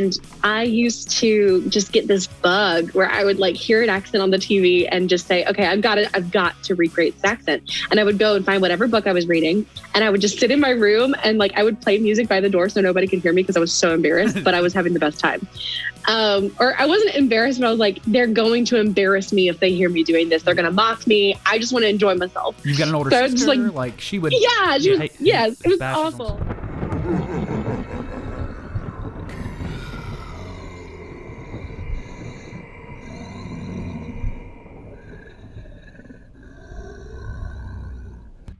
And I used to just get this bug where I would like hear an accent on the TV and just say, okay, I've got to recreate this accent. And I would go and find whatever book I was reading, and I would just sit in my room and like I would play music by the door so nobody could hear me because I was so embarrassed, but I was having the best time. Or I wasn't embarrassed, but I was like, they're going to embarrass me if they hear me doing this. They're going to mock me. I just want to enjoy myself. You've got an older sister? Like she would... Yeah, she was, yes, it was awful.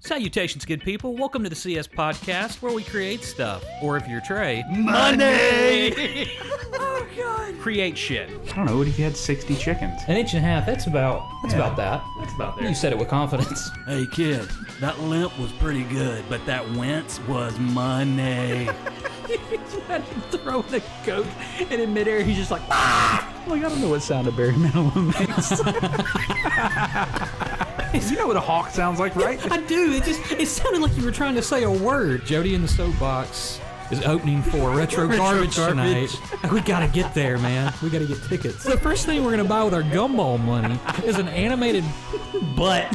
Salutations, good people. Welcome to the CS Podcast, where we create stuff. Or if you're Trey, money! Oh, God. Create shit. I don't know, what if you had 60 chickens? An inch and a half, that's about that. That's about there. You said it with confidence. Hey, kid, that limp was pretty good, but that wince was money. Imagine throwing a Coke, and in midair, he's just like, ah! Like, I don't know what sound a Barry Manilow makes. You know what a hawk sounds like, right? I do. It sounded like you were trying to say a word. Jody in the Soapbox is opening for Retro Garbage tonight. We gotta get there, man. We gotta get tickets. The first thing we're gonna buy with our gumball money is an animated butt.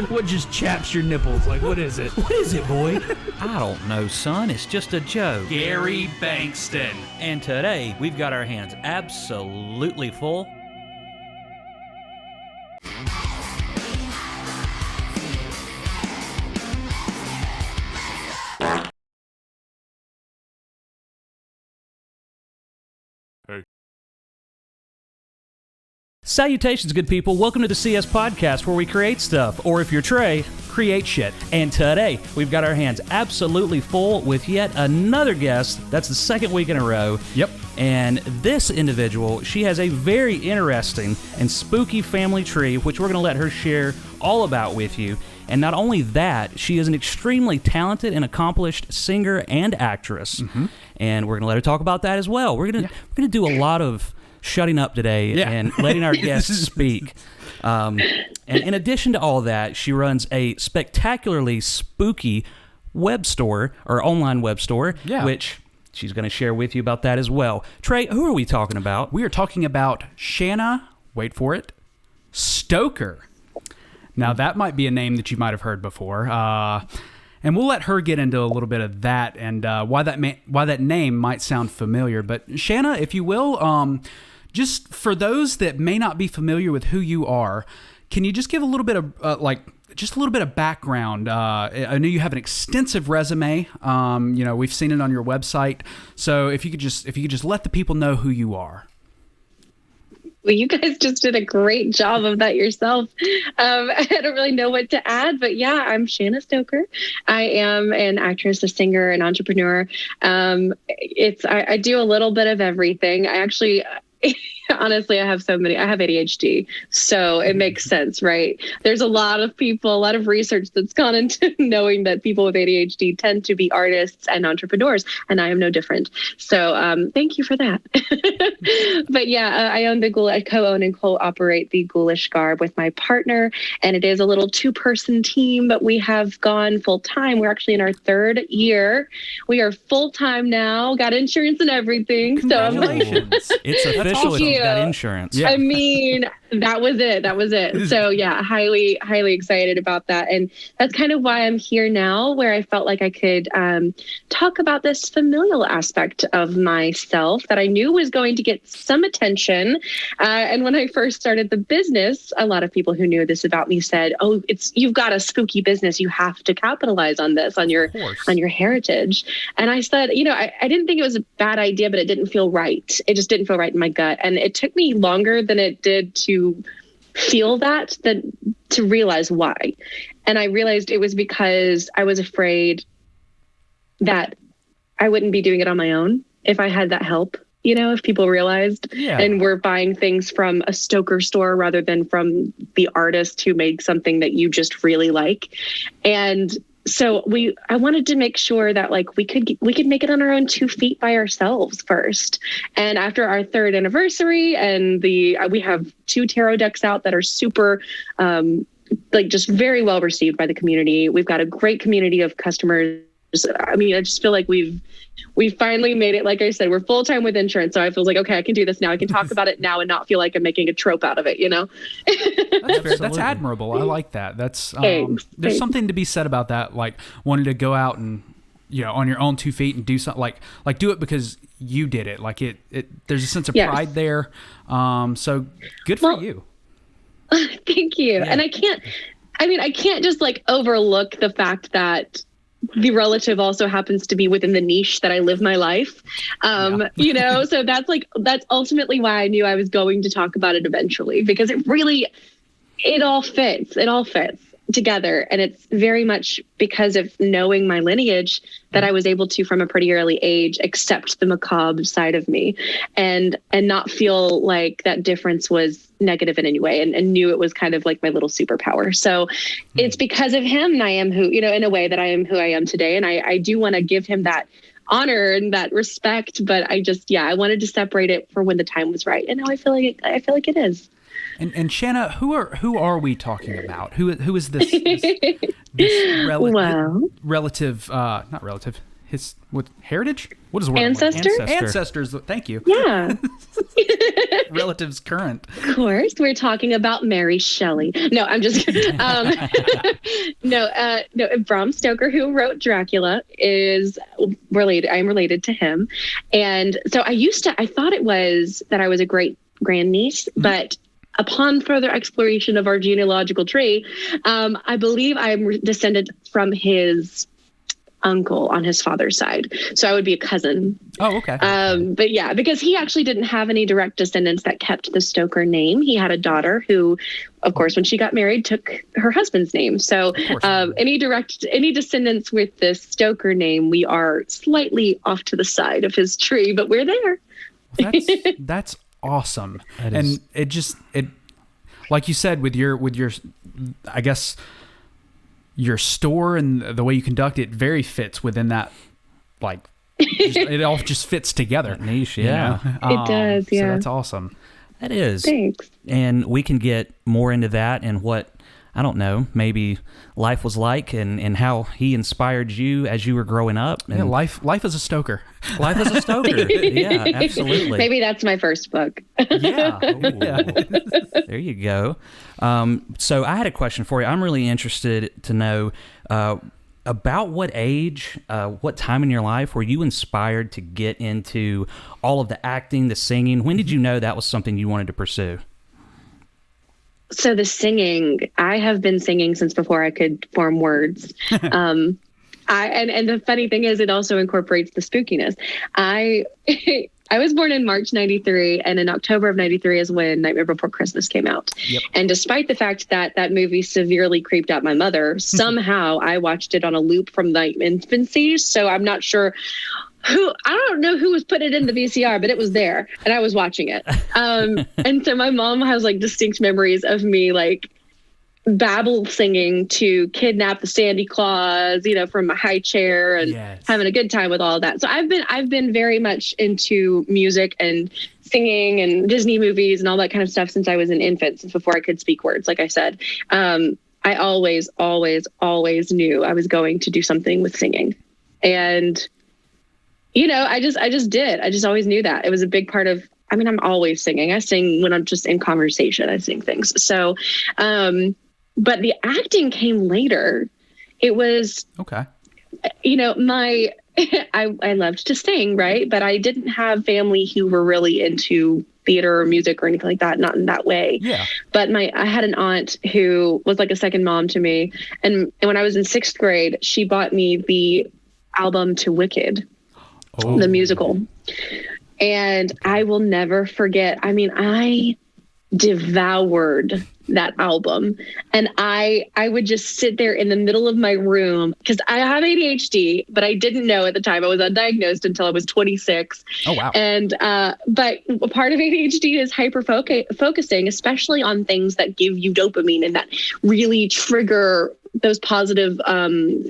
What just chaps your nipples? Like, what is it? What is it, boy? I don't know, son. It's just a joke. Gary Bankston. And today, we've got our hands absolutely full. Salutations, good people. Welcome to the CS Podcast, where we create stuff, or if you're Trey, create shit. And today, we've got our hands absolutely full with yet another guest. That's the second week in a row. Yep. And this individual, she has a very interesting and spooky family tree, which we're going to let her share all about with you. And not only that, she is an extremely talented and accomplished singer and actress. Mm-hmm. And we're going to let her talk about that as well. We're going to do a lot of shutting up today and letting our guests speak. And in addition to all that, she runs a spectacularly spooky web store, or online web store, which she's going to share with you about that as well. Trey, who are we talking about? We are talking about Shanna, wait for it, Stoker. Now, that might be a name that you might have heard before. And we'll let her get into a little bit of that and why that name might sound familiar. But Shanna, if you will, just for those that may not be familiar with who you are, can you just give a little bit of just a little bit of background? I know you have an extensive resume. We've seen it on your website. So if you could just let the people know who you are. Well, you guys just did a great job of that yourself. I don't really know what to add, but yeah, I'm Shanna Stoker. I am an actress, a singer, an entrepreneur. I do a little bit of everything. I actually... Honestly, I have ADHD, so it makes sense, right? There's a lot of research that's gone into knowing that people with ADHD tend to be artists and entrepreneurs, and I am no different. So thank you for that. But yeah, I co-own and co-operate the Ghoulish Garb with my partner, and it is a little two-person team, but we have gone full-time. We're actually in our third year. We are full-time now, got insurance and everything. Congratulations. It's official. If you've got insurance. Yeah. I mean, that was it. So yeah, highly, highly excited about that. And that's kind of why I'm here now, where I felt like I could talk about this familial aspect of myself that I knew was going to get some attention. And when I first started the business, a lot of people who knew this about me said, "Oh, you've got a spooky business. You have to capitalize on this, on your heritage." And I said, I didn't think it was a bad idea, but it didn't feel right. It just didn't feel right in my gut. And it took me longer than it did to feel that than to realize why. And I realized it was because I was afraid that I wouldn't be doing it on my own if I had that help, if people realized and were buying things from a Stoker store rather than from the artist who made something that you just really like. And so I wanted to make sure that we could make it on our own 2 feet by ourselves first. And after our third anniversary, and we have 2 tarot decks out that are super, just very well received by the community. We've got a great community of customers I mean, I just feel like we finally made it. Like I said, we're full time with insurance. So I feel like, okay, I can do this now. I can talk about it now and not feel like I'm making a trope out of it, you know? That's fair. That's admirable. I like that. That's, there's something to be said about that. Like wanting to go out and, you know, on your own 2 feet and do something like do it because you did it. Like there's a sense of pride there. So good for you. Thank you. Yeah. And I can't just like overlook the fact that the relative also happens to be within the niche that I live my life. You know, so that's ultimately why I knew I was going to talk about it eventually, because it all fits together. And it's very much because of knowing my lineage that I was able to, from a pretty early age, accept the macabre side of me and not feel like that difference was negative in any way, and knew it was kind of like my little superpower. So it's because of him I am who, you know, in a way that I am who I am today. And I do want to give him that honor and that respect, but I wanted to separate it for when the time was right. And now I feel like it is. And Shanna, who are we talking about? Who is this relative? Not relative. With heritage? What is the word? Ancestors. Thank you. Yeah. Relatives current. Of course, we're talking about Mary Shelley. No, I'm just kidding. No. Bram Stoker, who wrote Dracula, is related. I'm related to him, and so I thought it was that I was a great grandniece, but upon further exploration of our genealogical tree, I believe I'm descended from his uncle on his father's side. So I would be a cousin. Oh, okay. But yeah, because he actually didn't have any direct descendants that kept the Stoker name. He had a daughter who, of course, when she got married, took her husband's name. So any descendants with the Stoker name, we are slightly off to the side of his tree, but we're there. That's awesome. And it like you said, with your I guess your store and the way you conduct it very fits within that, like it all just fits together. That niche, yeah. You know? It does, yeah. So that's awesome. That is. Thanks. And we can get more into that and what, I don't know, maybe life was like and how he inspired you as you were growing up. And life as a Stoker. Life as a Stoker. Yeah, absolutely. Maybe that's my first book. Yeah. There you go. So I had a question for you. I'm really interested to know about what age, what time in your life were you inspired to get into all of the acting, the singing? When did you know that was something you wanted to pursue? So the singing, I have been singing since before I could form words. And the funny thing is, it also incorporates the spookiness. I was born in March 93, and in October of 93 is when Nightmare Before Christmas came out. Yep. And despite the fact that that movie severely creeped out my mother, somehow I watched it on a loop from my infancy. So I'm not sure I don't know who was putting it in the VCR, but it was there and I was watching it. And so my mom has like distinct memories of me like babble singing to Kidnap the Sandy Claus, you know, from my high chair and having a good time with all of that. So I've been very much into music and singing and Disney movies and all that kind of stuff since I was an infant, since before I could speak words, like I said. I always knew I was going to do something with singing. And you know, I just did. I just always knew that. It was a big part of, I mean, I'm always singing. I sing when I'm just in conversation. I sing things. So, but the acting came later. It was, okay. You know, I loved to sing, right? But I didn't have family who were really into theater or music or anything like that. Not in that way. Yeah. But I had an aunt who was like a second mom to me. And when I was in 6th grade, she bought me the album to Wicked. Oh. The musical. And I will never forget. I mean, I devoured that album. And I would just sit there in the middle of my room because I have ADHD, but I didn't know at the time. I was undiagnosed until I was 26. Oh, wow. And, but part of ADHD is focusing, especially on things that give you dopamine and that really trigger those positive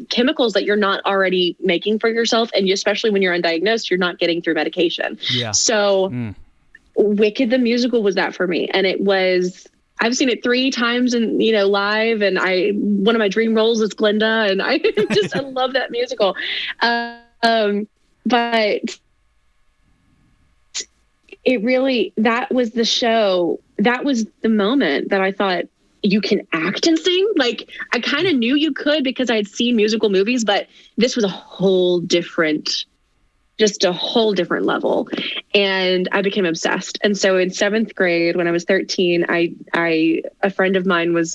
chemicals that you're not already making for yourself. And especially when you're undiagnosed, you're not getting through medication. Yeah. So Wicked, the musical, was that for me. And it was, I've seen it 3 times and live, and one of my dream roles is Glinda, and I love that musical. But it really, that was the show. That was the moment that I thought, you can act and sing? Like, I kind of knew you could because I had seen musical movies, but this was a whole different level. And I became obsessed. And so in 7th grade, when I was 13, a friend of mine was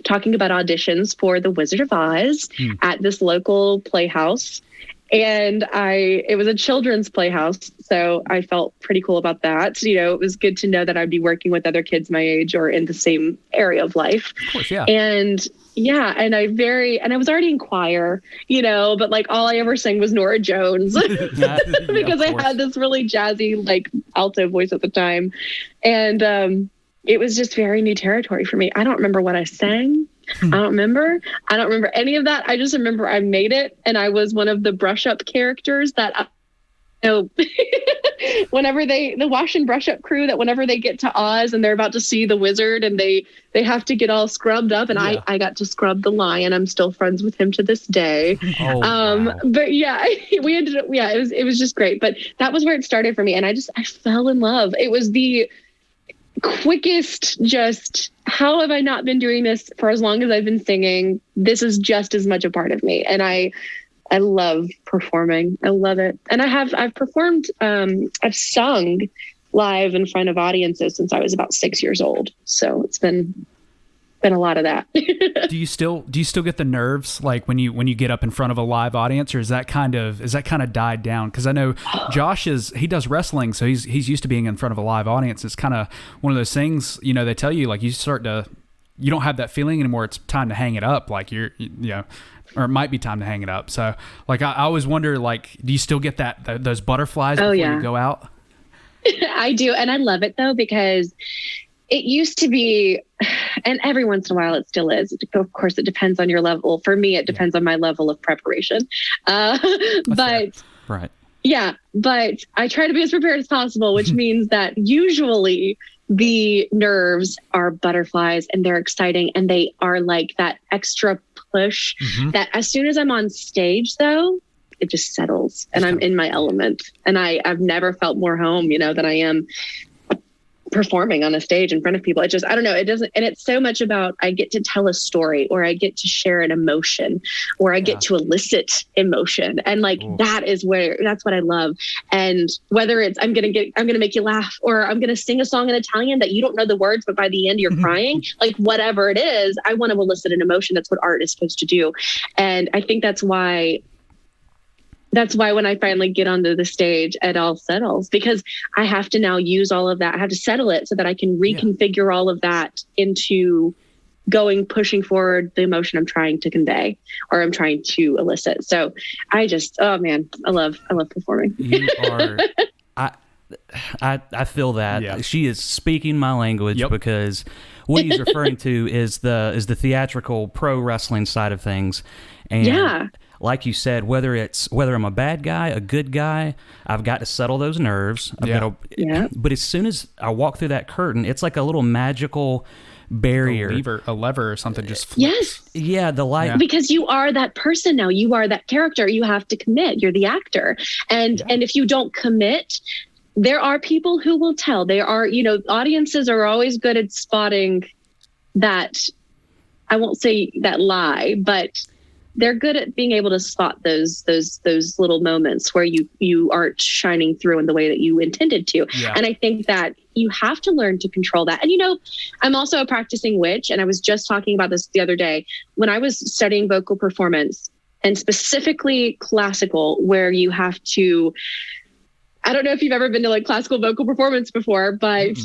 talking about auditions for The Wizard of Oz at this local playhouse. And it was a children's playhouse. So I felt pretty cool about that. It was good to know that I'd be working with other kids my age or in the same area of life. Of course, yeah. And I was already in choir, but like all I ever sang was Nora Jones because I had this really jazzy, like alto voice at the time. And it was just very new territory for me. I don't remember what I sang. I don't remember any of that. I just remember I made it, and I was one of the brush up characters that, whenever the wash and brush up crew, that whenever they get to Oz and they're about to see the wizard and they have to get all scrubbed up, and I got to scrub the lion. I'm still friends with him to this day. Wow. But yeah, we ended up, it was just great. But that was where it started for me. And I fell in love. It was the quickest, just, how have I not been doing this for as long as I've been singing? This is just as much a part of me. And I love performing. I love it. And I've performed, I've sung live in front of audiences since I was about 6 years old. So it's been a lot of that. Do you still get the nerves like when you get up in front of a live audience, or is that kind of died down? Because I know Josh he does wrestling, so he's used to being in front of a live audience. It's kind of one of those things, they tell you, like, you don't have that feeling anymore. It's time to hang it up. Like or it might be time to hang it up. So like, I always wonder, like, do you still get those butterflies before you go out? I do. And I love it though, because it used to be, and every once in a while it still is. Of course, it depends on your level. For me, it depends on my level of preparation. But right. Yeah, but I try to be as prepared as possible, which means that usually the nerves are butterflies and they're exciting and they are like that extra push that as soon as I'm on stage, though, it just settles and I'm in my element. And I've never felt more home, than I am performing on a stage in front of people. It just, I don't know, it doesn't, and it's so much about, I get to tell a story, or I get to share an emotion, or I get to elicit emotion. And like, that's what I love. And whether it's, I'm going to make you laugh, or I'm going to sing a song in Italian that you don't know the words, but by the end you're crying, like whatever it is, I want to elicit an emotion. That's what art is supposed to do. And I think that's why when I finally get onto the stage, it all settles, because I have to now use all of that. I have to settle it so that I can reconfigure all of that into pushing forward the emotion I'm trying to convey, or I'm trying to elicit. So I just, I love performing. You are, I feel that. Yeah. She is speaking my language, because what he's referring to is the theatrical pro wrestling side of things. And like you said, whether I'm a bad guy, a good guy, I've got to settle those nerves. But as soon as I walk through that curtain, it's like a little magical barrier. A lever or something just flips. Yes. Yeah, the light. Yeah. Because you are that person now. You are that character. You have to commit. You're the actor. And if you don't commit, there are people who will tell. There are, audiences are always good at spotting that, I won't say that lie, but they're good at being able to spot those little moments where you aren't shining through in the way that you intended to. Yeah. And I think that you have to learn to control that. And, I'm also a practicing witch. And I was just talking about this the other day when I was studying vocal performance, and specifically classical, where you have to, I don't know if you've ever been to like classical vocal performance before, but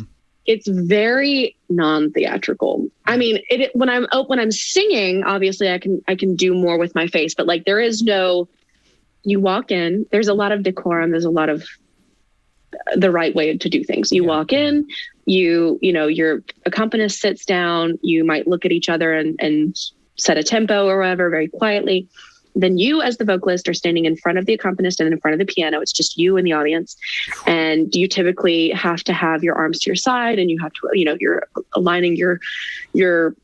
it's very non-theatrical. I mean, when I'm singing, obviously I can do more with my face, but like there is no, you walk in, there's a lot of decorum. There's a lot of the right way to do things. You walk in, your accompanist sits down, you might look at each other and set a tempo or whatever very quietly. then you as the vocalist are standing in front of the accompanist and in front of the piano. It's just you and the audience. And you typically have to have your arms to your side, and you have to, you're aligning your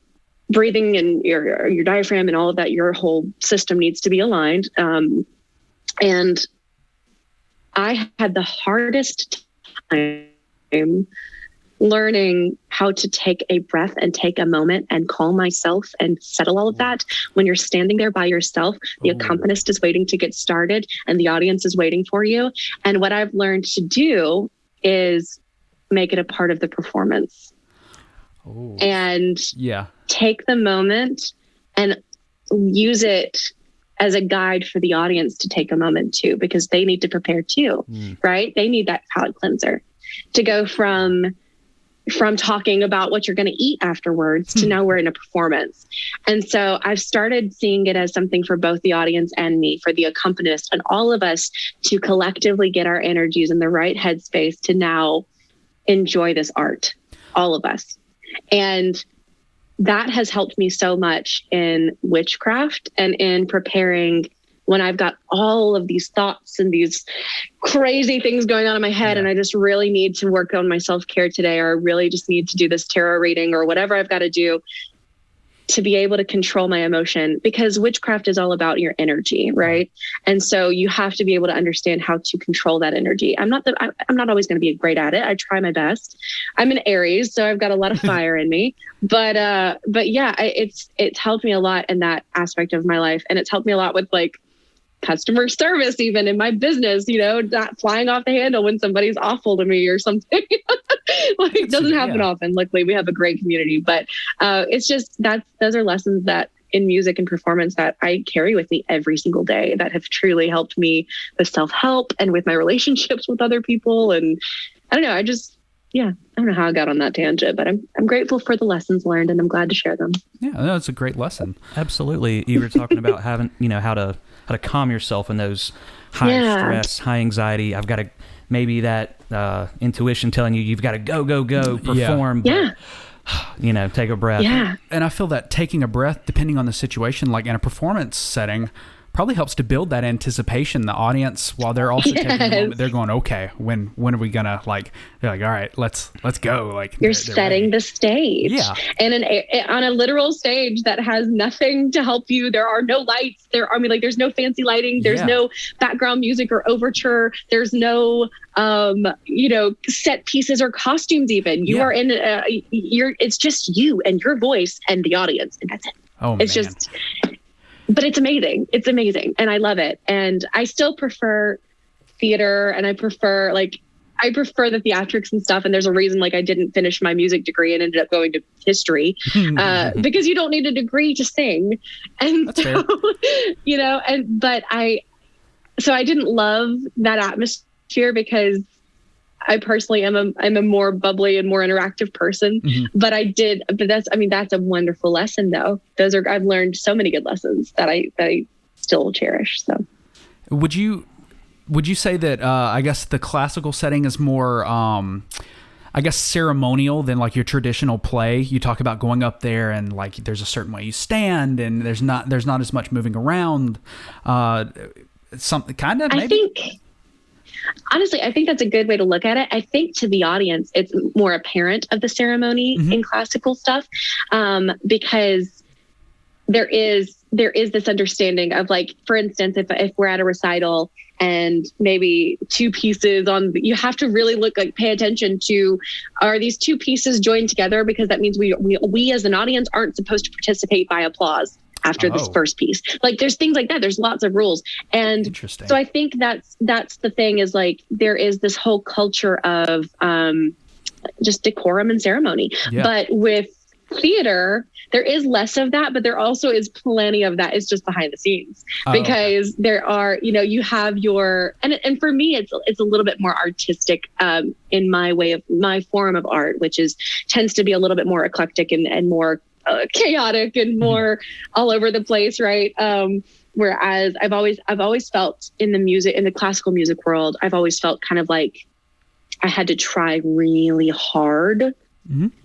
breathing and your diaphragm and all of that. Your whole system needs to be aligned. And I had the hardest time learning how to take a breath and take a moment and calm myself and settle all of that when you're standing there by yourself. The accompanist is waiting to get started and the audience is waiting for you. And what I've learned to do is make it a part of the performance. And take the moment and use it as a guide for the audience to take a moment too, because they need to prepare too, right? They need that palate cleanser to go from talking about what you're going to eat afterwards to now we're in a performance. And so I've started seeing it as something for both the audience and me, for the accompanist and all of us, to collectively get our energies in the right headspace to now enjoy this art, all of us. And that has helped me so much in witchcraft and in preparing when I've got all of these thoughts and these crazy things going on in my head, and I just really need to work on my self-care today, or I really just need to do this tarot reading or whatever I've got to do to be able to control my emotion, because witchcraft is all about your energy, right? And so you have to be able to understand how to control that energy. I'm not always going to be great at it. I try my best. I'm an Aries, so I've got a lot of fire in me, but yeah, it's helped me a lot in that aspect of my life. And it's helped me a lot with like customer service, even in my business, not flying off the handle when somebody's awful to me or something. Like, it doesn't happen often. Luckily, we have a great community, but it's just those are lessons that in music and performance that I carry with me every single day that have truly helped me with self-help and with my relationships with other people. And I don't know, I don't know how I got on that tangent, but I'm grateful for the lessons learned, and I'm glad to share them. Yeah, that's a great lesson. Absolutely. You were talking about having, how to calm yourself in those high stress, high anxiety. I've got to, maybe that intuition telling you've got to go, perform. Yeah. But, take a breath. Yeah. And I feel that taking a breath, depending on the situation, like in a performance setting, probably helps to build that anticipation. The audience, while they're also taking a moment, they're going, okay, when are we gonna, like, they're like, all right, let's go. Like, you're setting the stage. Yeah. And on a literal stage that has nothing to help you. There are no lights. There's no fancy lighting. There's no background music or overture. There's no set pieces or costumes even. You are in it's just you and your voice and the audience, and that's it. Oh, it's man. just, but it's amazing. It's amazing. And I love it. And I still prefer theater, and I prefer the theatrics and stuff. And there's a reason, like, I didn't finish my music degree and ended up going to history, because you don't need a degree to sing. And that's so, fair. I didn't love that atmosphere, because I personally I'm a more bubbly and more interactive person, but that's a wonderful lesson though. I've learned so many good lessons that I still cherish. So would you say that, I guess the classical setting is more, ceremonial than like your traditional play? You talk about going up there and like, there's a certain way you stand and there's not as much moving around, something kind of, maybe? Honestly, I think that's a good way to look at it. I think to the audience, it's more apparent of the ceremony in classical stuff, because there is this understanding of, like, for instance, if we're at a recital and maybe two pieces you have to really pay attention to, are these two pieces joined together? Because that means we as an audience aren't supposed to participate by applause after this first piece. Like, there's things like that. There's lots of rules. And so I think that's the thing, is like, there is this whole culture of just decorum and ceremony. Yeah. But with theater, there is less of that, but there also is plenty of that. It's just behind the scenes, because there are, you have your, and for me, it's a little bit more artistic in my form of art, which tends to be a little bit more eclectic and more chaotic and more all over the place, right? Whereas I've always felt in the classical music world, I've always felt kind of like I had to try really hard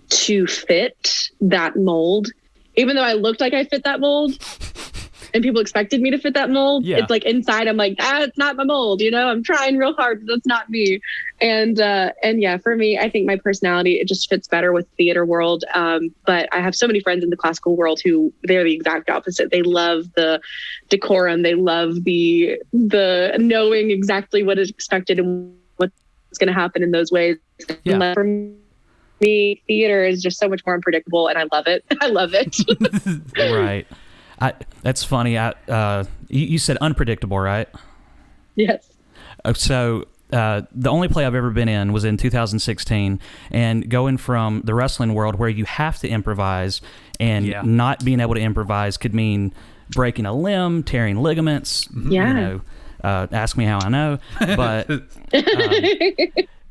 to fit that mold, even though I looked like I fit that mold. and people expected me to fit that mold. Yeah. It's like inside I'm like, it's not my mold, I'm trying real hard, but that's not me. And yeah, for me, I think my personality, it just fits better with theater world. But I have so many friends in the classical world who they're the exact opposite. They love the decorum. They love the knowing exactly what is expected and what's going to happen in those ways. Yeah. For me, theater is just so much more unpredictable, and I love it. I love it. Right. That's funny. You said unpredictable, right? Yes. So the only play I've ever been in was in 2016, and going from the wrestling world where you have to improvise and not being able to improvise could mean breaking a limb, tearing ligaments. Yeah. Ask me how I know. But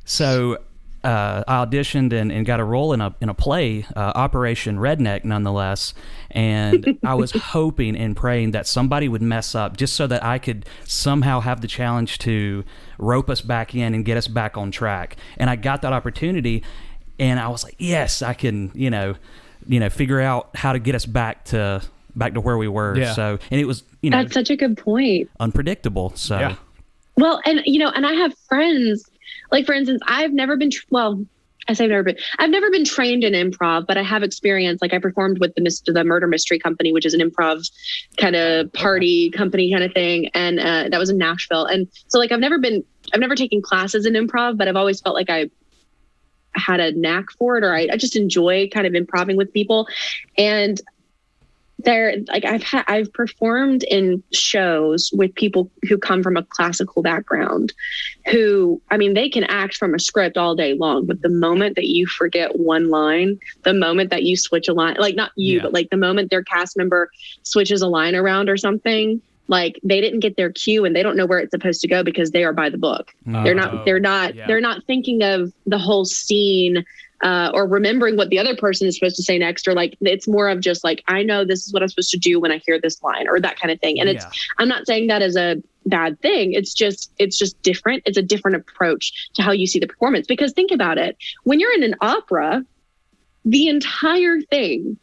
so I auditioned and got a role in a play, Operation Redneck, nonetheless. And I was hoping and praying that somebody would mess up just so that I could somehow have the challenge to rope us back in and get us back on track. And I got that opportunity, and I was like, yes, I can, figure out how to get us back to where we were. Yeah. So, and it was, That's such a good point. unpredictable. So, Yeah. Well, and and I have friends, like for instance, I've never been trained in improv, but I have experience. Like I performed with the Murder Mystery Company, which is an improv kind of party company kind of thing. And that was in Nashville. And so like I've never taken classes in improv, but I've always felt like I had a knack for it, or I just enjoy kind of improving with people. And I've performed in shows with people who come from a classical background who, they can act from a script all day long, but the moment that you forget one line, the moment that you switch a line, like not you, but like the moment their cast member switches a line around or something, like they didn't get their cue and they don't know where it's supposed to go because they are by the book. They're not thinking of the whole scene or remembering what the other person is supposed to say next, or like it's more of just like, I know this is what I'm supposed to do when I hear this line, or that kind of thing. And I'm not saying that as a bad thing. It's just different. It's a different approach to how you see the performance. Because think about it, when you're in an opera, the entire thing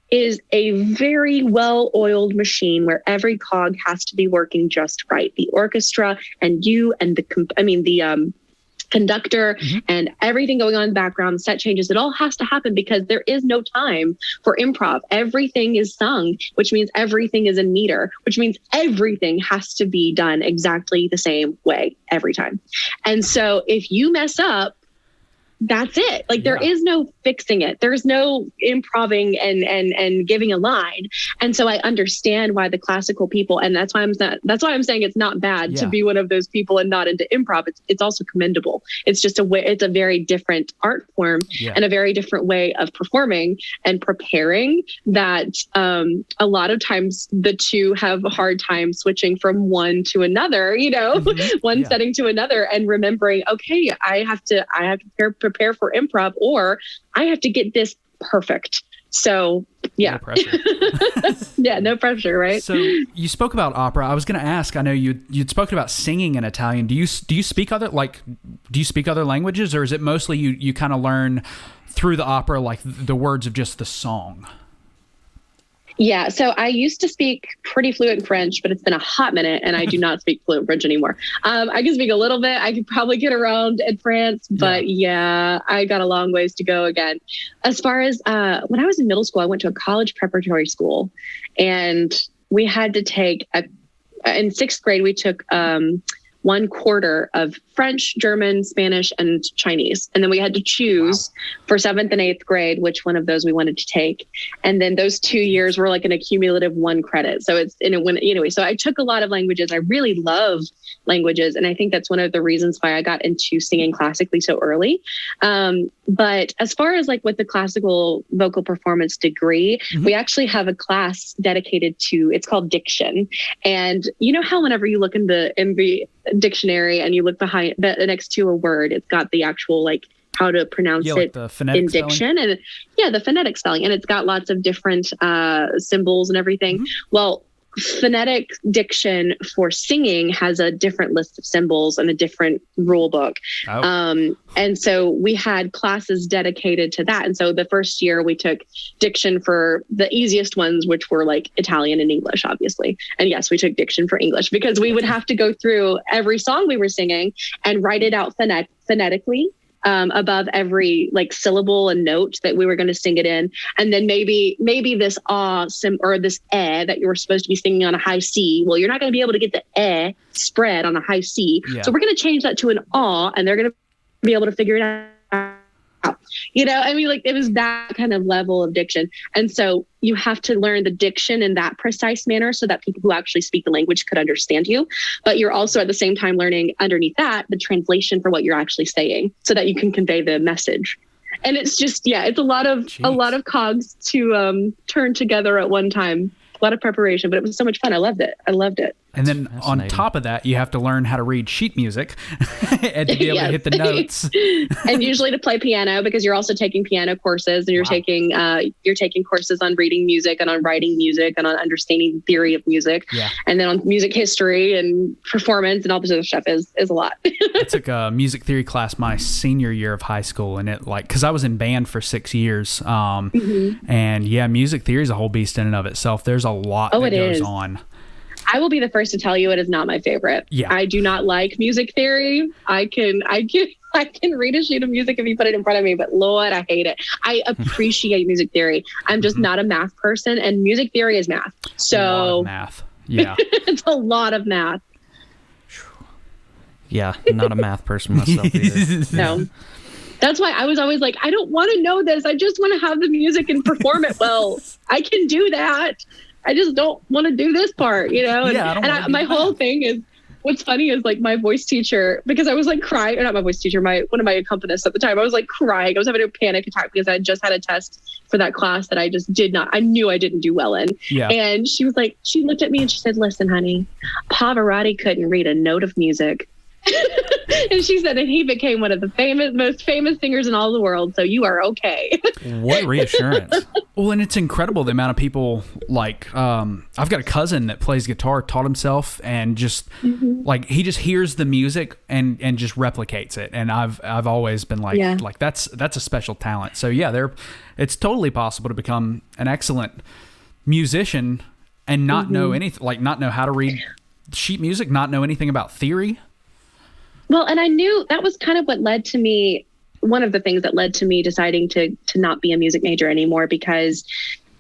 is a very well-oiled machine where every cog has to be working just right. The orchestra and you and the conductor and everything going on in the background, the set changes, it all has to happen because there is no time for improv. Everything is sung, which means everything is in meter, which means everything has to be done exactly the same way every time. And so if you mess up, that's it. Like there is no fixing it. There's no improving and giving a line. And so I understand why the classical people, and that's why I'm saying it's not bad to be one of those people and not into improv. It's also commendable. It's just it's a very different art form and a very different way of performing and preparing that a lot of times the two have a hard time switching from one to another, one setting to another, and remembering, okay, I have to prepare for improv, or I have to get this perfect. So No pressure. no pressure, right? So you spoke about opera. I was going to ask, I know you'd spoken about singing in Italian. Do you speak other languages, or is it mostly you kind of learn through the opera, like the words of just the song? Yeah, so I used to speak pretty fluent French, but it's been a hot minute and I do not speak fluent French anymore. I can speak a little bit. I could probably get around in France, but I got a long ways to go again. As far as when I was in middle school, I went to a college preparatory school, and we had to take in sixth grade, we took 1/4 of French, German, Spanish, and Chinese. And then we had to choose for 7th and 8th grade which one of those we wanted to take. And then those 2 years were like an accumulative 1 credit. So so I took a lot of languages. I really love languages. And I think that's one of the reasons why I got into singing classically so early. But as far as like with the classical vocal performance degree, we actually have a class dedicated to, it's called diction. And you know how whenever you look in the dictionary and you look behind next to a word, it's got the actual like how to pronounce it in diction, and the phonetic spelling, and it's got lots of different symbols and everything. Well, phonetic diction for singing has a different list of symbols and a different rule book. And so we had classes dedicated to that. And so the first year we took diction for the easiest ones, which were like Italian and English, obviously. And yes, we took diction for English because we would have to go through every song we were singing and write it out phonetically. Above every like syllable and note that we were going to sing it in. And then maybe this or this that you were supposed to be singing on a high C. Well, you're not going to be able to get the spread on a high C. Yeah. So we're going to change that to an and they're going to be able to figure it out. You know, I mean, like it was that kind of level of diction. And so you have to learn the diction in that precise manner so that people who actually speak the language could understand you. But you're also at the same time learning underneath that, the translation for what you're actually saying so that you can convey the message. And it's just, it's a lot of cogs to turn together at one time. A lot of preparation, but it was so much fun. I loved it. And then on top of that, you have to learn how to read sheet music and to be able to hit the notes. And usually to play piano, because you're also taking piano courses and you're taking courses on reading music and on writing music and on understanding the theory of music. Yeah. And then on music history and performance and all this other stuff is a lot. I took a music theory class my senior year of high school, and because I was in band for 6 years. And music theory is a whole beast in and of itself. There's a lot that goes on. I will be the first to tell you it is not my favorite. Yeah. I do not like music theory. I can read a sheet of music if you put it in front of me, but Lord, I hate it. I appreciate music theory. I'm just not a math person, and music theory is math. So a lot of math. Yeah. It's a lot of math. Yeah, not a math person myself either. No. That's why I was always like, I don't want to know this. I just want to have the music and perform it well. I can do that. I just don't want to do this part, you know? And my whole thing is, what's funny is like my voice teacher, because I was like crying, or not my voice teacher, one of my accompanists at the time, I was like crying. I was having a panic attack because I had just had a test for that class that I just I knew I didn't do well in. Yeah. And she was like, she looked at me and she said, listen, honey, Pavarotti couldn't read a note of music. And she said that he became one of the most famous singers in all the world, so you are okay. What reassurance. Well, and it's incredible the amount of people, like, I've got a cousin that plays guitar, taught himself, and just, like, he just hears the music and just replicates it. And I've always been like that's a special talent. So, it's totally possible to become an excellent musician and not know anything, like, not know how to read sheet music, not know anything about theory. Well, and I knew that was kind of what led to me, one of the things that led to me deciding to not be a music major anymore, because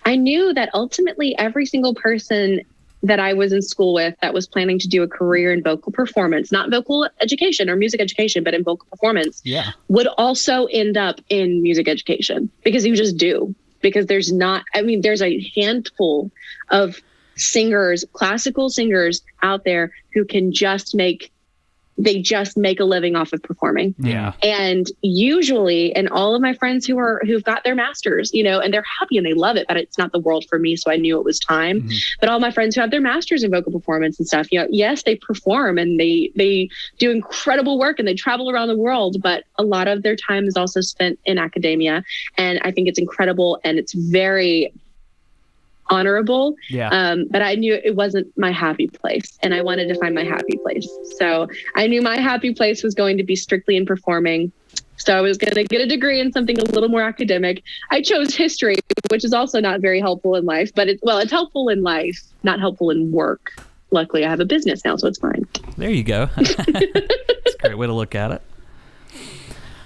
I knew that ultimately every single person that I was in school with that was planning to do a career in vocal performance, not vocal education or music education, but in vocal performance, would also end up in music education, because you just do. Because there's a handful of singers, classical singers out there who can just make a living off of performing. Yeah. And usually, and all of my friends who've got their masters, you know, and they're happy and they love it, but it's not the world for me. So I knew it was time. But all my friends who have their masters in vocal performance and stuff, you know, yes, they perform and they do incredible work and they travel around the world, but a lot of their time is also spent in academia. And I think it's incredible and it's very honorable. But I knew it wasn't my happy place, and I wanted to find my happy place. So I knew my happy place was going to be strictly in performing. So I was going to get a degree in something a little more academic. I chose history, which is also not very helpful in life, but it's helpful in life, not helpful in work. Luckily, I have a business now, so it's fine. There you go. That's a great way to look at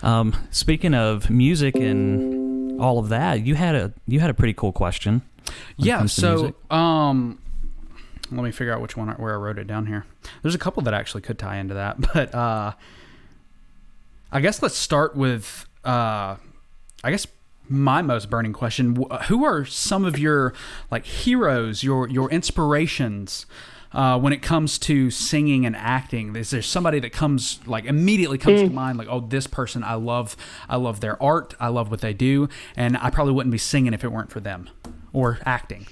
it. Speaking of music and all of that, you had a pretty cool question. Yeah, so let me figure out where I wrote it down here. There's a couple that actually could tie into that, but I guess let's start with my most burning question. Who are some of your like heroes, your inspirations when it comes to singing and acting? Is there somebody that immediately comes to mind, like, oh, this person, I love their art, I love what they do, and I probably wouldn't be singing if it weren't for them, or acting?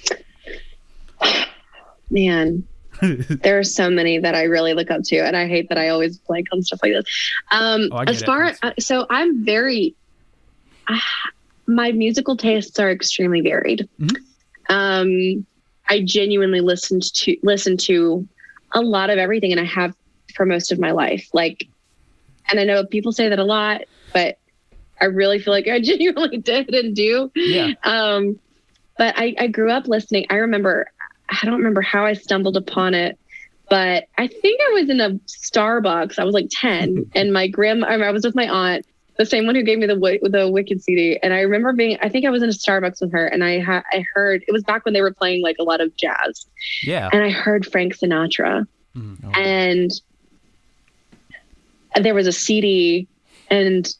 Man, there are so many that I really look up to, and I hate that I always blank on stuff like this. So I'm my musical tastes are extremely varied. I genuinely listened to a lot of everything, and I have for most of my life. Like, and I know people say that a lot, but I really feel like I genuinely did and do. Yeah. But I grew up listening. I don't remember how I stumbled upon it, but I think I was in a Starbucks. I was like 10, and I was with my aunt, the same one who gave me the Wicked CD. And I remember I think I was in a Starbucks with her, and I heard, it was back when they were playing like a lot of jazz. Yeah. And I heard Frank Sinatra. And there was a CD, and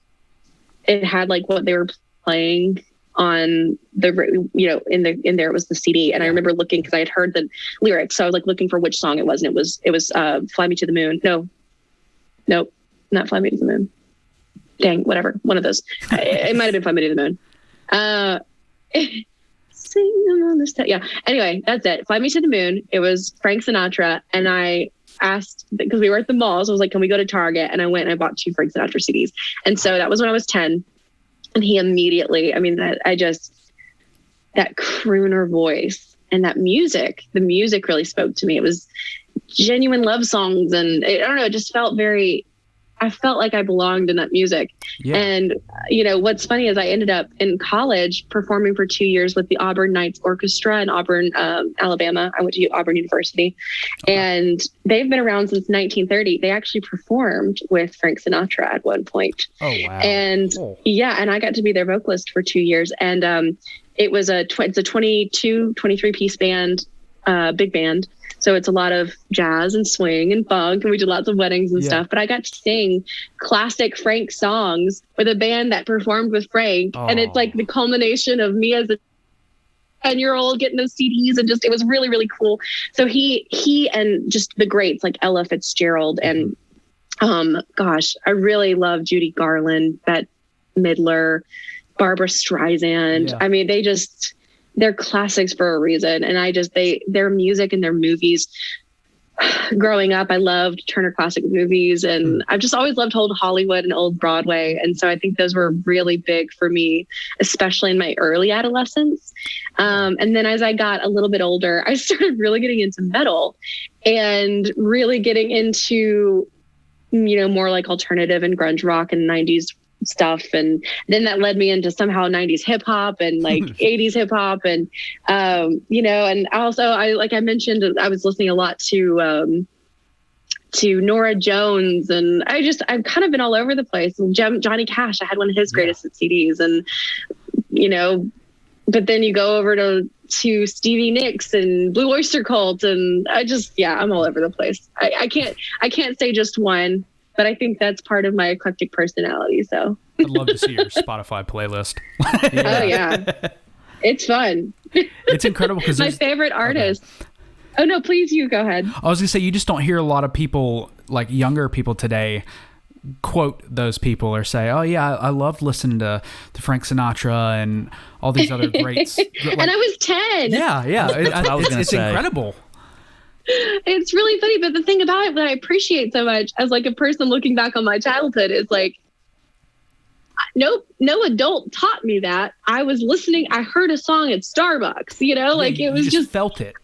it had like what they were playing on the, in there was the CD. And I remember looking, because I had heard the lyrics. So I was like looking for which song it was. And it was Fly Me to the Moon. Nope, not Fly Me to the Moon. Dang, whatever. One of those. It might have been Fly Me to the Moon. Sing on this. Yeah. Anyway, that's it. Fly Me to the Moon. It was Frank Sinatra. And I asked, because we were at the mall, so I was like, can we go to Target? And I went and I bought 2 Frank Sinatra CDs. And so that was when I was 10. And he immediately, that crooner voice and that music, the music really spoke to me. It was genuine love songs. And I don't know, it just felt I felt like I belonged in that music. Yeah. And, what's funny is I ended up in college performing for 2 years with the Auburn Knights Orchestra in Auburn, Alabama. I went to Auburn University, and they've been around since 1930. They actually performed with Frank Sinatra at one point. Oh, wow. And and I got to be their vocalist for 2 years. And it was it's a 23 piece band, big band. So it's a lot of jazz and swing and funk, and we did lots of weddings and stuff. But I got to sing classic Frank songs with a band that performed with Frank. And it's like the culmination of me as a 10-year-old getting those CDs, and just, it was really, really cool. So he and just the greats like Ella Fitzgerald and, I really love Judy Garland, Bette Midler, Barbara Streisand. Yeah. I mean, they're classics for a reason. And their music and their movies, growing up, I loved Turner Classic Movies, and I've just always loved old Hollywood and old Broadway. And so I think those were really big for me, especially in my early adolescence. And then as I got a little bit older, I started really getting into metal and really getting into, more like alternative and grunge rock and 90s stuff. And then that led me into somehow 90s hip hop and like 80s hip hop. And, and also like I mentioned, I was listening a lot to Norah Jones, and I've kind of been all over the place. And Johnny Cash, I had one of his greatest hits CDs, and, but then you go over to Stevie Nicks and Blue Oyster Cult. And I'm all over the place. I can't say just one, but I think that's part of my eclectic personality. So I'd love to see your Spotify playlist. Oh yeah, it's fun. It's incredible because my favorite artist. Okay. Oh no, please, you go ahead. I was gonna say, you just don't hear a lot of people, like younger people today, quote those people or say, "Oh yeah, I loved listening to Frank Sinatra and all these other greats." And I was 10. Yeah. It's incredible. It's really funny, but the thing about it that I appreciate so much as like a person looking back on my childhood is like, no adult taught me that. I was listening. I heard a song at Starbucks, it was just felt it.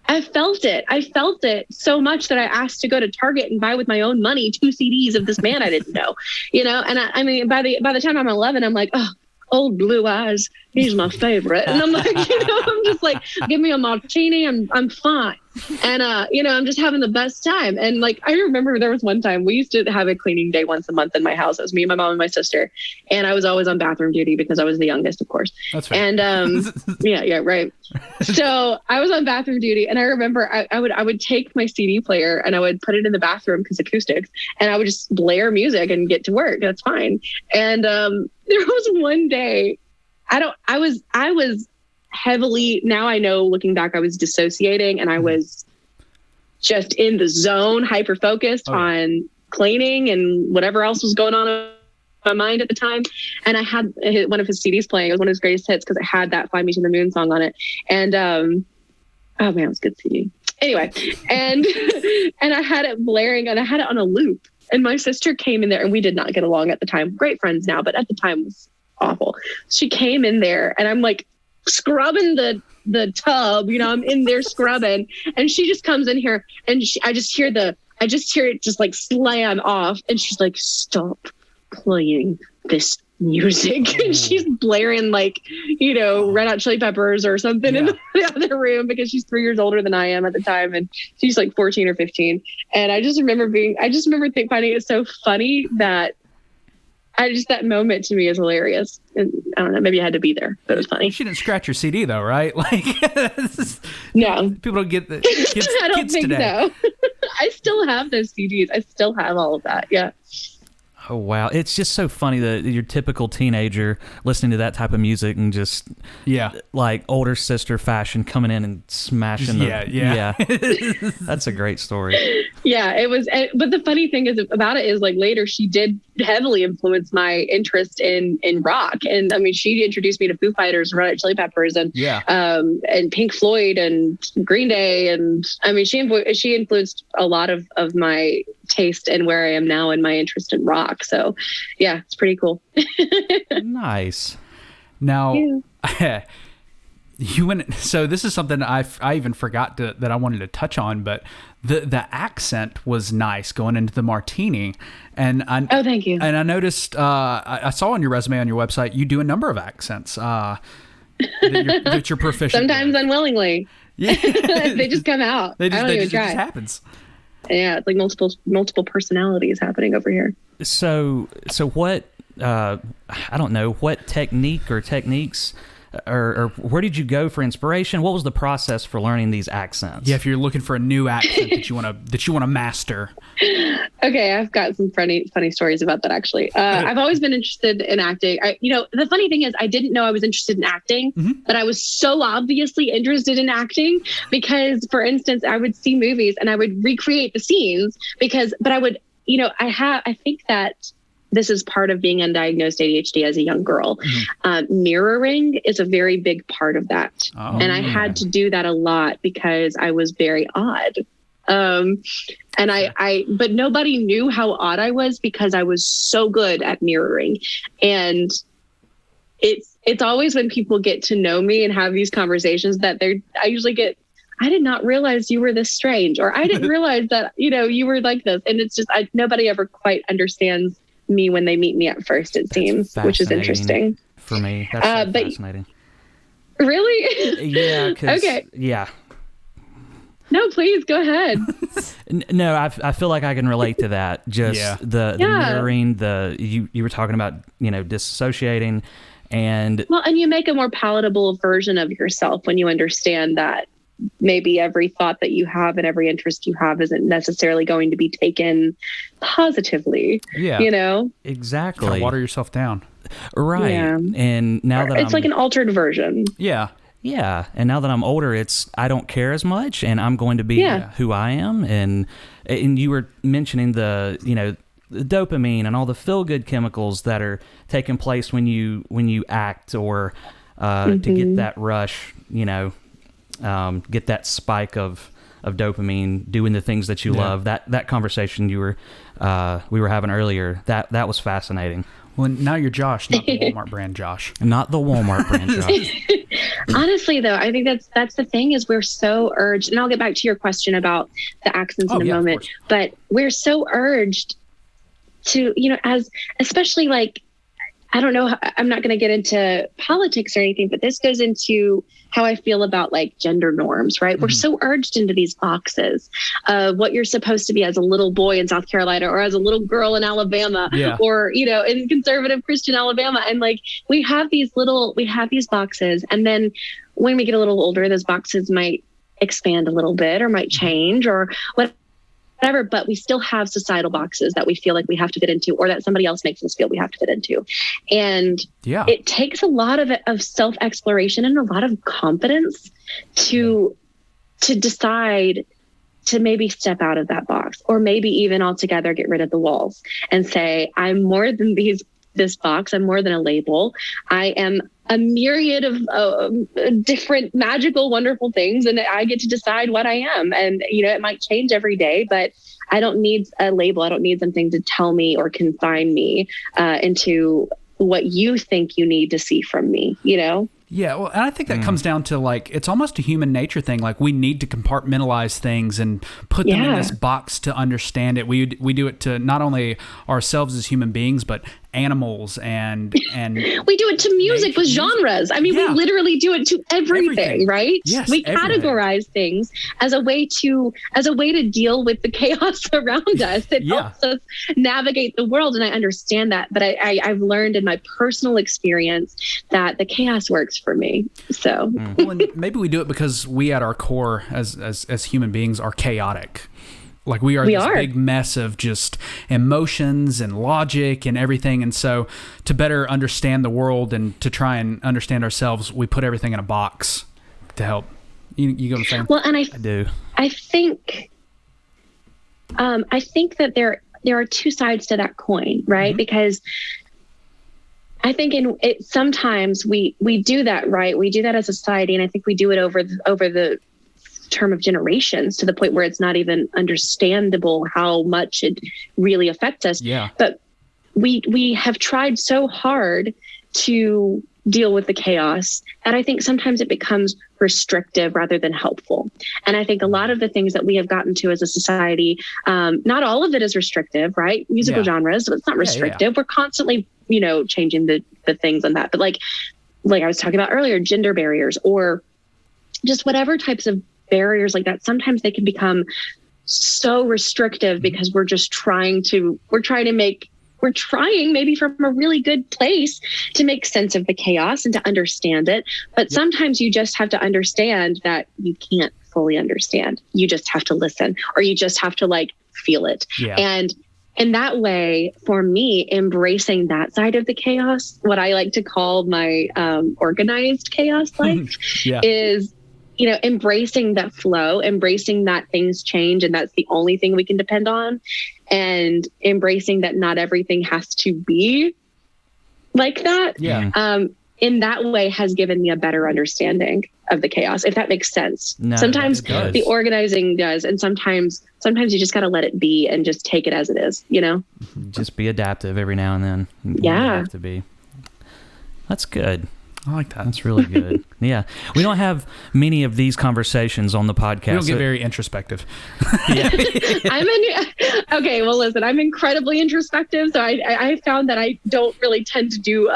I felt it. I felt it so much that I asked to go to Target and buy with my own money 2 CDs of this man I didn't know, and I mean, by the time I'm 11, I'm like, oh, Old Blue Eyes, he's my favorite. And I'm like, I'm just like, give me a martini, I'm fine. And, I'm just having the best time. And like, I remember there was one time we used to have a cleaning day once a month in my house. It was me, my mom, and my sister. And I was always on bathroom duty because I was the youngest, of course. That's right. And, yeah, right. So I was on bathroom duty, and I remember I would take my CD player and I would put it in the bathroom because acoustics, and I would just blare music and get to work. That's fine. And, there was one day I was heavily, now I know looking back, I was dissociating, and I was just in the zone, hyper focused on cleaning and whatever else was going on in my mind at the time. And I had one of his CDs playing. It was one of his greatest hits because it had that Fly Me to the Moon song on it. And, oh man, it was a good CD. Anyway, and I had it blaring, and I had it on a loop. And my sister came in there, and we did not get along at the time. Great friends now, but at the time it was awful. She came in there, and I'm like scrubbing the tub, I'm in there scrubbing, and she just comes in here, and I just hear it just like slam off, and she's like, "Stop playing this music." And she's blaring like, Red Hot Chili Peppers or something in the other room, because she's 3 years older than I am at the time, and she's like 14 or 15. And I just remember finding it so funny that that moment to me is hilarious. And I don't know, maybe I had to be there, but it was funny. She didn't scratch your CD though, right? Like, no, people don't get the kids. I don't kids think today. so. I still have those CDs. I still have all of that. Yeah. Oh, wow. It's just so funny that your typical teenager listening to that type of music and just, like older sister fashion coming in and smashing. Yeah. That's a great story. Yeah, it was. But the funny thing about it is, like, later she did heavily influence my interest in rock. And I mean, she introduced me to Foo Fighters, Red Hot Chili Peppers, and Pink Floyd and Green Day. And I mean, she influenced a lot of my taste and where I am now and my interest in rock. So yeah, it's pretty cool. Nice. Now, so this is something I even forgot that I wanted to touch on, but the accent was nice going into the martini. And thank you. And I noticed, I saw on your resume on your website, you do a number of accents that you're proficient Sometimes with. Unwillingly. Yeah. They just come out. I don't even try. It just happens. Yeah, it's like multiple personalities happening over here. So what, I don't know, what technique or techniques or where did you go for inspiration? What was the process for learning these accents? Yeah, if you're looking for a new accent that you want to master. Okay, I've got some funny stories about that, actually. I've always been interested in acting. The funny thing is, I didn't know I was interested in acting, but I was so obviously interested in acting because, for instance, I would see movies and I would recreate the scenes but I would, I think that this is part of being undiagnosed ADHD as a young girl. Mirroring is a very big part of that. And I had to do that a lot because I was very odd. But nobody knew how odd I was because I was so good at mirroring. And it's always when people get to know me and have these conversations that I usually get, I did not realize you were this strange, or I didn't realize that, you were like this. And it's just, nobody ever quite understands me when they meet me at first, it seems, which is interesting for me. That's fascinating. Really? Yeah. Okay. Yeah. No, please go ahead. No, I feel like I can relate to that. Just the mirroring, you were talking about, disassociating, and you make a more palatable version of yourself when you understand that maybe every thought that you have and every interest you have isn't necessarily going to be taken positively. Yeah. Exactly. Kind of water yourself down. Right. Yeah. And now that it's like an altered version. Yeah. Yeah. And now that I'm older, I don't care as much, and I'm going to be who I am. And you were mentioning the dopamine and all the feel good chemicals that are taking place when you act or to get that rush, get that spike of dopamine, doing the things that you love. That conversation we were having earlier, that was fascinating. Well, now you're Josh, not the Walmart brand Josh. Not the Walmart brand Josh. Honestly, though, I think that's the thing is we're so urged, and I'll get back to your question about the accents in a moment, but we're so urged to, as especially like, I don't know, I'm not going to get into politics or anything, but this goes into how I feel about like gender norms, right? Mm-hmm. We're so urged into these boxes of what you're supposed to be as a little boy in South Carolina or as a little girl in Alabama or, in conservative Christian Alabama. And like, we have these boxes. And then when we get a little older, those boxes might expand a little bit or might change or whatever, but we still have societal boxes that we feel like we have to fit into or that somebody else makes us feel we have to fit into. And it takes a lot of self-exploration and a lot of confidence to decide to maybe step out of that box or maybe even altogether get rid of the walls and say, I'm more than this box. I'm more than a label. I am a myriad of different magical, wonderful things. And I get to decide what I am. And, it might change every day, but I don't need a label. I don't need something to tell me or confine me into what you think you need to see from me, Yeah, well, and I think that comes down to, like, it's almost a human nature thing. Like, we need to compartmentalize things and put them in this box to understand it. We do it to not only ourselves as human beings, but animals and we do it to music with genres. I mean, we literally do it to everything. Right? Yes, we categorize things as a way to deal with the chaos around us. It helps us navigate the world, and I understand that. But I've learned in my personal experience that the chaos works for me. So well, and maybe we do it because we, at our core, as human beings, are chaotic. Like, we are this big mess of just emotions and logic and everything. And so to better understand the world and to try and understand ourselves, we put everything in a box to help. You go what I'm saying? Well, and I do. I think that there are two sides to that coin, right? Mm-hmm. Because I think sometimes we do that, right? We do that as a society, and I think we do it over the term of generations, to the point where it's not even understandable how much it really affects us. Yeah. But we have tried so hard to deal with the chaos, and I think sometimes it becomes restrictive rather than helpful. And I think a lot of the things that we have gotten to as a society, not all of it is restrictive, right? Musical genres, but it's not restrictive. We're constantly, changing the things on that. But like I was talking about earlier, gender barriers, or just whatever types of barriers like that, sometimes they can become so restrictive because we're trying maybe from a really good place to make sense of the chaos and to understand it. But sometimes you just have to understand that you can't fully understand. You just have to listen, or you just have to feel it. Yeah. And in that way, for me, embracing that side of the chaos, what I like to call my organized chaos life is, embracing that flow, embracing that things change and that's the only thing we can depend on, and embracing that not everything has to be like that. Yeah. In that way has given me a better understanding of the chaos, if that makes sense. No, sometimes the organizing does, and sometimes you just got to let it be and just take it as it is, Just be adaptive every now and then. Yeah. You have to be. That's good. I like that. That's really good. Yeah. We don't have many of these conversations on the podcast. We don't get very introspective. Yeah. Okay, well, listen, I'm incredibly introspective, so I found that I don't really tend to do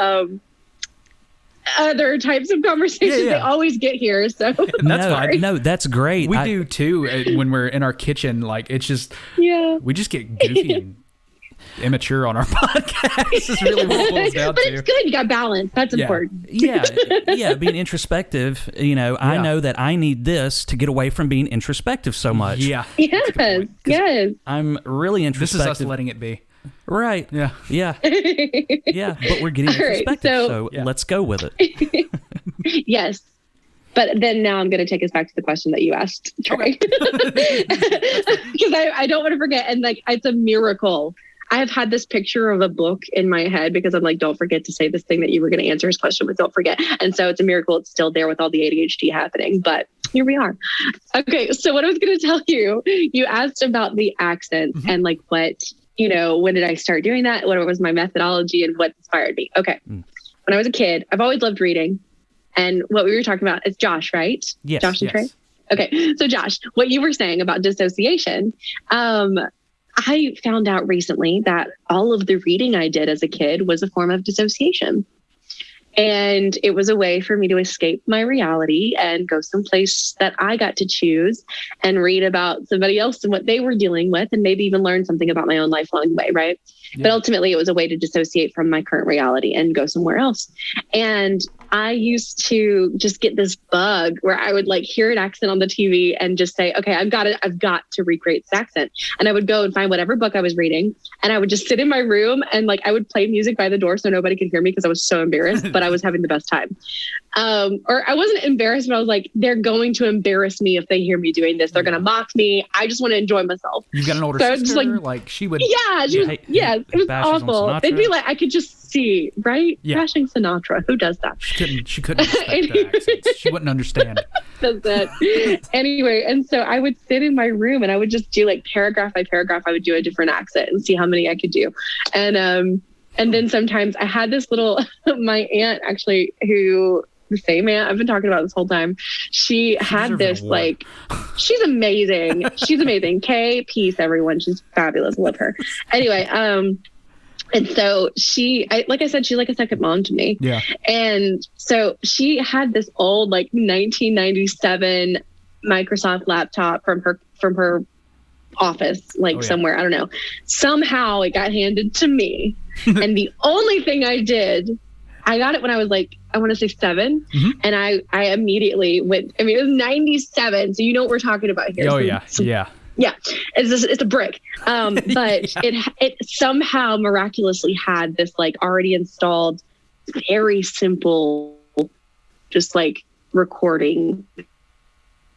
other types of conversations. They always get here, so no, that's great. We do too when we're in our kitchen. It's just we just get goofy and immature on our podcast. This is really what it boils down but to. It's good. You got balance. That's important. Yeah. Being introspective. I know that I need this to get away from being introspective so much. Yeah. Yes. I'm really introspective. This is us letting it be. Right. Yeah. Yeah. Yeah. But we're getting introspective, so let's go with it. Yes. But then now I'm going to take us back to the question that you asked, Trey. Because I don't want to forget. And it's a miracle. I have had this picture of a book in my head because I'm don't forget to say this thing that you were going to answer his question with, don't forget. And so it's a miracle it's still there with all the ADHD happening. But here we are. Okay. So what I was going to tell you, you asked about the accents and what, when did I start doing that? What was my methodology and what inspired me? Okay. When I was a kid, I've always loved reading. And what we were talking about is Josh, right? Yes. Josh and Trey? Okay. So Josh, what you were saying about dissociation, I found out recently that all of the reading I did as a kid was a form of dissociation. And it was a way for me to escape my reality and go someplace that I got to choose and read about somebody else and what they were dealing with, and maybe even learn something about my own life along the way, right? Yeah. But ultimately, it was a way to dissociate from my current reality and go somewhere else. And I used to just get this bug where I would hear an accent on the TV and just say, okay, I've got to recreate this accent. And I would go and find whatever book I was reading, and I would just sit in my room and I would play music by the door so nobody could hear me because I was so embarrassed, but I was having the best time. Or I wasn't embarrassed, but I was they're going to embarrass me if they hear me doing this. They're going to mock me. I just want to enjoy myself. You've got an older sister, she would. Yeah, it was awful. They'd be I could just see, right? Yeah. Bashing Sinatra. Who does that? She couldn't respect the accents. She wouldn't understand. That's it. Anyway, and so I would sit in my room and I would just do paragraph by paragraph. I would do a different accent and see how many I could do. And then sometimes I had this little, my aunt actually, who the same aunt I've been talking about this whole time. She had this like, she's amazing. She's amazing. Kaye, peace, everyone. She's fabulous. Love her. Anyway, and so like I said, she's like a second mom to me. Yeah. And so she had this old like 1997 Microsoft laptop from her office, like somewhere, I don't know. Somehow it got handed to me. And the only thing I did, I got it when I was like, I want to say 7. And I immediately went, I mean, it was 97. So you know what we're talking about here. Oh, So, yeah. Yeah, it's a brick. But it somehow miraculously had this like already installed, very simple, just like recording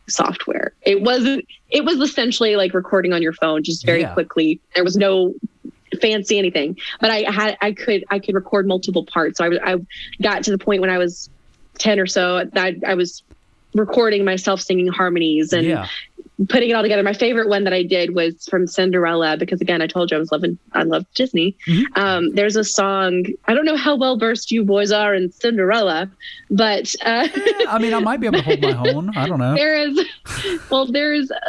software. It was essentially like recording on your phone, just very quickly. There was no fancy anything, but I could record multiple parts. So I got to the point when I was 10 or so that I was recording myself singing harmonies and putting it all together. My favorite one that I did was from Cinderella, because again, I told you I love Disney. There's a song, I don't know how well versed you boys are in Cinderella, but I mean, I might be able to hold my own. I don't know.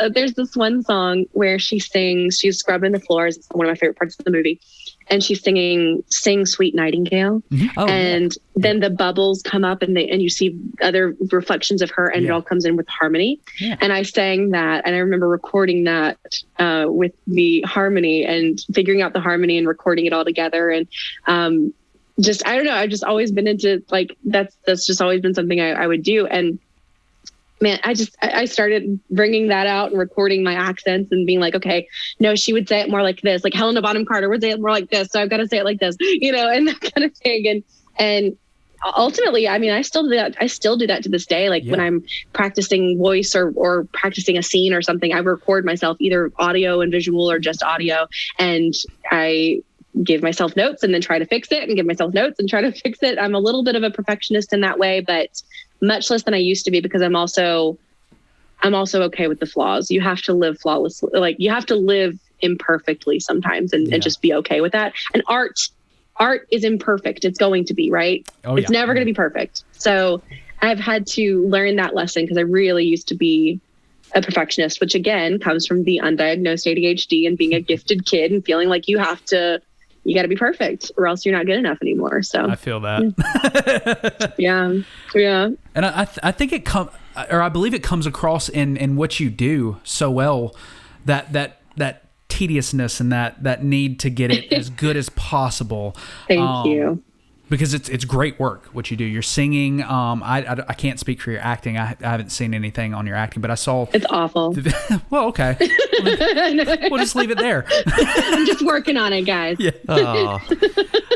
There's this one song where she's scrubbing the floors. It's one of my favorite parts of the movie. And she's singing "Sing Sweet Nightingale," and then the bubbles come up, and you see other reflections of her, and it all comes in with harmony. And I sang that, and I remember recording that with the harmony and figuring out the harmony and recording it all together. And just I don't know, I've just always been into like that's just always been something I would do. And man, I started bringing that out and recording my accents and being like, okay, no, she would say it more like this. Like Helena Bonham Carter would say it more like this. So I've got to say it like this, and that kind of thing. And ultimately, I mean, I still do that. I still do that to this day. Like when I'm practicing voice or practicing a scene or something, I record myself either audio and visual or just audio. And I give myself notes and then try to fix it and give myself notes and try to fix it. I'm a little bit of a perfectionist in that way, but much less than I used to be, because I'm also okay with the flaws. You have to live flawlessly. Like you have to live imperfectly sometimes and just be okay with that. And art is imperfect. It's going to be, right? It's never going to be perfect. So I've had to learn that lesson, because I really used to be a perfectionist, which again comes from the undiagnosed ADHD and being a gifted kid and feeling like you got to be perfect or else you're not good enough anymore. So I feel that. Yeah. And I think I believe it comes across in what you do so well, that tediousness and that need to get it as good as possible. Thank you. Because it's great work what you do. You're singing. I can't speak for your acting. I haven't seen anything on your acting, but I saw. It's awful. Well, okay. We'll just leave it there. I'm just working on it, guys. Yeah.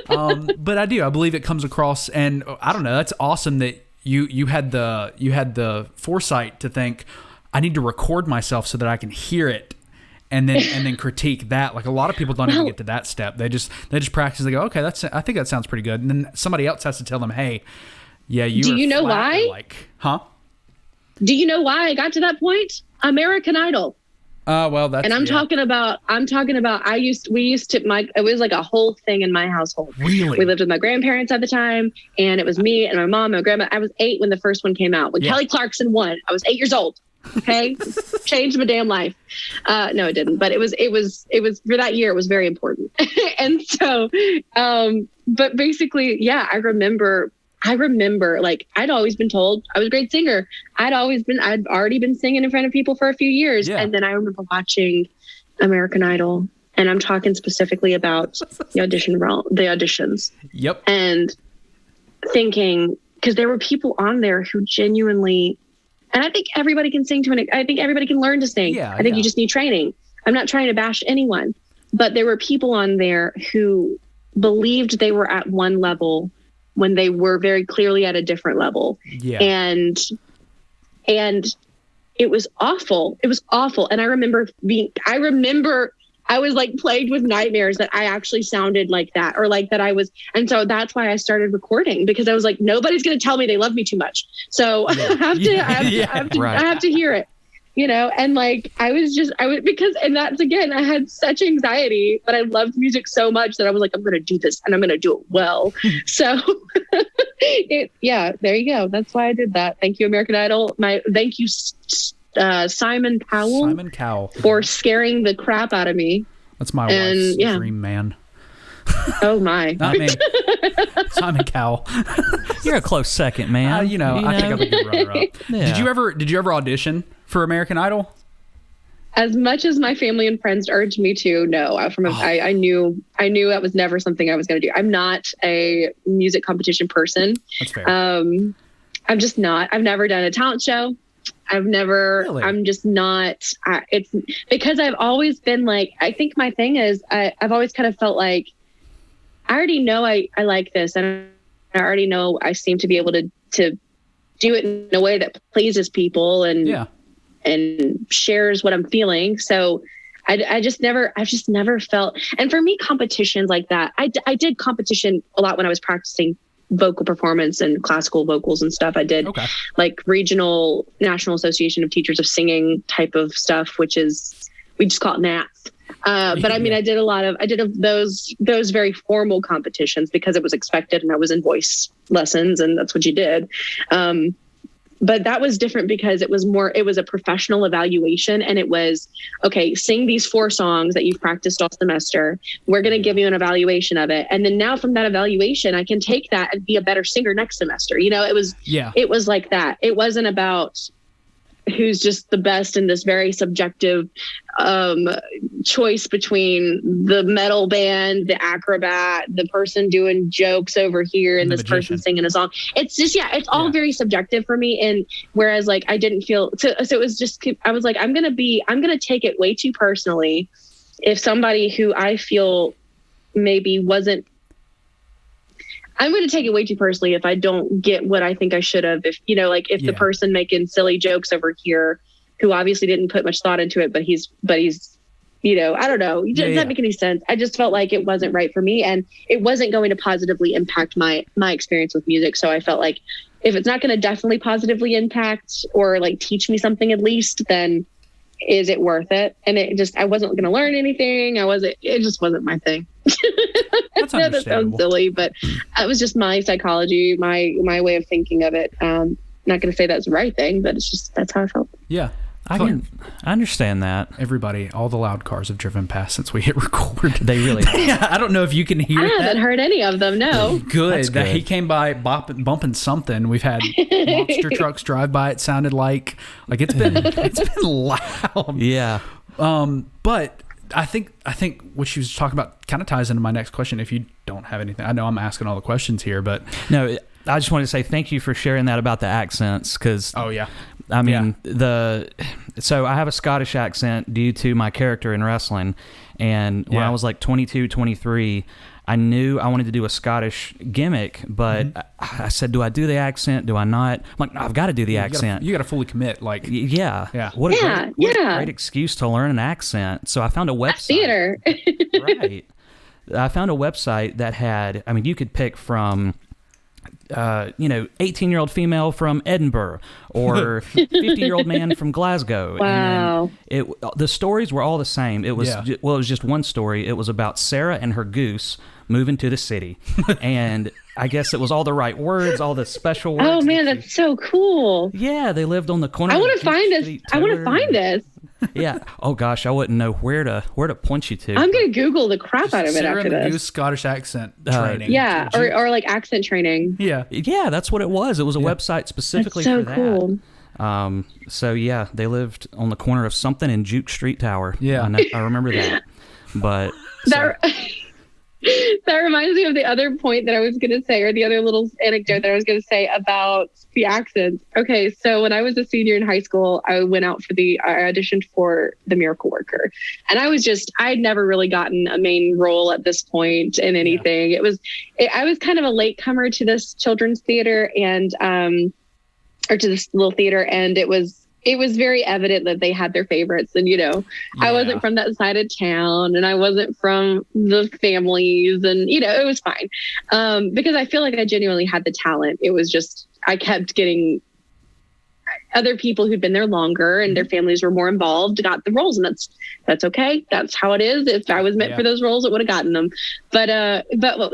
But I believe it comes across, and I don't know. That's awesome that you had the foresight to think, I need to record myself so that I can hear it. And then critique that. Like a lot of people don't even get to that step. They just practice. They go, okay, I think that sounds pretty good. And then somebody else has to tell them, hey, yeah, you. Do you know why? Like, huh? Do you know why I got to that point? American Idol. Well, that's. And I'm talking about. We used to. It was like a whole thing in my household. Really? We lived with my grandparents at the time, and it was me and my mom and my grandma. I was 8 when the first one came out. When Kelly Clarkson won, I was 8 years old. Okay. Changed my damn life. No, it didn't, but it was for that year. It was very important. And so, but basically, yeah, I remember like I'd always been told I was a great singer. I'd already been singing in front of people for a few years. Yeah. And then I remember watching American Idol, and I'm talking specifically about the auditions. Yep. And thinking, because there were people on there who genuinely. And I think everybody can sing I think everybody can learn to sing. Yeah, I think you just need training. I'm not trying to bash anyone, but there were people on there who believed they were at one level when they were very clearly at a different level. Yeah. And it was awful. It was awful. And I remember I was like plagued with nightmares that I actually sounded like that, or like that I was. And so that's why I started recording, because I was like, nobody's going to tell me they love me too much. So I have to hear it, and like, and that's, again, I had such anxiety, but I loved music so much that I was like, I'm going to do this and I'm going to do it well. So Yeah, there you go. That's why I did that. Thank you, American Idol. Thank you, Simon Cowell. Simon Cowell. For scaring the crap out of me. That's my wife's dream man. Oh my. Not me. Simon Cowell. You're a close second, man. I think I'm a good runner-up. Yeah. Did you ever audition for American Idol? As much as my family and friends urged me to, no. I knew that was never something I was going to do. I'm not a music competition person. That's fair. I'm just not. I've never done a talent show. Really? I'm just not. It's because I've always been like, I think my thing is I've always kind of felt like I already know I like this, and I already know I seem to be able to do it in a way that pleases people and shares what I'm feeling. So I've just never felt, and for me, competitions like that, I did competition a lot when I was practicing vocal performance and classical vocals and stuff. I did like regional National Association of Teachers of Singing type of stuff, which is, we just call it NATS. But I mean, I did those very formal competitions because it was expected and I was in voice lessons and that's what you did. But that was different because it was a professional evaluation, and it was, okay, sing these 4 songs that you've practiced all semester. We're going to give you an evaluation of it. And then now from that evaluation, I can take that and be a better singer next semester. It was like that. It wasn't about who's just the best in this very subjective choice between the metal band, the acrobat, the person doing jokes over here, and this person singing a song. It's just, it's all very subjective for me. And whereas like I didn't feel, so it was just, I was like, I'm going to take it way too personally if somebody who I feel maybe wasn't, I'm going to take it way too personally if I don't get what I think I should have. If, the person making silly jokes over here, who obviously didn't put much thought into it, but he's, I don't know. It doesn't make any sense. I just felt like it wasn't right for me, and it wasn't going to positively impact my experience with music. So I felt like if it's not going to definitely positively impact or like teach me something at least, then is it worth it? And I wasn't going to learn anything. It just wasn't my thing. That's I know that sounds silly, but it was just my psychology, my way of thinking of it. Not going to say that's the right thing, but that's how I felt. Yeah. I understand that. Everybody, all the loud cars have driven past since we hit record. They really have. Yeah, I don't know if you can hear that. I haven't heard any of them, no. Good. He came by bumping something. We've had monster trucks drive by. It sounded like it's been loud. Yeah. But I think what she was talking about kind of ties into my next question. If you don't have anything, I know I'm asking all the questions here, but no, I just wanted to say thank you for sharing that about the accents, because I mean so I have a Scottish accent due to my character in wrestling, and when I was like 22, 23, I knew I wanted to do a Scottish gimmick, but I said, do I do the accent? Do I not? I'm like, no, I've got to do the accent. You got to fully commit. Like, What a great excuse to learn an accent. So I found a website. Theater. Right. I found a website that had, I mean, you could pick from 18-year-old female from Edinburgh or 50-year-old man from Glasgow. Wow. And the stories were all the same. It was it was just one story. It was about Sarah and her goose moving to the city. And I guess it was all the right words, all the special words. Oh man, that's so cool. Yeah, they lived on the corner. I want to find this. I want to find this. Yeah. Oh gosh, I wouldn't know where to point you to. I'm gonna Google the crap out of it Sarah after this. Goose Scottish accent training. Yeah, or like accent training. Yeah. Yeah, that's what it was. It was a website specifically for that. Cool. So yeah, they lived on the corner of something in Juke Street Tower. Yeah, I remember that. But that reminds me of the other point that I was going to say, or the other little anecdote that I was going to say about the accents. Okay, so when I was a senior in high school, I auditioned for The Miracle Worker. And I'd never really gotten a main role at this point in anything. I was kind of a latecomer to this children's theater or to this little theater. And it was very evident that they had their favorites. And, I wasn't from that side of town, and I wasn't from the families, and, it was fine. Because I feel like I genuinely had the talent. It was just, I kept getting, other people who'd been there longer and their families were more involved got the roles, and that's okay. That's how it is. If I was meant for those roles, it would have gotten them. But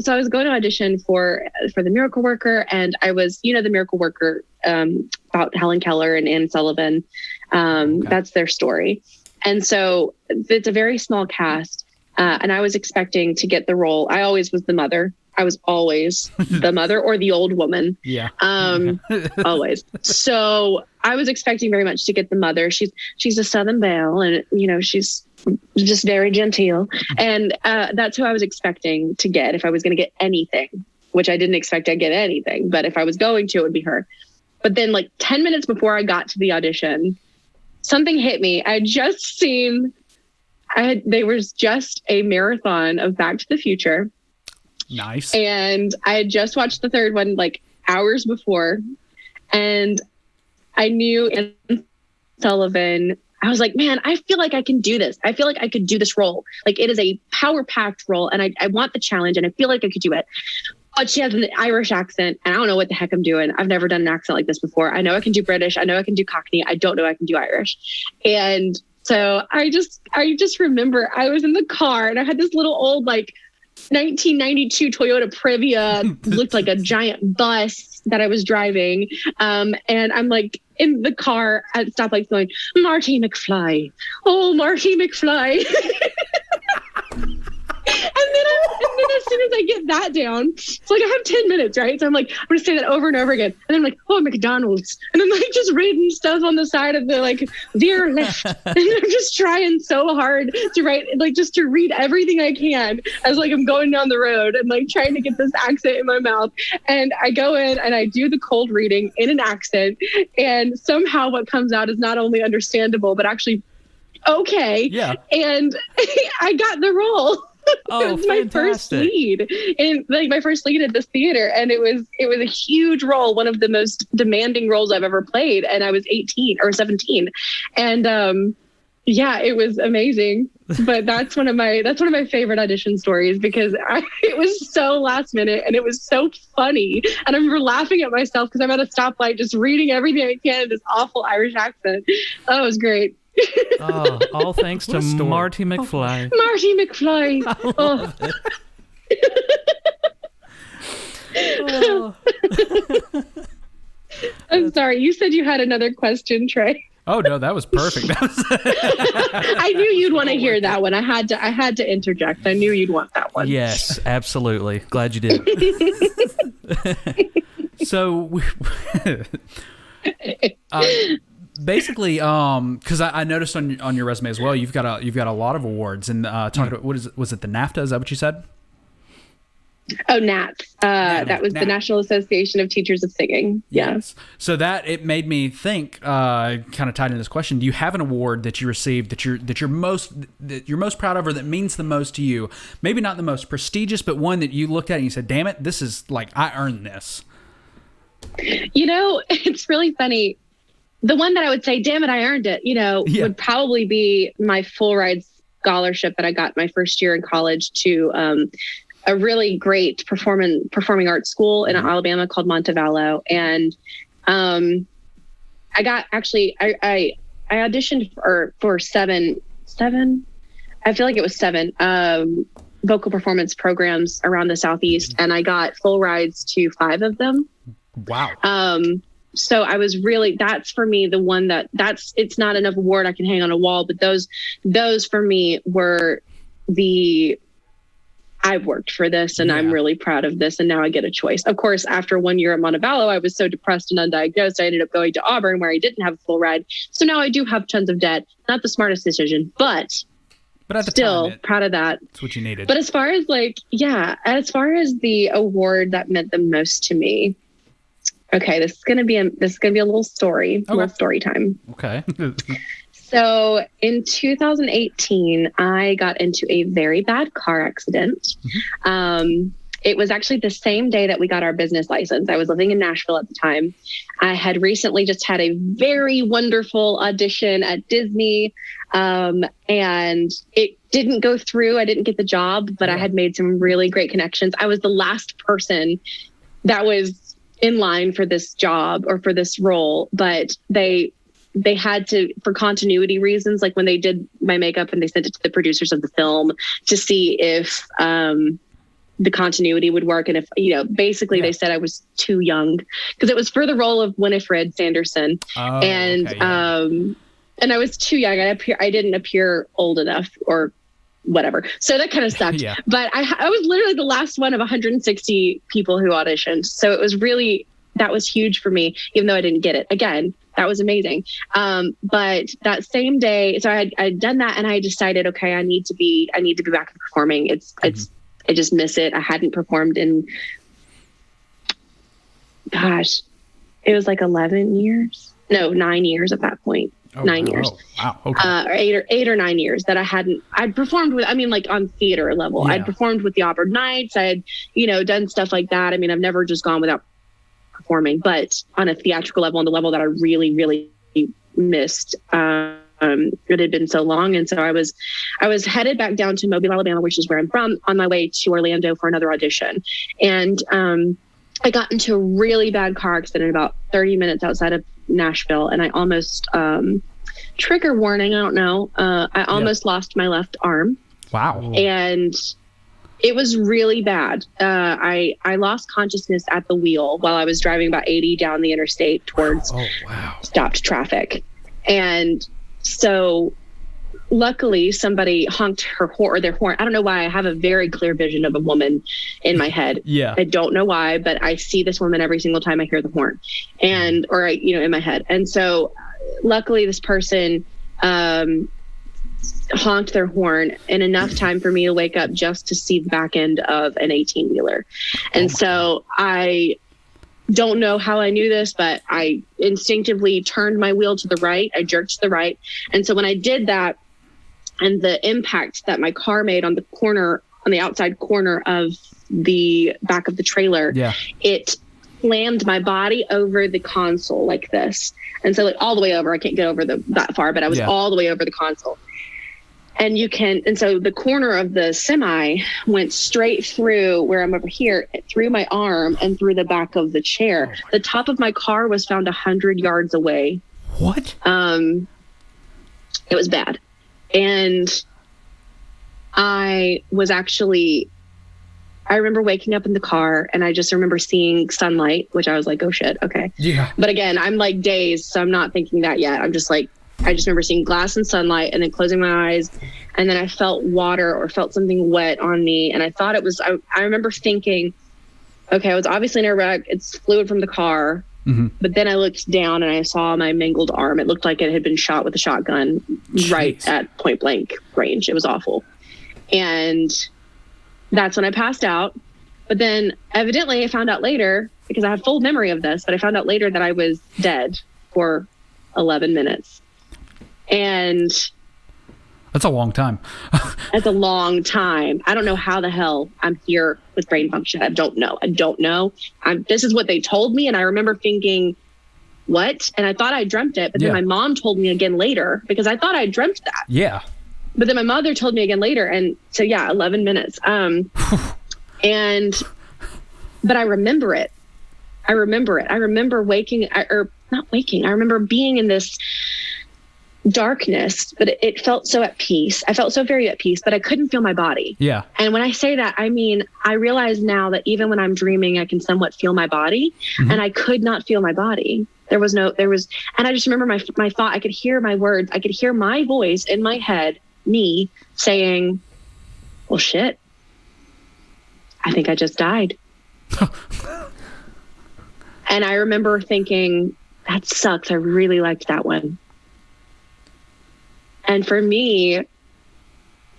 so I was going to audition for The Miracle Worker, and I was, The Miracle Worker, about Helen Keller and Anne Sullivan. That's their story. And so it's a very small cast. And I was expecting to get the role. I always was the mother. I was always the mother or the old woman. Yeah. Always. So I was expecting very much to get the mother. She's a Southern belle, and she's just very genteel. And that's who I was expecting to get if I was going to get anything, which I didn't expect I'd get anything. But if I was going to, it would be her. But then 10 minutes before I got to the audition, something hit me. I had just seen, there was just a marathon of Back to the Future. Nice. And I had just watched the third one hours before, and I knew Anne Sullivan. I was like, man, I feel like I can do this. I feel like I could do this role. It is a power-packed role, and I want the challenge, and I feel like I could do it. But she has an Irish accent, and I don't know what the heck I'm doing. I've never done an accent like this before. I know I can do British. I know I can do Cockney. I don't know I can do Irish. And so I just remember I was in the car, and I had this little old 1992 Toyota Previa, looked like a giant bus that I was driving. And I'm in the car at stoplights going, Marty McFly. Oh, Marty McFly. And then as soon as I get that down, it's I have 10 minutes, right? So I'm going to say that over and over again. And I'm oh, McDonald's. And I'm just reading stuff on the side of the veer left. And I'm just trying so hard to write, just to read everything I can as I'm going down the road and trying to get this accent in my mouth. And I go in and I do the cold reading in an accent. And somehow what comes out is not only understandable, but actually okay. Yeah. And I got the role. Oh, it was my first lead, and my first lead at this theater, and it was a huge role, one of the most demanding roles I've ever played, and I was 18 or 17, and it was amazing. But that's one of my favorite audition stories because it was so last minute and it was so funny, and I remember laughing at myself because I'm at a stoplight just reading everything I can in this awful Irish accent. Oh, it was great. Oh, all thanks to Marty McFly. Marty McFly. I'm sorry. You said you had another question, Trey. Oh no, that was perfect. I knew you'd want to hear that one. I had to interject. I knew you'd want that one. Yes, absolutely. Glad you did. So, basically, because I noticed on your resume as well, you've got a lot of awards, and talking about was it the NAFTA? Is that what you said? Oh, NATS. That was the National Association of Teachers of Singing. Yes. So it made me think, kind of tied into this question. Do you have an award that you received that you're most proud of, or that means the most to you? Maybe not the most prestigious, but one that you looked at and you said, "Damn it, this is I earned this." It's really funny. The one that I would say, "Damn it, I earned it," would probably be my full ride scholarship that I got my first year in college to a really great performing arts school in Alabama called Montevallo. And I got I auditioned for seven, I feel like it was seven vocal performance programs around the Southeast, and I got full rides to 5 of them. Wow. So I was that's for me the one it's not enough award I can hang on a wall, but those for me were I've worked for this, and I'm really proud of this, and now I get a choice. Of course, after 1 year at Montevallo, I was so depressed and undiagnosed, I ended up going to Auburn, where I didn't have a full ride. So now I do have tons of debt. Not the smartest decision, but at the still time, proud of that. That's what you needed. But as far as the award that meant the most to me, okay, this is gonna be a little story, little story time. Okay. So in 2018, I got into a very bad car accident. Mm-hmm. It was actually the same day that we got our business license. I was living in Nashville at the time. I had recently just had a very wonderful audition at Disney, and it didn't go through. I didn't get the job, but I had made some really great connections. I was the last person that was in line for this job or for this role, but they had to, for continuity reasons, like when they did my makeup and they sent it to the producers of the film to see if the continuity would work. And if, basically they said I was too young because it was for the role of Winifred Sanderson. Oh, and, okay, yeah. And I was too young. I didn't appear old enough or whatever. So that kind of sucked. Yeah. But I was literally the last one of 160 people who auditioned. So it was really, that was huge for me, even though I didn't get it. Again, that was amazing. But that same day, so I'd done that and I decided, okay, I need to be back performing. I just miss it. I hadn't performed in, gosh, it was like 11 years. No, 9 years at that point. Oh, 9 years. Wow. Okay. Or 8 or 9 years that I'd performed with, like on theater level. Yeah. I'd performed with the Auburn Knights. I had, done stuff like that. I mean, I've never just gone without performing, but on a theatrical level, on the level that I really, really missed. It had been so long. And so I was headed back down to Mobile, Alabama, which is where I'm from, on my way to Orlando for another audition. And I got into a really bad car accident about 30 minutes outside of Nashville. And I almost, trigger warning, I don't know. I almost lost my left arm. Wow. And it was really bad. I lost consciousness at the wheel while I was driving about 80 down the interstate towards stopped traffic. And so luckily somebody honked their horn. I don't know why. I have a very clear vision of a woman in my head. Yeah. I don't know why, but I see this woman every single time I hear the horn in my head. And so luckily this person, honked their horn in enough time for me to wake up just to see the back end of an 18-wheeler. And so I don't know how I knew this, but I instinctively turned my wheel to the right. I jerked to the right. And so when I did that, and the impact that my car made on the outside corner of the back of the trailer, it slammed my body over the console like this. And so like all the way over, I can't get over that far, but I was all the way over the console. And so the corner of the semi went straight through where I'm over here, through my arm and through the back of the chair. The top of my car was found 100 yards away. What? It was bad. And I remember waking up in the car and I just remember seeing sunlight, which I was like, oh shit. Okay. Yeah. But again, I'm like dazed. So I'm not thinking that yet. I'm just like, I just remember seeing glass and sunlight and then closing my eyes. And then I felt water or felt something wet on me. And I thought it was, I remember thinking, okay, I was obviously in a wreck. It's fluid from the car. Mm-hmm. But then I looked down and I saw my mangled arm. It looked like it had been shot with a shotgun. Jeez. Right at point blank range. It was awful. And that's when I passed out. But then evidently I found out later, because I have full memory of this, but I found out later that I was dead for 11 minutes. And that's a long time. That's a long time. I don't know how the hell I'm here with brain function. I don't know. This is what they told me. And I remember thinking, what? And I thought I dreamt it. But then my mom told me again later because I thought I dreamt that. Yeah. But then my mother told me again later. And so, 11 minutes. But I remember it. I remember waking or not waking. I remember being in this darkness, but it felt so at peace. I felt so very at peace, but I couldn't feel my body. Yeah. And when I say that, I mean, I realize now that even when I'm dreaming, I can somewhat feel my body, and I could not feel my body. And I just remember my thought, I could hear my words. I could hear my voice in my head, me saying, well, shit, I think I just died. And I remember thinking, that sucks. I really liked that one. And for me,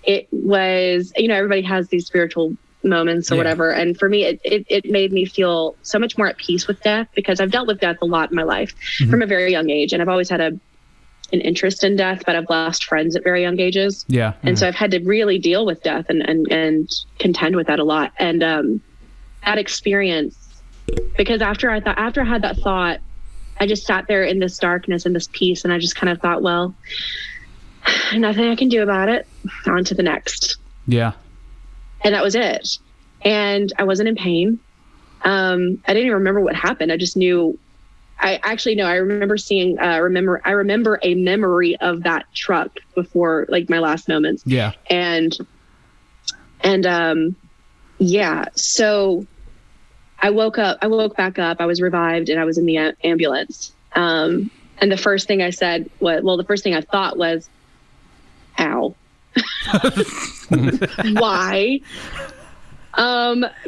it was, everybody has these spiritual moments or whatever. And for me, it made me feel so much more at peace with death because I've dealt with death a lot in my life from a very young age. And I've always had an interest in death, but I've lost friends at very young ages. Yeah. And so I've had to really deal with death and contend with that a lot. And that experience, because after I had that thought, I just sat there in this darkness and this peace. And I just kind of thought, well, nothing I can do about it. On to the next. Yeah. And that was it. And I wasn't in pain. I didn't even remember what happened. I just knew. I remember seeing. I remember a memory of that truck before like my last moments. Yeah. And so I woke back up. I was revived and I was in the ambulance. And the first thing I said was, the first thing I thought was, ow. Why?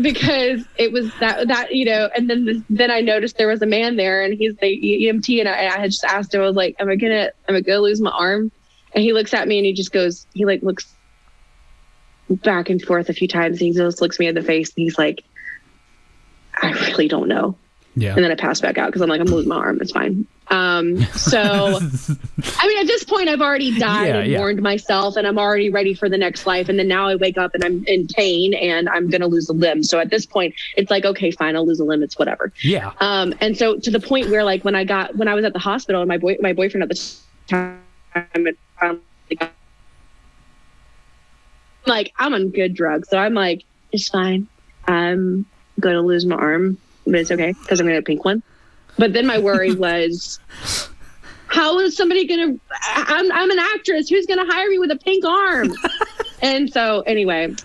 Because it was that, you know, and then I noticed there was a man there and he's the EMT, and I had just asked him, I was like, am I gonna lose my arm? And he looks at me and he just goes, he like looks back and forth a few times. And he just looks me in the face and he's like, I really don't know. Yeah. And then I passed back out because I'm like, I'm losing my arm. It's fine. So, I mean, at this point, I've already died and warned myself, and I'm already ready for the next life. And then now I wake up and I'm in pain and I'm going to lose a limb. So at this point, it's like, okay, fine, I'll lose a limb. It's whatever. Yeah. And so to the point where, like, when I was at the hospital, and my boyfriend at the time, like, I'm on good drugs. So I'm like, it's fine. I'm going to lose my arm, but it's okay because I'm going to get a pink one. But then my worry was, how is somebody going to, I'm an actress. Who's going to hire me with a pink arm? And so anyway,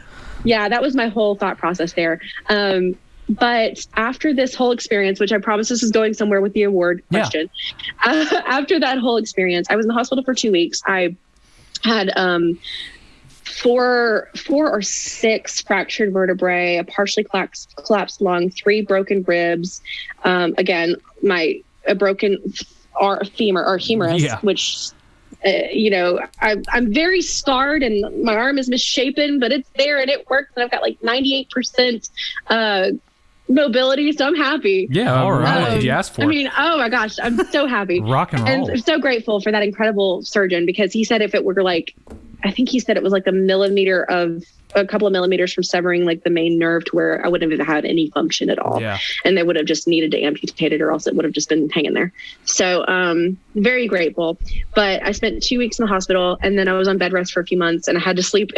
yeah, that was my whole thought process there. But after this whole experience, which I promise this is going somewhere with the award question. After that whole experience, I was in the hospital for 2 weeks. I had, 4 or 6 fractured vertebrae, a partially collapsed lung, 3 broken ribs. Again, a broken femur or humerus, which, you know, I'm very scarred and my arm is misshapen, but it's there and it works. And I've got like 98% mobility, so I'm happy. Yeah, all right. What did you ask for? I mean, oh my gosh, I'm so happy. Rock and roll. And I'm so grateful for that incredible surgeon, because he said if it were like, I think he said it was like a couple of millimeters from severing like the main nerve to where I wouldn't have had any function at all. Yeah. And they would have just needed to amputate it, or else it would have just been hanging there. So very grateful. But I spent 2 weeks in the hospital, and then I was on bed rest for a few months, and I had to sleep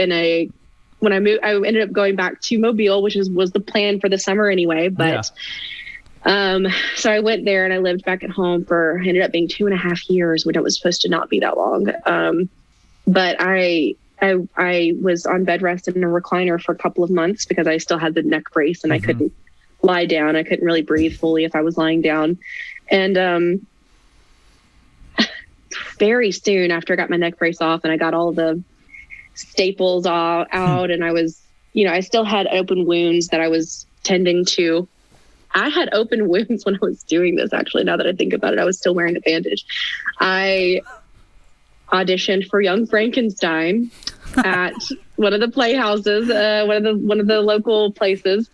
when I moved, I ended up going back to Mobile, which was the plan for the summer anyway. But so I went there and I lived back at home ended up being 2.5 years, when it was supposed to not be that long. But I was on bed rest in a recliner for a couple of months because I still had the neck brace and I couldn't lie down. I couldn't really breathe fully if I was lying down. And very soon after I got my neck brace off and I got all the staples all out, and I was, you know, I still had open wounds that I was tending to. I had open wounds when I was doing this, actually. Now that I think about it, I was still wearing a bandage. I auditioned for Young Frankenstein at one of the playhouses, one of the local places,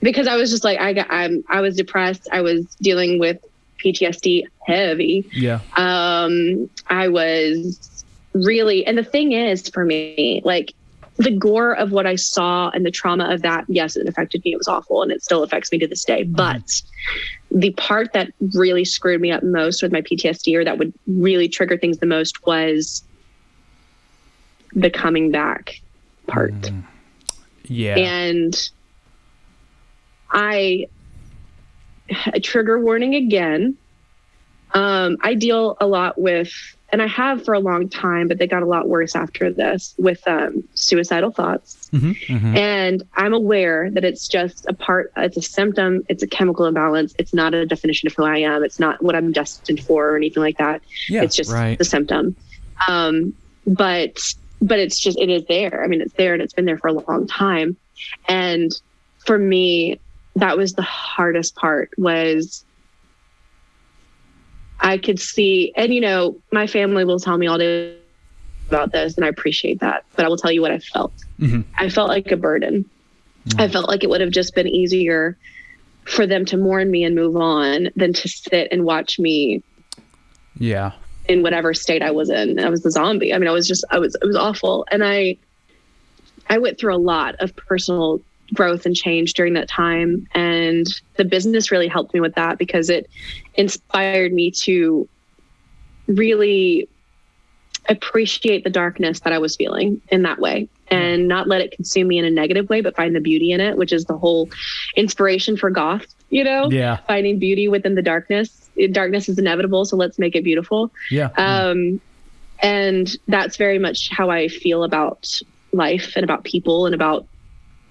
because I was just like, I was depressed. I was dealing with PTSD heavy. Yeah. I was really, and the thing is for me, like the gore of what I saw and the trauma of that, yes, it affected me. It was awful, and it still affects me to this day. But the part that really screwed me up most with my PTSD, or that would really trigger things the most, was the coming back part. Yeah. And a trigger warning again. I deal a lot with, and I have for a long time, but they got a lot worse after this, with suicidal thoughts. And I'm aware that it's just it's a symptom, it's a chemical imbalance. It's not a definition of who I am. It's not what I'm destined for or anything like that. Yeah, it's just the symptom. But it is there. I mean, it's there, and it's been there for a long time. And for me, that was the hardest part, was I could see, and you know, my family will tell me all day about this, and I appreciate that, but I will tell you what I felt. I felt like a burden. I felt like it would have just been easier for them to mourn me and move on than to sit and watch me in whatever state I was in. I was the zombie. I mean, it was awful. And I went through a lot of personal growth and change during that time. And the business really helped me with that, because it inspired me to really appreciate the darkness that I was feeling in that way. and not let it consume me in a negative way, but find the beauty in it, which is the whole inspiration for goth, Yeah. finding beauty within the darkness. Darkness is inevitable, so let's make it beautiful. Yeah. And that's very much how I feel about life and about people and about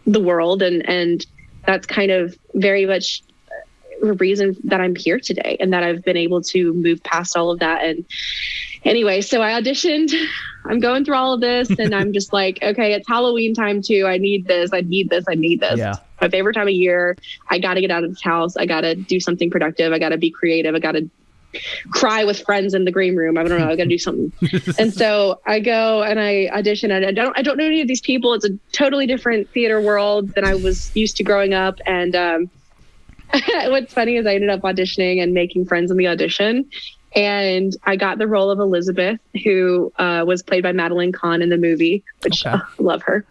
the world. And that's kind of very much the reason that I'm here today and that I've been able to move past all of that. And anyway, so I auditioned. I'm going through all of this and I'm just like, okay, it's Halloween time too. I need this. Yeah. My favorite time of year. I got to get out of this house. I got to do something productive. I got to be creative. I got to cry with friends in the green room. I don't know. I got to do something. And so I go and I audition, and I don't know any of these people. It's a totally different theater world than I was used to growing up. And what's funny is I ended up auditioning and making friends in the audition. And I got the role of Elizabeth, who was played by Madeline Kahn in the movie, which I love her.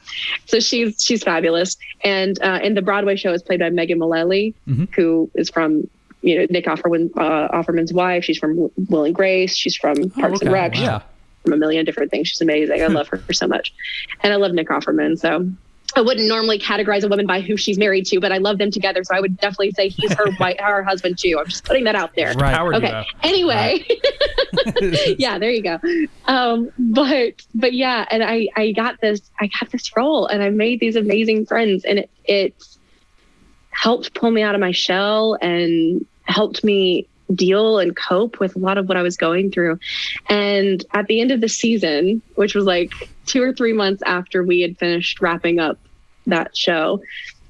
So she's fabulous. And the Broadway show is played by Megan Mullally, who is from Nick Offerman's wife. She's from Will and Grace. She's from Parks and Rec. Yeah. From a million different things. She's amazing. I love her so much. And I love Nick Offerman. So I wouldn't normally categorize a woman by who she's married to, but I love them together. So I would definitely say he's her husband too. I'm just putting that out there. Right. Okay. Anyway. Right. Yeah, there you go. But yeah, and I got this role and I made these amazing friends, and it helped pull me out of my shell and helped me deal and cope with a lot of what I was going through. And at the end of the season, which was like 2 or 3 months after we had finished wrapping up that show,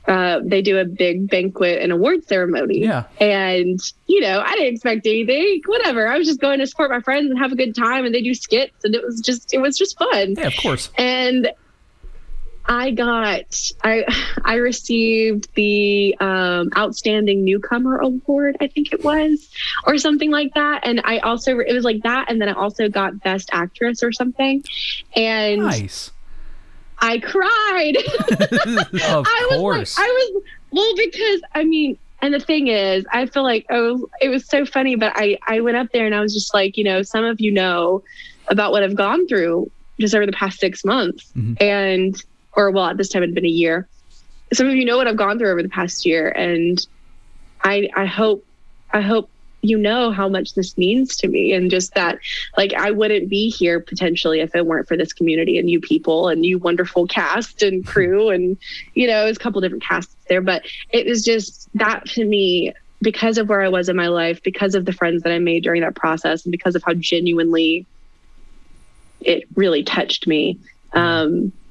they do a big banquet and award ceremony. Yeah. And, I didn't expect anything, whatever. I was just going to support my friends and have a good time, and they do skits, and it was just fun. Yeah, of course. And I received the Outstanding Newcomer Award, I think it was, or something like that. And it was like that. And then I also got Best Actress or something. And nice. I cried. Of course. Because and the thing is, I feel like, it was so funny, but I went up there and I was just like, some of you know about what I've gone through just over the past 6 months. Mm-hmm. At this time it had been a year. Some of you know what I've gone through over the past year. And I hope how much this means to me, and just that, like, I wouldn't be here potentially if it weren't for this community and you people and you wonderful cast and crew. And, it was a couple different casts there, but it was just that to me, because of where I was in my life, because of the friends that I made during that process, and because of how genuinely it really touched me.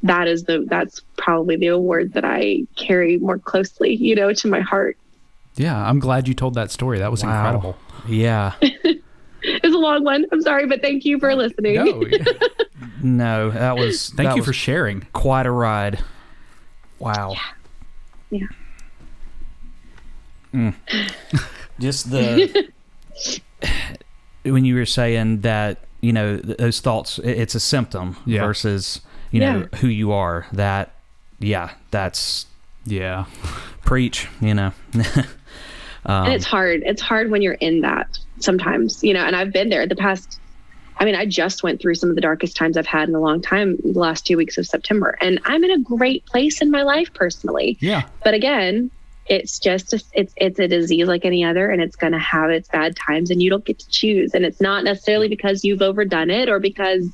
That's probably the award that I carry more closely, to my heart. Yeah, I'm glad you told that story. That was incredible. Yeah. It was a long one. I'm sorry, but thank you for listening. No, that was... Thank you for sharing. Quite a ride. Wow. Yeah. Just when you were saying that, those thoughts, it's a symptom versus, who you are. That's preach, And it's hard. It's hard when you're in that sometimes, and I've been there I just went through some of the darkest times I've had in a long time, the last 2 weeks of September, and I'm in a great place in my life personally. Yeah. But again, it's just, it's a disease like any other, and it's going to have its bad times, and you don't get to choose. And it's not necessarily because you've overdone it or because,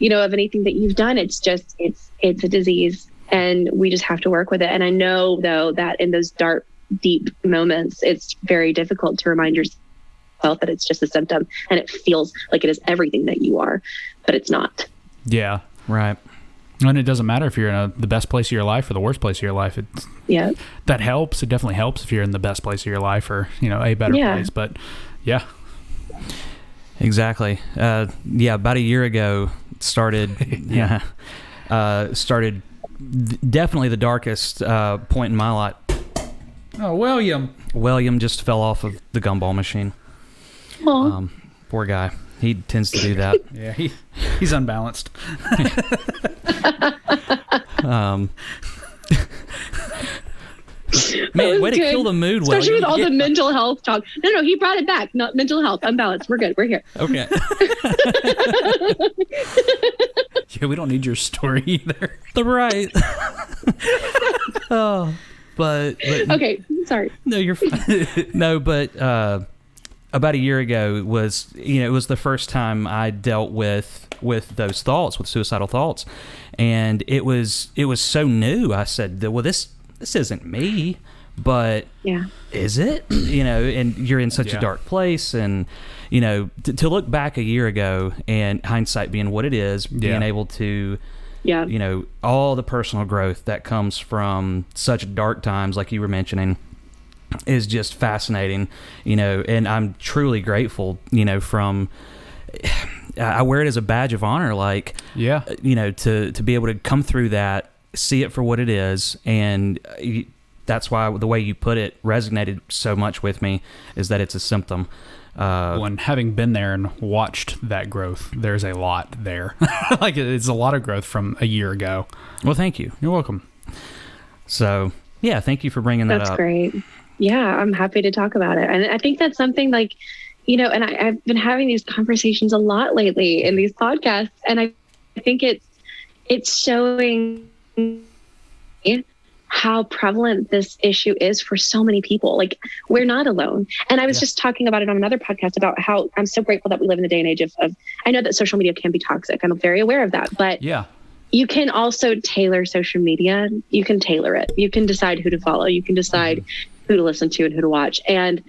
of anything that you've done. It's just, it's a disease, and we just have to work with it. And I know though, that in those dark, deep moments, it's very difficult to remind yourself that it's just a symptom, and it feels like it is everything that you are, but it's not. Yeah. Right. And it doesn't matter if you're in the best place of your life or the worst place of your life. That helps. It definitely helps if you're in the best place of your life or, a better place. But yeah. Exactly. About a year ago, started definitely the darkest point in my life. Oh, William just fell off of the gumball machine. Poor guy. He tends to do that. Yeah, he's unbalanced. Man, way to kill the mood, William. Especially with all the mental health talk. No, he brought it back. Not mental health. Unbalanced. We're good. We're here. Okay. Yeah, we don't need your story either. Right. Oh, but Okay, sorry. no, you're fine. No, but about a year ago it was the first time I dealt with those thoughts, with suicidal thoughts, and it was so new. I said, well, this isn't me, but Yeah. is it? And you're in such a dark place, and to look back a year ago, and hindsight being what it is, being able to all the personal growth that comes from such dark times like you were mentioning is just fascinating, and I'm truly grateful, from I wear it as a badge of honor, like, to be able to come through that, see it for what it is. And that's why the way you put it resonated so much with me, is that it's a symptom. When having been there and watched that growth, there's a lot there. Like, it's a lot of growth from a year ago. Well, thank you. You're welcome. So, yeah, thank you for bringing that up. That's great. Yeah, I'm happy to talk about it. And I think that's something like, and I've been having these conversations a lot lately in these podcasts, and I think it's showing how prevalent this issue is for so many people. Like, we're not alone. And I was just talking about it on another podcast about how I'm so grateful that we live in the day and age of I know that social media can be toxic. I'm very aware of that, but you can also tailor social media. You can tailor it. You can decide who to follow. You can decide who to listen to and who to watch. And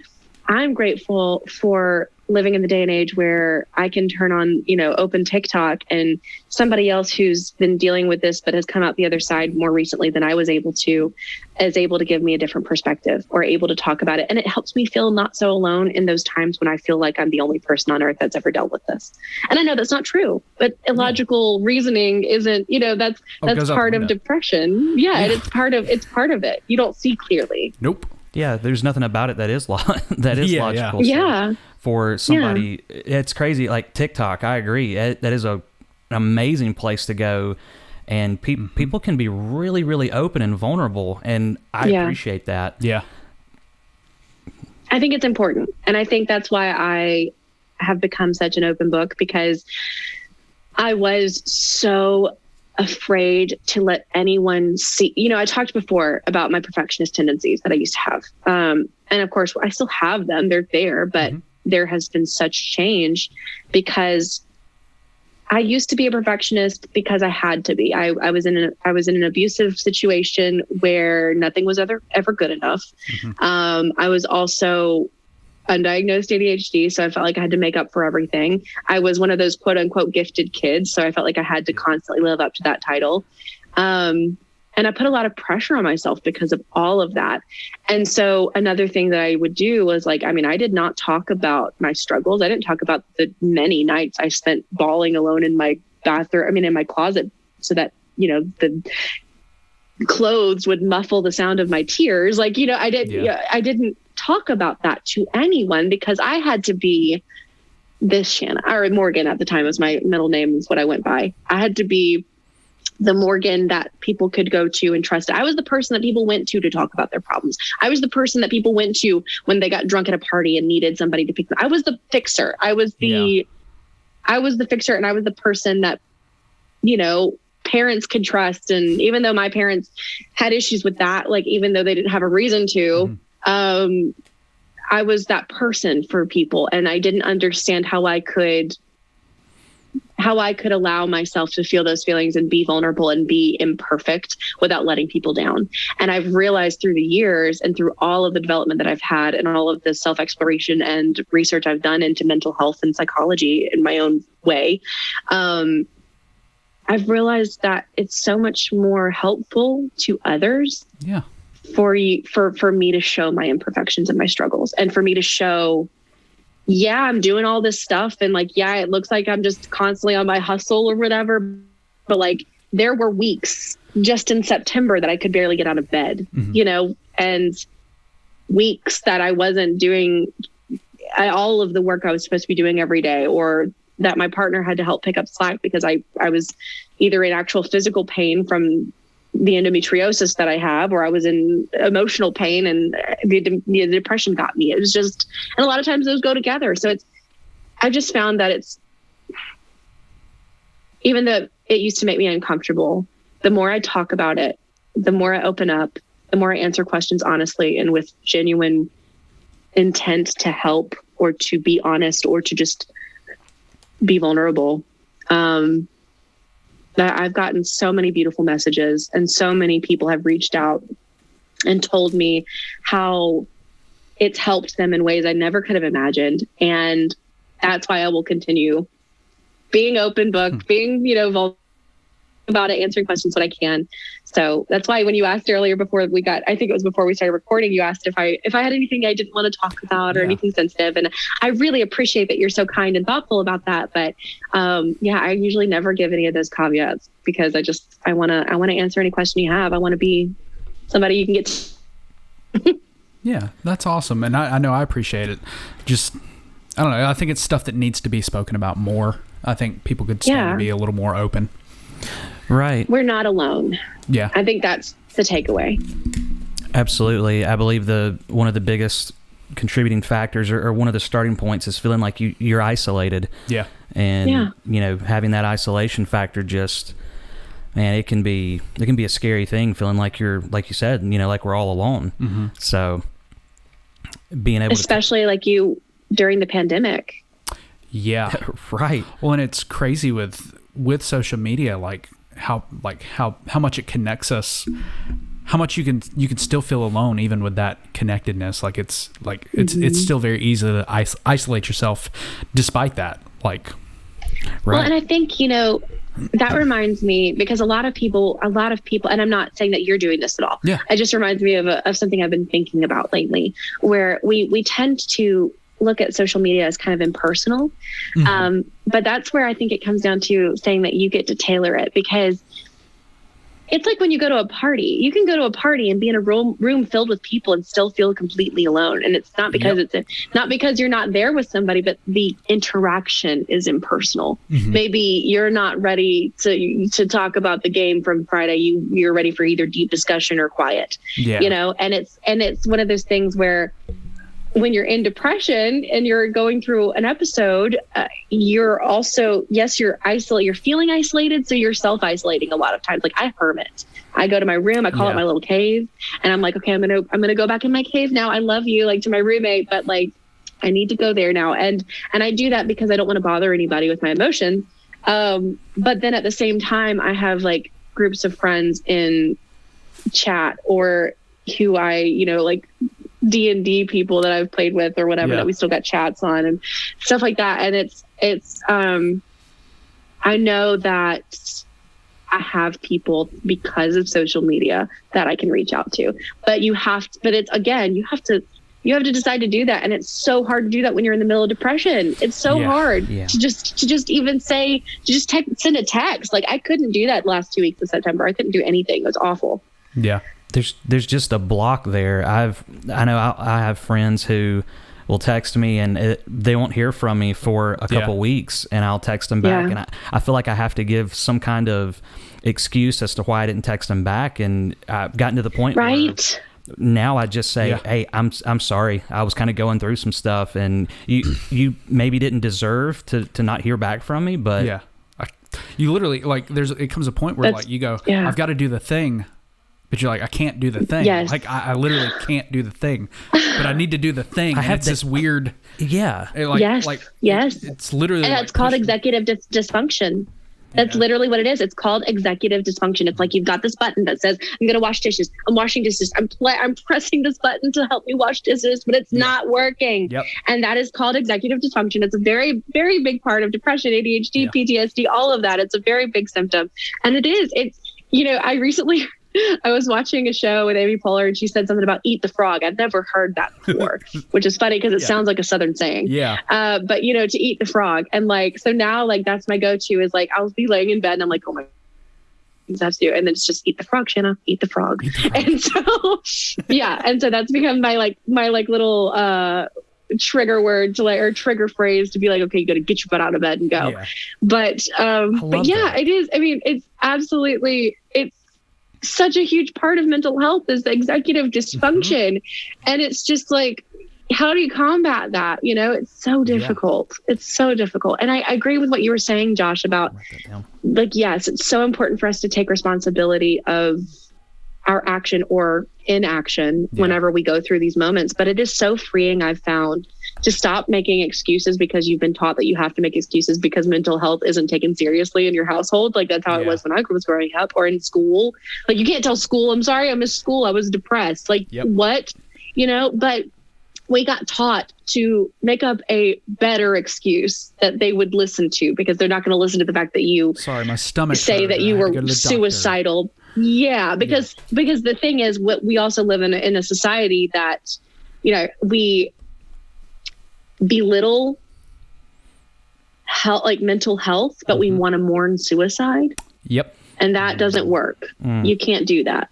I'm grateful for living in the day and age where I can turn on, open TikTok, and somebody else who's been dealing with this but has come out the other side more recently than I was able to, is able to give me a different perspective, or able to talk about it. And it helps me feel not so alone in those times when I feel like I'm the only person on earth that's ever dealt with this. And I know that's not true, but illogical reasoning isn't, that's part of depression. Yeah, and it's part of it. You don't see clearly. Nope. Yeah, there's nothing about it that is logical. Yeah. For somebody, it's crazy. Like TikTok, I agree. That is an amazing place to go, and people can be really, really open and vulnerable, and I appreciate that. Yeah. I think it's important, and I think that's why I have become such an open book, because I was so afraid to let anyone see. I talked before about my perfectionist tendencies that I used to have. And of course, I still have them. They're there, but there has been such change, because I used to be a perfectionist because I had to be. I was in an abusive situation where nothing was ever good enough. I was also undiagnosed ADHD, so I felt like I had to make up for everything. I was one of those quote unquote gifted kids, so I felt like I had to constantly live up to that title. And I put a lot of pressure on myself because of all of that. And so another thing that I would do was I did not talk about my struggles. I didn't talk about the many nights I spent bawling alone in my bathroom, in my closet, so that, the clothes would muffle the sound of my tears. I didn't talk about that to anyone, because I had to be this Shanna, or Morgan at the time was my middle name, is what I went by. I had to be the Morgan that people could go to and trust. I was the person that people went to talk about their problems. I was the person that people went to when they got drunk at a party and needed somebody to pick them. I was the fixer. I was the fixer, and I was the person that, parents could trust. And even though my parents had issues with that, even though they didn't have a reason to, I was that person for people. And I didn't understand how I could allow myself to feel those feelings and be vulnerable and be imperfect without letting people down. And I've realized through the years and through all of the development that I've had and all of the self-exploration and research I've done into mental health and psychology in my own way, I've realized that it's so much more helpful to others for me to show my imperfections and my struggles, and for me to show, I'm doing all this stuff, and it looks like I'm just constantly on my hustle or whatever. But there were weeks just in September that I could barely get out of bed, and weeks that I wasn't doing all of the work I was supposed to be doing every day, or that my partner had to help pick up slack because I was either in actual physical pain from the endometriosis that I have, or I was in emotional pain, and the depression got me. It was just, and a lot of times those go together. So I just found that even though it used to make me uncomfortable, the more I talk about it, the more I open up, the more I answer questions honestly and with genuine intent to help or to be honest or to just be vulnerable. That I've gotten so many beautiful messages, and so many people have reached out and told me how it's helped them in ways I never could have imagined. And that's why I will continue being open book, being, vulnerable about it, answering questions when I can. So that's why when you asked earlier before I think it was before we started recording, you asked if I had anything I didn't want to talk about or anything sensitive. And I really appreciate that you're so kind and thoughtful about that. But I usually never give any of those caveats because I want to answer any question you have. I want to be somebody you can get to. Yeah, that's awesome. And I know I appreciate it. Just, I don't know. I think it's stuff that needs to be spoken about more. I think people could stand to be a little more open. Right. We're not alone. Yeah. I think that's the takeaway. Absolutely. I believe one of the biggest contributing factors or one of the starting points is feeling like you're isolated. Yeah. And, having that isolation factor just, man, it can be a scary thing feeling like you're, like you said, like we're all alone. Mm-hmm. So being able especially like you during the pandemic. Yeah. Right. Well, and it's crazy with social media, like how much it connects us, how much you can still feel alone even with that connectedness. Like it's still very easy to isolate yourself despite that. Like, right. Well, and I think, that reminds me because a lot of people, and I'm not saying that you're doing this at all. Yeah. It just reminds me of something I've been thinking about lately where we tend to look at social media as kind of impersonal. Mm-hmm. But that's where I think it comes down to saying that you get to tailor it, because it's like when you go to a party, you can go to a party and be in a room filled with people and still feel completely alone. And it's not because not because you're not there with somebody, but the interaction is impersonal. Mm-hmm. Maybe you're not ready to talk about the game from Friday. You're ready for either deep discussion or quiet, and it's one of those things where when you're in depression and you're going through an episode, you're also, you're feeling isolated. So you're self-isolating a lot of times. Like I hermit. I go to my room, I call it my little cave, and I'm like, okay, I'm going to go back in my cave now. I love you, like to my roommate, but like, I need to go there now. And I do that because I don't want to bother anybody with my emotions. But then at the same time, I have like groups of friends in chat or who I, like D&D people that I've played with or whatever that we still got chats on and stuff like that. And it's I know that I have people because of social media that I can reach out to, but you have to decide to do that. And it's so hard to do that when you're in the middle of depression. It's so hard to just even send a text. Like I couldn't do that last 2 weeks of September. I couldn't do anything. It was awful. Yeah. There's just a block there. I know I have friends who will text me and they won't hear from me for a couple weeks, and I'll text them back, and I feel like I have to give some kind of excuse as to why I didn't text them back, and I've gotten to the point where now I just say, hey, I'm sorry. I was kind of going through some stuff, and you maybe didn't deserve to not hear back from me, but you literally like it comes a point where like you go, I've got to do the thing. But you're like, I can't do the thing. Yes. Like, I literally can't do the thing. But I need to do the thing. It's this weird... Yeah. It's literally... And that's called executive dysfunction. That's literally what it is. It's called executive dysfunction. It's like you've got this button that says, I'm going to wash dishes. I'm washing dishes. I'm pressing this button to help me wash dishes, but it's not working. Yep. And that is called executive dysfunction. It's a very, very big part of depression, ADHD, PTSD, all of that. It's a very big symptom. And it's I was watching a show with Amy Poehler and she said something about eat the frog. I've never heard that before, which is funny because it sounds like a Southern saying. Yeah. But to eat the frog. And like, so now like, that's my go-to is like, I'll be laying in bed and I'm like, oh my God, have to do. And then it's just eat the frog, Shanna, eat the frog. And so, And so that's become my little, trigger word or trigger phrase to be like, okay, you got to get your butt out of bed and go. Yeah. But it is. I mean, it's absolutely, it's such a huge part of mental health is the executive dysfunction. And it's just like, how do you combat that? You know, it's so difficult. It's so difficult. And I agree with what you were saying, Josh, about like, yes, it's so important for us to take responsibility of our action or inaction whenever we go through these moments. But it is so freeing, I've found, to stop making excuses because you've been taught that you have to make excuses because mental health isn't taken seriously in your household. Like that's how it was when I was growing up, or in school. Like you can't tell school, I'm sorry, I missed school, I was depressed. Like what? You know, but we got taught to make up a better excuse that they would listen to, because they're not going to listen to the fact that you my stomach say that you were suicidal. Yeah, because the thing is, what we also live in a society that, you know, we belittle health, like mental health, but we want to mourn suicide. Yep. And that doesn't work. You can't do that.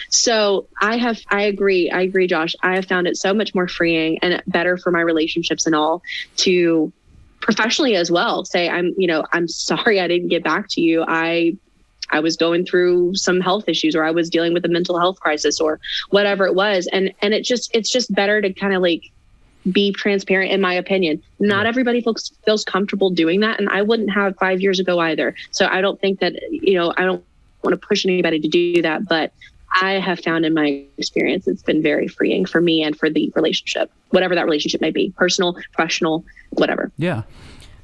So I agree, Josh. I have found it so much more freeing and better for my relationships and all to professionally as well say, I'm sorry I didn't get back to you. I was going through some health issues, or I was dealing with a mental health crisis, or whatever it was. And it's just better to kind of like be transparent, in my opinion. Not everybody feels comfortable doing that. And I wouldn't have 5 years ago either. So I don't think that, I don't want to push anybody to do that, but I have found in my experience, it's been very freeing for me and for the relationship, whatever that relationship may be, personal, professional, whatever. Yeah,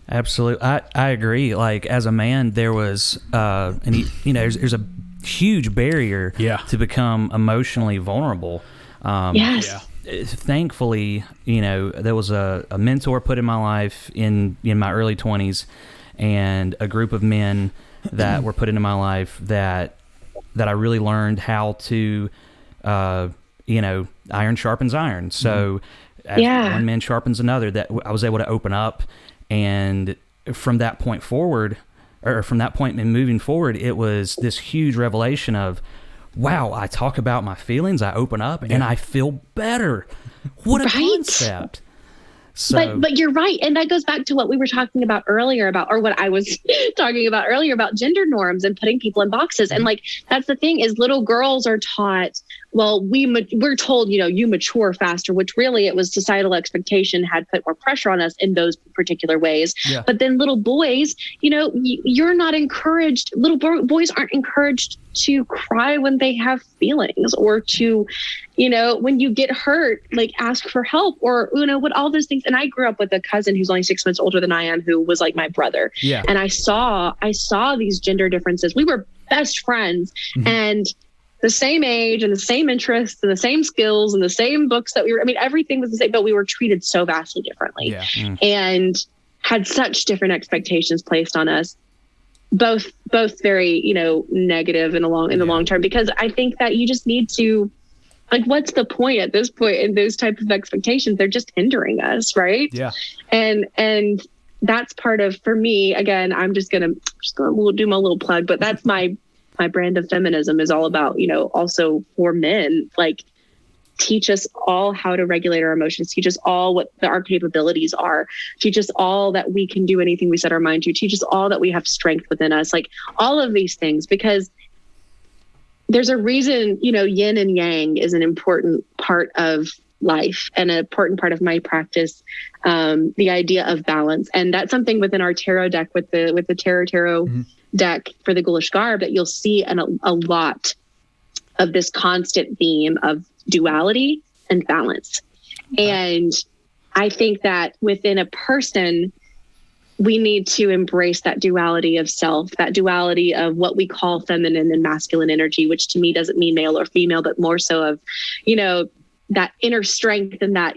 absolutely. I agree. Like as a man, there was, there's a huge barrier to become emotionally vulnerable. Yes. Thankfully, there was a mentor put in my life in my early 20s, and a group of men that were put into my life that I really learned how to, iron sharpens iron. So as one man sharpens another, that I was able to open up. And from that point forward, or from that point and moving forward, it was this huge revelation of, wow, I talk about my feelings, I open up, and I feel better. What a concept. So, but you're right. And that goes back to what we were talking about earlier or what I was talking about earlier about gender norms and putting people in boxes. And like, that's the thing is little girls are taught, well, we're told, you mature faster, which really it was societal expectation had put more pressure on us in those particular ways. Yeah. But then little boys, you're not encouraged. Little boys aren't encouraged to cry when they have feelings, or to, when you get hurt, like ask for help, or, what all those things. And I grew up with a cousin who's only 6 months older than I am, who was like my brother. Yeah. And I saw these gender differences. We were best friends and the same age and the same interests and the same skills and the same books that everything was the same, but we were treated so vastly differently and had such different expectations placed on us. Both very, negative in the long term, because I think that you just need to, like, what's the point at this point in those type of expectations? They're just hindering us. Right. Yeah. And that's part of, for me, again, I'm just going to do my little plug, but that's my brand of feminism is all about, also for men, like, teach us all how to regulate our emotions, teach us all what our capabilities are, teach us all that we can do anything we set our mind to, teach us all that we have strength within us, like all of these things, because there's a reason, yin and yang is an important part of life and an important part of my practice. The idea of balance. And that's something within our tarot deck with the tarot deck for the Ghoulish Garb that you'll see a lot of this constant theme of duality and balance. And I think that within a person, we need to embrace that duality of self, that duality of what we call feminine and masculine energy, which to me doesn't mean male or female, but more so of, that inner strength and that,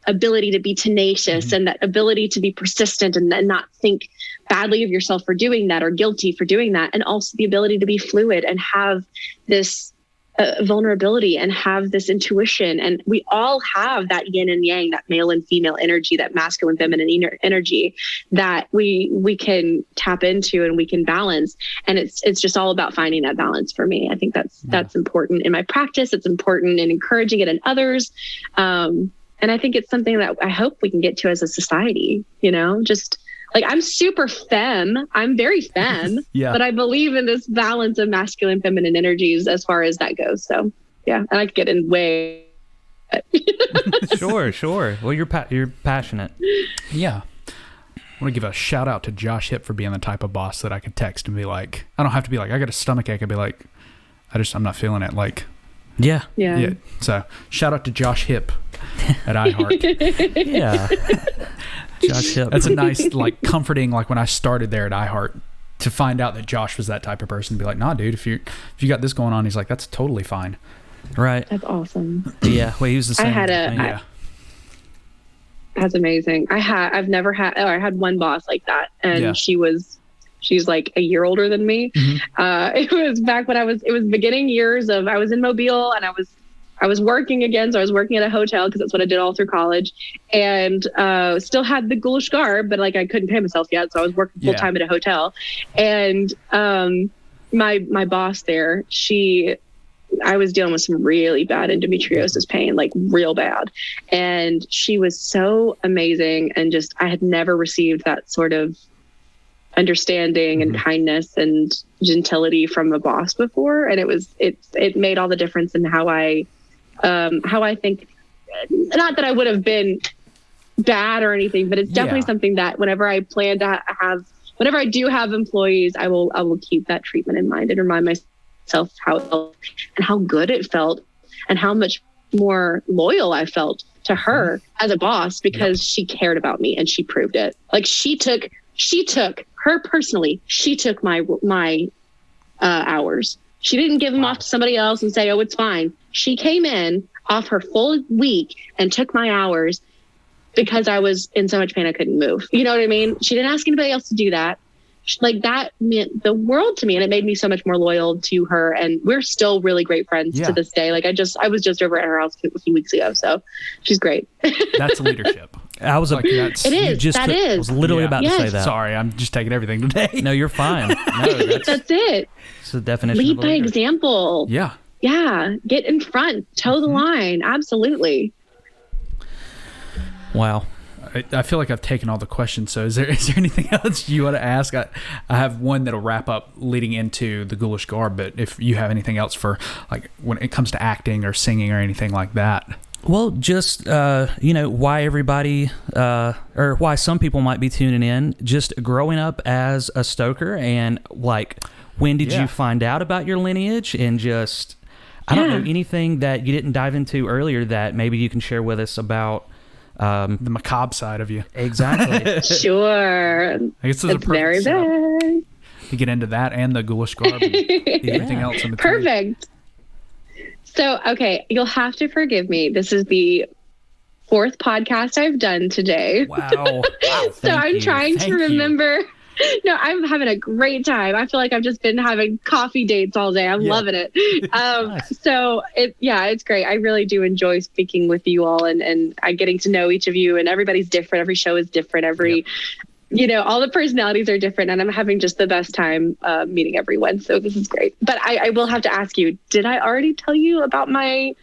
ability to be tenacious and that ability to be persistent and not think badly of yourself for doing that or guilty for doing that. And also the ability to be fluid and have this vulnerability and have this intuition. And we all have that yin and yang, that male and female energy, that masculine, feminine energy that we can tap into and we can balance. And it's just all about finding that balance for me. I think that's important in my practice. It's important in encouraging it in others. And I think it's something that I hope we can get to as a society, just like, I'm super femme. I'm very femme, but I believe in this balance of masculine, feminine energies as far as that goes. So, yeah, and I could get in way Sure. Well, you're passionate. Yeah. I want to give a shout out to Josh Hip for being the type of boss that I could text and be like, I don't have to be like, I got a stomach ache. I'd be like, I'm not feeling it. Like, yeah. So shout out to Josh Hip at iHeart. Yeah. Josh Hip. That's a nice, like, comforting, like when I started there at iHeart, to find out that Josh was that type of person. Be like, nah, dude, if you got this going on, he's like, that's totally fine. Right. That's awesome. Yeah. Well, he was the same. That's amazing. I had one boss like that, and she's like a year older than me. Mm-hmm. It was back when it was beginning years of, I was in Mobile, and I was working again. So I was working at a hotel because that's what I did all through college, and still had the ghoulish garb, but like I couldn't pay myself yet. So I was working full time at a hotel, and my boss there, I was dealing with some really bad endometriosis pain, like real bad. And she was so amazing. And just, I had never received that sort of understanding and kindness and gentility from a boss before. And it made all the difference in how I think, not that I would have been bad or anything, but it's definitely something that whenever I plan to whenever I do have employees, I will keep that treatment in mind and remind myself how it felt and how good it felt and how much more loyal I felt to her as a boss, because she cared about me and she proved it. Like she took her personally, she took my hours. She didn't give them off to somebody else and say, oh, it's fine. She came in off her full week and took my hours because I was in so much pain I couldn't move. You know what I mean? She didn't ask anybody else to do that. Like that meant the world to me, and it made me so much more loyal to her. And we're still really great friends to this day. Like I was just over at her house a few weeks ago, so she's great. That's leadership. I was like, it is. I was literally about to say that. Sorry, I'm just taking everything today. No, you're fine. No, that's it. It's the definition. Lead of by example. Yeah. Get in front, toe the line. Absolutely. Wow. I feel like I've taken all the questions. So is there anything else you want to ask? I have one that'll wrap up leading into the ghoulish garb, but if you have anything else for like when it comes to acting or singing or anything like that. Well, just, why everybody, or why some people might be tuning in, just growing up as a Stoker, and like, when did you find out about your lineage, and just, I don't know, anything that you didn't dive into earlier that maybe you can share with us about the macabre side of you. Exactly. Sure. I guess this is a perfect bad to get into that and the ghoulish garb and everything else in between. Perfect. So, okay, you'll have to forgive me. This is the 4th podcast I've done today. Wow. So I'm trying to remember. No, I'm having a great time. I feel like I've just been having coffee dates all day. I'm loving it. Nice. So it's great. I really do enjoy speaking with you all and getting to know each of you, and everybody's different. Every show is different. All the personalities are different, and I'm having just the best time meeting everyone. So this is great. But I will have to ask you, did I already tell you about my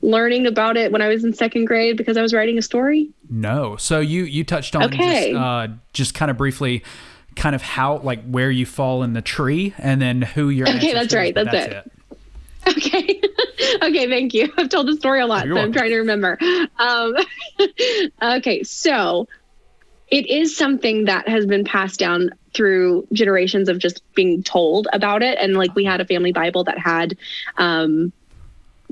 learning about it when I was in 2nd grade because I was writing a story? No. So you touched on just kind of briefly kind of how, like, where you fall in the tree and then who you're that's right. That's it. Okay. Okay. Thank you. I've told the story a lot, so I'm trying to remember. Okay. So it is something that has been passed down through generations of just being told about it. And like, we had a family Bible that had,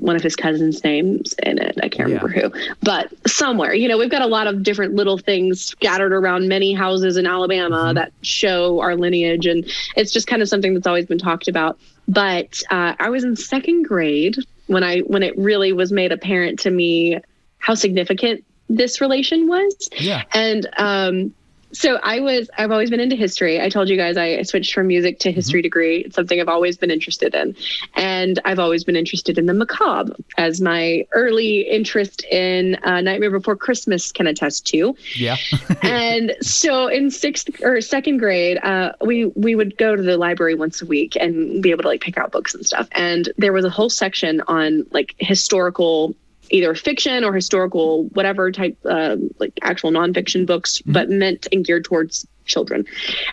one of his cousins' names in it. I can't remember who, but somewhere, we've got a lot of different little things scattered around many houses in Alabama that show our lineage. And it's just kind of something that's always been talked about. But I was in 2nd grade when it really was made apparent to me how significant this relation was. Yeah. And so I've always been into history. I told you guys I switched from music to history degree. It's something I've always been interested in. And I've always been interested in the macabre, as my early interest in Nightmare Before Christmas can attest to. Yeah. And so in 2nd grade, we would go to the library once a week and be able to like pick out books and stuff. And there was a whole section on like historical, either fiction or historical, whatever type, like actual nonfiction books, but meant and geared towards children.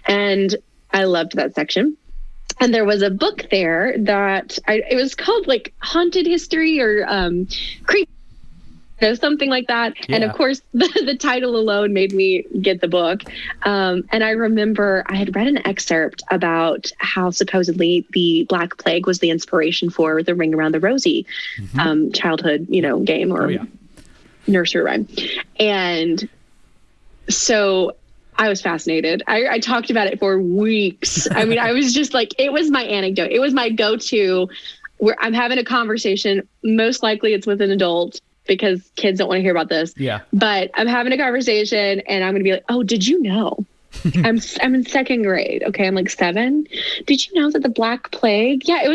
And I loved that section. And there was a book there that it was called like Haunted History or Creepy know, something like that. Yeah. And of course, the title alone made me get the book. And I remember I had read an excerpt about how supposedly the Black Plague was the inspiration for the Ring Around the Rosie childhood, game or nursery rhyme. And so I was fascinated. I talked about it for weeks. I mean, I was just like, it was my anecdote. It was my go-to where I'm having a conversation. Most likely it's with an adult because kids don't want to hear about this. Yeah. But I'm having a conversation and I'm going to be like, oh, did you know? I'm in second grade. Okay. I'm like 7. Did you know that the Black Plague? Yeah. It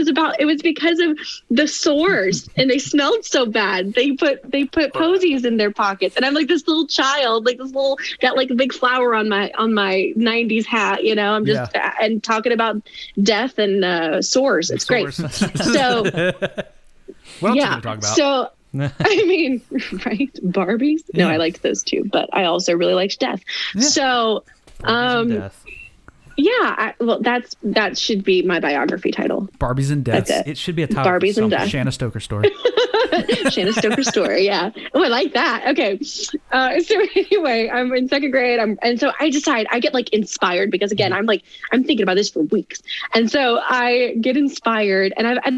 was because of the sores and they smelled so bad. They put posies in their pockets. And I'm like this little child, got like a big flower on my 90s hat, I'm just, and talking about death and sores. It's great. So what else are you going to talk about? So, I mean, right. Barbies. No, I liked those too, but I also really liked death. Yeah. So, Death. Yeah, that should be my biography title. Barbies and Death. It should be a title. Barbies and Death. Shanna Stoker story. Shanna Stoker story. Yeah. Oh, I like that. Okay. So anyway, I'm in second grade. And so I decide I get like inspired because again, I'm thinking about this for weeks. And so I get inspired and at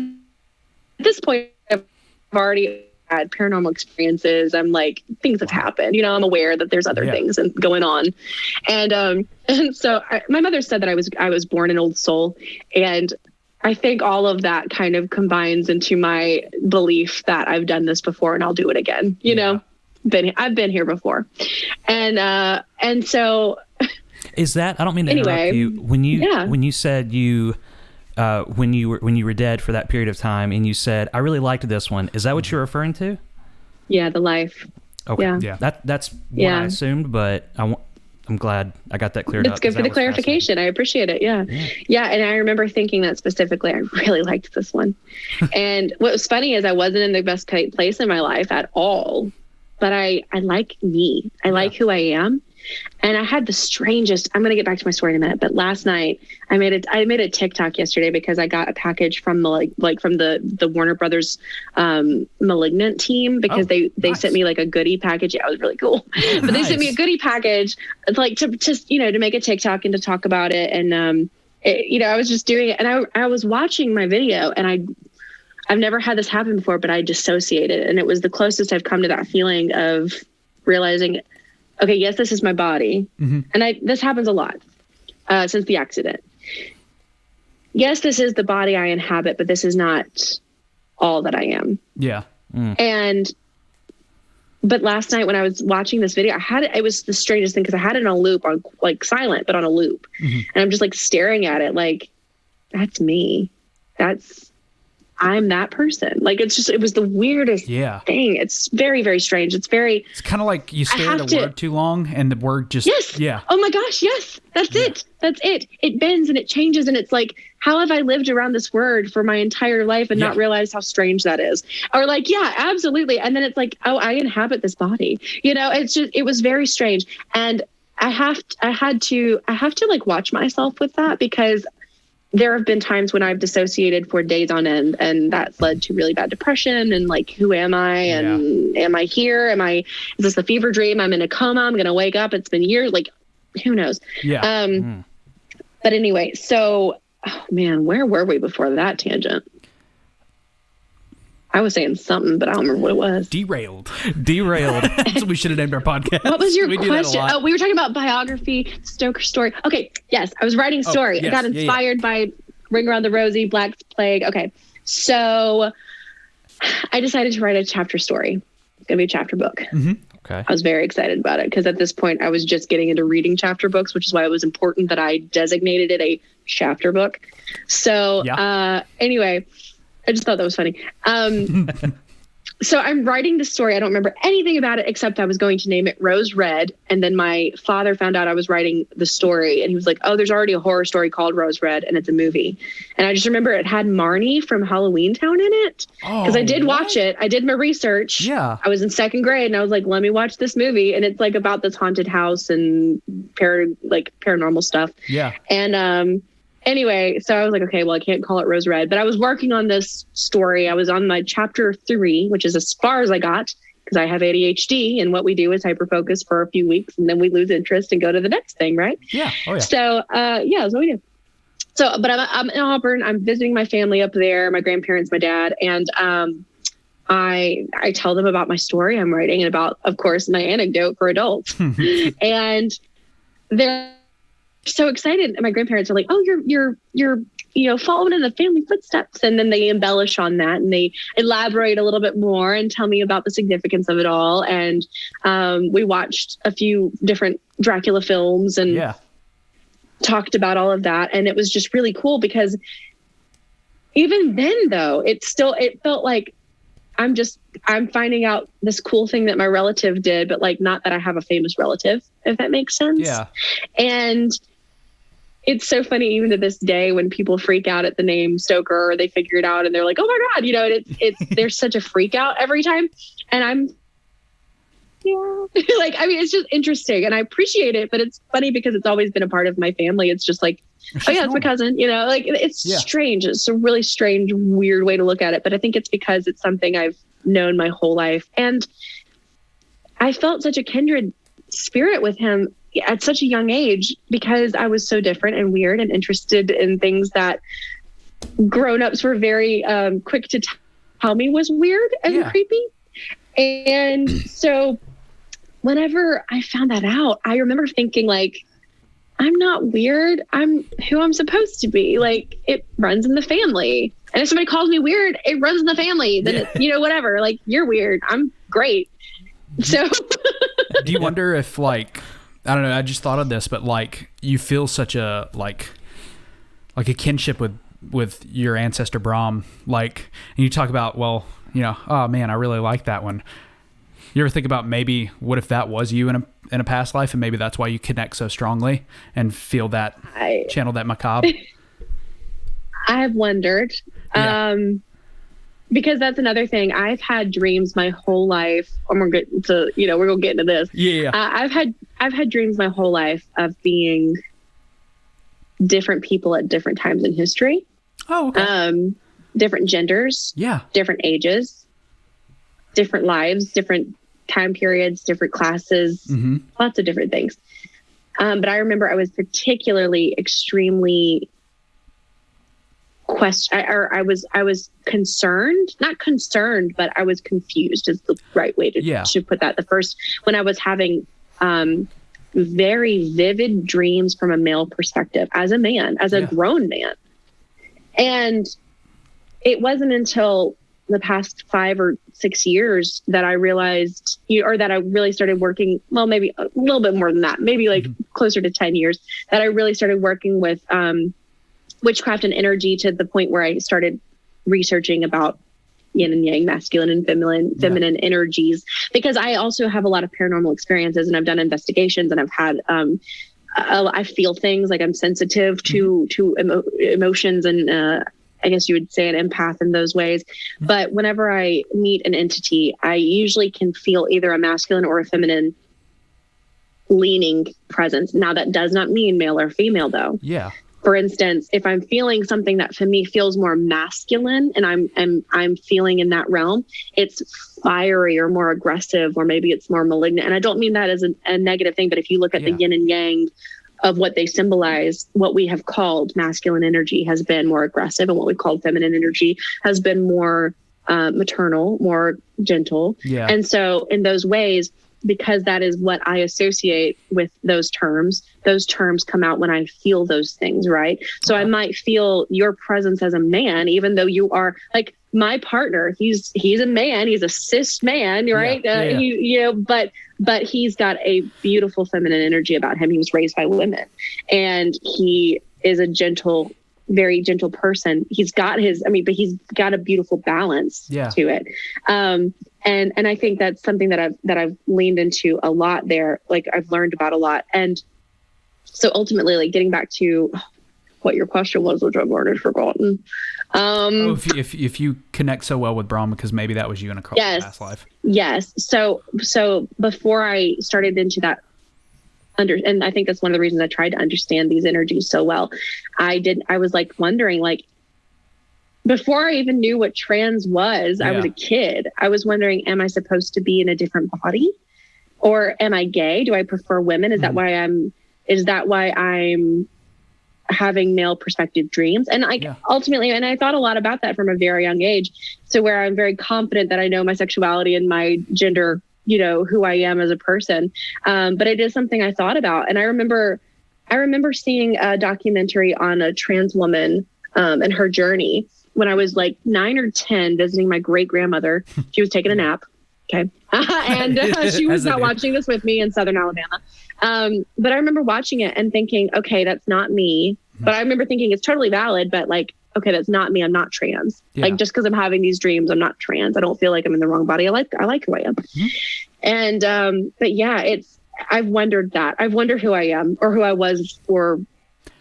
this point I've already had paranormal experiences. I'm like, things have happened, I'm aware that there's other things going on. And so my mother said that I was born an old soul. And I think all of that kind of combines into my belief that I've done this before and I'll do it again. I've been here before. And so is that, I don't mean to interrupt you. When you said when you were dead for that period of time and you said, I really liked this one. Is that what you're referring to? Yeah. The life. Okay. Yeah. That's what I assumed, but I'm glad I got that cleared up. It's good for the clarification. I appreciate it. Yeah. And I remember thinking that specifically. I really liked this one. And what was funny is I wasn't in the best place in my life at all, but I like me. I like who I am. And I had the strangest, I'm going to get back to my story in a minute, but last night I made a TikTok yesterday because I got a package from the Warner Brothers Malignant team because they sent me like a goodie package. Yeah, it was really cool. But they sent me a goodie package like to make a TikTok and to talk about it. And I was just doing it and I was watching my video and I've never had this happen before, but I dissociated, and it was the closest I've come to that feeling of realizing, okay, yes, this is my body. Mm-hmm. And this happens a lot since the accident. Yes, this is the body I inhabit, but this is not all that I am. Yeah. Mm. But last night when I was watching this video, it was the strangest thing because I had it on a loop, on like silent, but on a loop. Mm-hmm. And I'm just like staring at it like, that's me. I'm that person. Like, it was the weirdest thing. It's very, very strange. It's kind of like you stare at a word too long and the word just, oh my gosh. Yes. That's it. That's it. It bends and it changes. And it's like, how have I lived around this word for my entire life and not realized how strange that is? Or like, yeah, absolutely. And then it's like, oh, I inhabit this body, it was very strange. And I had to like watch myself with that because there have been times when I've dissociated for days on end, and that's led to really bad depression and like, who am I? And am I here? Is this a fever dream? I'm in a coma. I'm going to wake up. It's been years. Like, who knows? Yeah. But anyway, so, oh man, where were we before that tangent? I was saying something, but I don't remember what it was. Derailed. That's what we should have named our podcast. What was your question? Oh, we were talking about biography, Stoker story. Okay, yes, I was writing a story. Yes, I got inspired by Ring Around the Rosie, Black Plague. Okay, so I decided to write a chapter story. It's going to be a chapter book. Mm-hmm. Okay. I was very excited about it because at this point I was just getting into reading chapter books, which is why it was important that I designated it a chapter book. So anyway, I just thought that was funny. So I'm writing the story. I don't remember anything about it except I was going to name it Rose Red. And then my father found out I was writing the story and he was like, oh, there's already a horror story called Rose Red and it's a movie. And I just remember it had Marnie from Halloween Town in it because I did watch it. I did my research. Yeah. I was in second grade and I was like, let me watch this movie. And it's like about this haunted house and paranormal stuff. Yeah. And, anyway, so I was like, okay, well, I can't call it Rose Red, but I was working on this story. I was on my chapter 3, which is as far as I got. because I have ADHD, and what we do is hyperfocus for a few weeks, and then we lose interest and go to the next thing, right? Yeah. Oh, yeah. So, that's what we do. So, but I'm in Auburn. I'm visiting my family up there, my grandparents, my dad, and I tell them about my story I'm writing and about, of course, my anecdote for adults. And they're so excited. And my grandparents are like, "Oh, you're following in the family footsteps." And then they embellish on that and they elaborate a little bit more and tell me about the significance of it all. And we watched a few different Dracula films and talked about all of that. And it was just really cool because even then, though, it felt like I'm finding out this cool thing that my relative did, but like, not that I have a famous relative, if that makes sense. Yeah. And it's so funny, even to this day, when people freak out at the name Stoker, or they figure it out and they're like, "Oh my God," it's there's such a freak out every time. And I'm, like, I mean, it's just interesting and I appreciate it, but it's funny because it's always been a part of my family. It's just like, it's my cousin, like it's strange. It's a really strange, weird way to look at it. But I think it's because it's something I've known my whole life. And I felt such a kindred spirit with him at such a young age because I was so different and weird and interested in things that grown-ups were very quick to tell me was weird and creepy. And so whenever I found that out, I remember thinking, like, I'm not weird. I'm who I'm supposed to be. Like, it runs in the family. And if somebody calls me weird, it runs in the family. Then, whatever. Like, you're weird. I'm great. So do you wonder if, like, I don't know, I just thought of this, but like, you feel such a, like a kinship with your ancestor Brahm, like, and you talk about, well, oh man, I really like that one. You ever think about maybe what if that was you in a past life, and maybe that's why you connect so strongly and feel that, channel that macabre? I've wondered, because that's another thing. I've had dreams my whole life. And we're going to, we're going to get into this. Yeah. I've had dreams my whole life of being different people at different times in history. Oh, okay. Different genders. Yeah. Different ages. Different lives. Different time periods. Different classes. Mm-hmm. Lots of different things. But I remember I was particularly extremely I was concerned, not concerned, but I was confused is the right way to put that. The first, when I was having very vivid dreams from a male perspective, as a man, as a grown man. And it wasn't until the past 5 or 6 years that I realized, or that I really started working, well, maybe a little bit more than that, maybe like closer to 10 years, that I really started working with witchcraft and energy to the point where I started researching about yin and yang, masculine and feminine energies, because I also have a lot of paranormal experiences and I've done investigations and I've had, I feel things, like I'm sensitive to emotions, and I guess you would say an empath in those ways. But whenever I meet an entity, I usually can feel either a masculine or a feminine leaning presence. Now, that does not mean male or female, though. Yeah. For instance, if I'm feeling something that for me feels more masculine and I'm feeling in that realm, it's fiery or more aggressive, or maybe it's more malignant. And I don't mean that as a negative thing, but if you look at the yin and yang of what they symbolize, what we have called masculine energy has been more aggressive, and what we called feminine energy has been more maternal, more gentle. Yeah. And so in those ways, because that is what I associate with those terms come out when I feel those things, right? So I might feel your presence as a man, even though you are like my partner. He's a man. He's a cis man, right? But he's got a beautiful feminine energy about him. He was raised by women, and he is a gentle, very gentle person. He's got but he's got a beautiful balance to it. And I think that's something that I've leaned into a lot there. Like, I've learned about a lot. And so ultimately, like, getting back to what your question was, which I've already forgotten. If you connect so well with Brahm, because maybe that was you in a past life. Yes. So before I started into that, and I think that's one of the reasons I tried to understand these energies so well. I was like wondering, like, before I even knew what trans was, I was a kid. I was wondering, am I supposed to be in a different body? Or am I gay? Do I prefer women? Is that why I'm having male perspective dreams? And ultimately, and I thought a lot about that from a very young age. So where I'm very confident that I know my sexuality and my gender, you know, who I am as a person. But it is something I thought about. And I remember seeing a documentary on a trans woman and her journey when I was like 9 or 10, visiting my great grandmother. She was taking a nap. Okay. And she was not watching this with me in Southern Alabama. But I remember watching it and thinking, okay, that's not me. But I remember thinking it's totally valid, but like, okay, that's not me. I'm not trans. Like, just because I'm having these dreams, I'm not trans. I don't feel like I'm in the wrong body. I like who I am. And, but yeah, I've wondered that. I've wondered who I am or who I was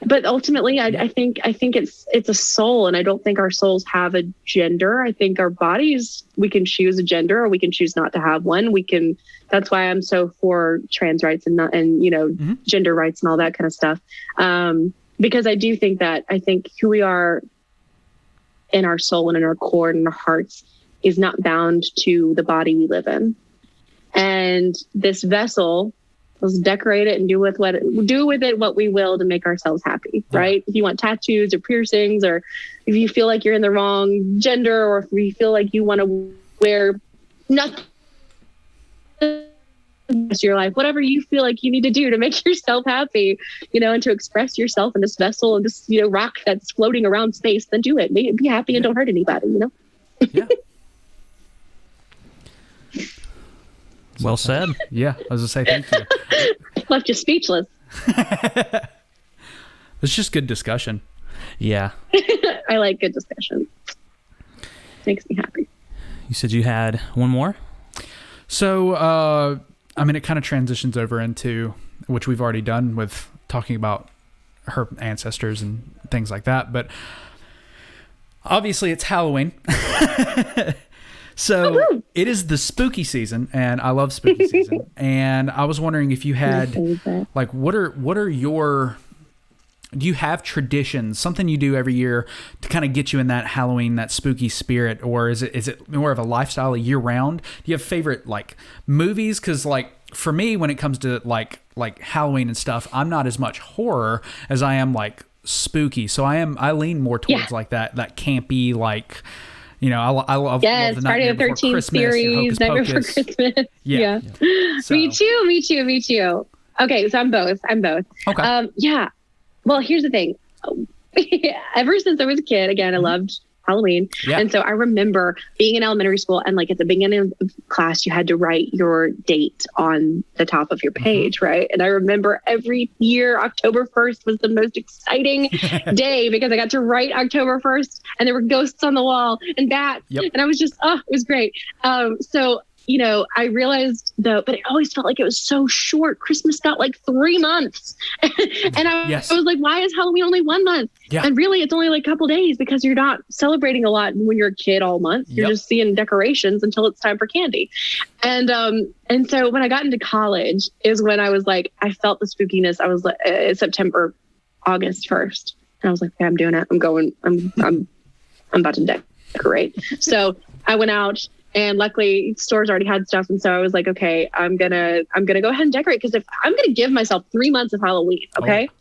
but ultimately I think it's a soul, and I don't think our souls have a gender. I think our bodies, we can choose a gender or we can choose not to have one. That's why I'm so for trans rights and you know, gender rights and all that kind of stuff. Because I do think who we are in our soul and in our core and in our hearts is not bound to the body we live in. And this vessel, let's decorate it and do with it what we will to make ourselves happy, right? If you want tattoos or piercings, or if you feel like you're in the wrong gender, or if you feel like you want to wear nothing your life, whatever you feel like you need to do to make yourself happy, you know, and to express yourself in this vessel and this, you know, rock that's floating around space, then do it. Be happy and don't hurt anybody, you know? Yeah. Well said. Yeah, I was going to say thank you. Left you speechless. It's just good discussion. Yeah. I like good discussion. Makes me happy. You said you had one more? So, I mean, it kind of transitions over into, which we've already done with talking about her ancestors and things like that, but obviously it's Halloween. So it is the spooky season, and I love spooky season. And I was wondering if you had, like, do you have traditions, something you do every year to kind of get you in that Halloween, that spooky spirit, or is it more of a lifestyle year round? Do you have favorite like movies? Because like for me, when it comes to like Halloween and stuff, I'm not as much horror as I am like spooky. So I lean more towards like that campy, like, you know, I love the Friday the 13th series, Nightmare Before Christmas. Yeah. So. Me too. Okay, so I'm both. Okay. Yeah. Well, here's the thing. Ever since I was a kid, again, I loved Halloween. Yeah. And so I remember being in elementary school, and like at the beginning of class, you had to write your date on the top of your page, right? And I remember every year, October 1st was the most exciting day because I got to write October 1st, and there were ghosts on the wall and bats. Yep. And I was just, it was great. So, you know, I realized though, but it always felt like it was so short. Christmas felt like 3 months. And I was like, why is Halloween only 1 month? Yeah. And really it's only like a couple days because you're not celebrating a lot when you're a kid all month. You're just seeing decorations until it's time for candy. And so when I got into college is when I was like, I felt the spookiness. I was like, August 1st. And I was like, okay, I'm doing it. I'm about to decorate. So I went out. And luckily stores already had stuff. And so I was like, okay, I'm gonna go ahead and decorate, because if I'm going to give myself 3 months of Halloween. Okay. Oh.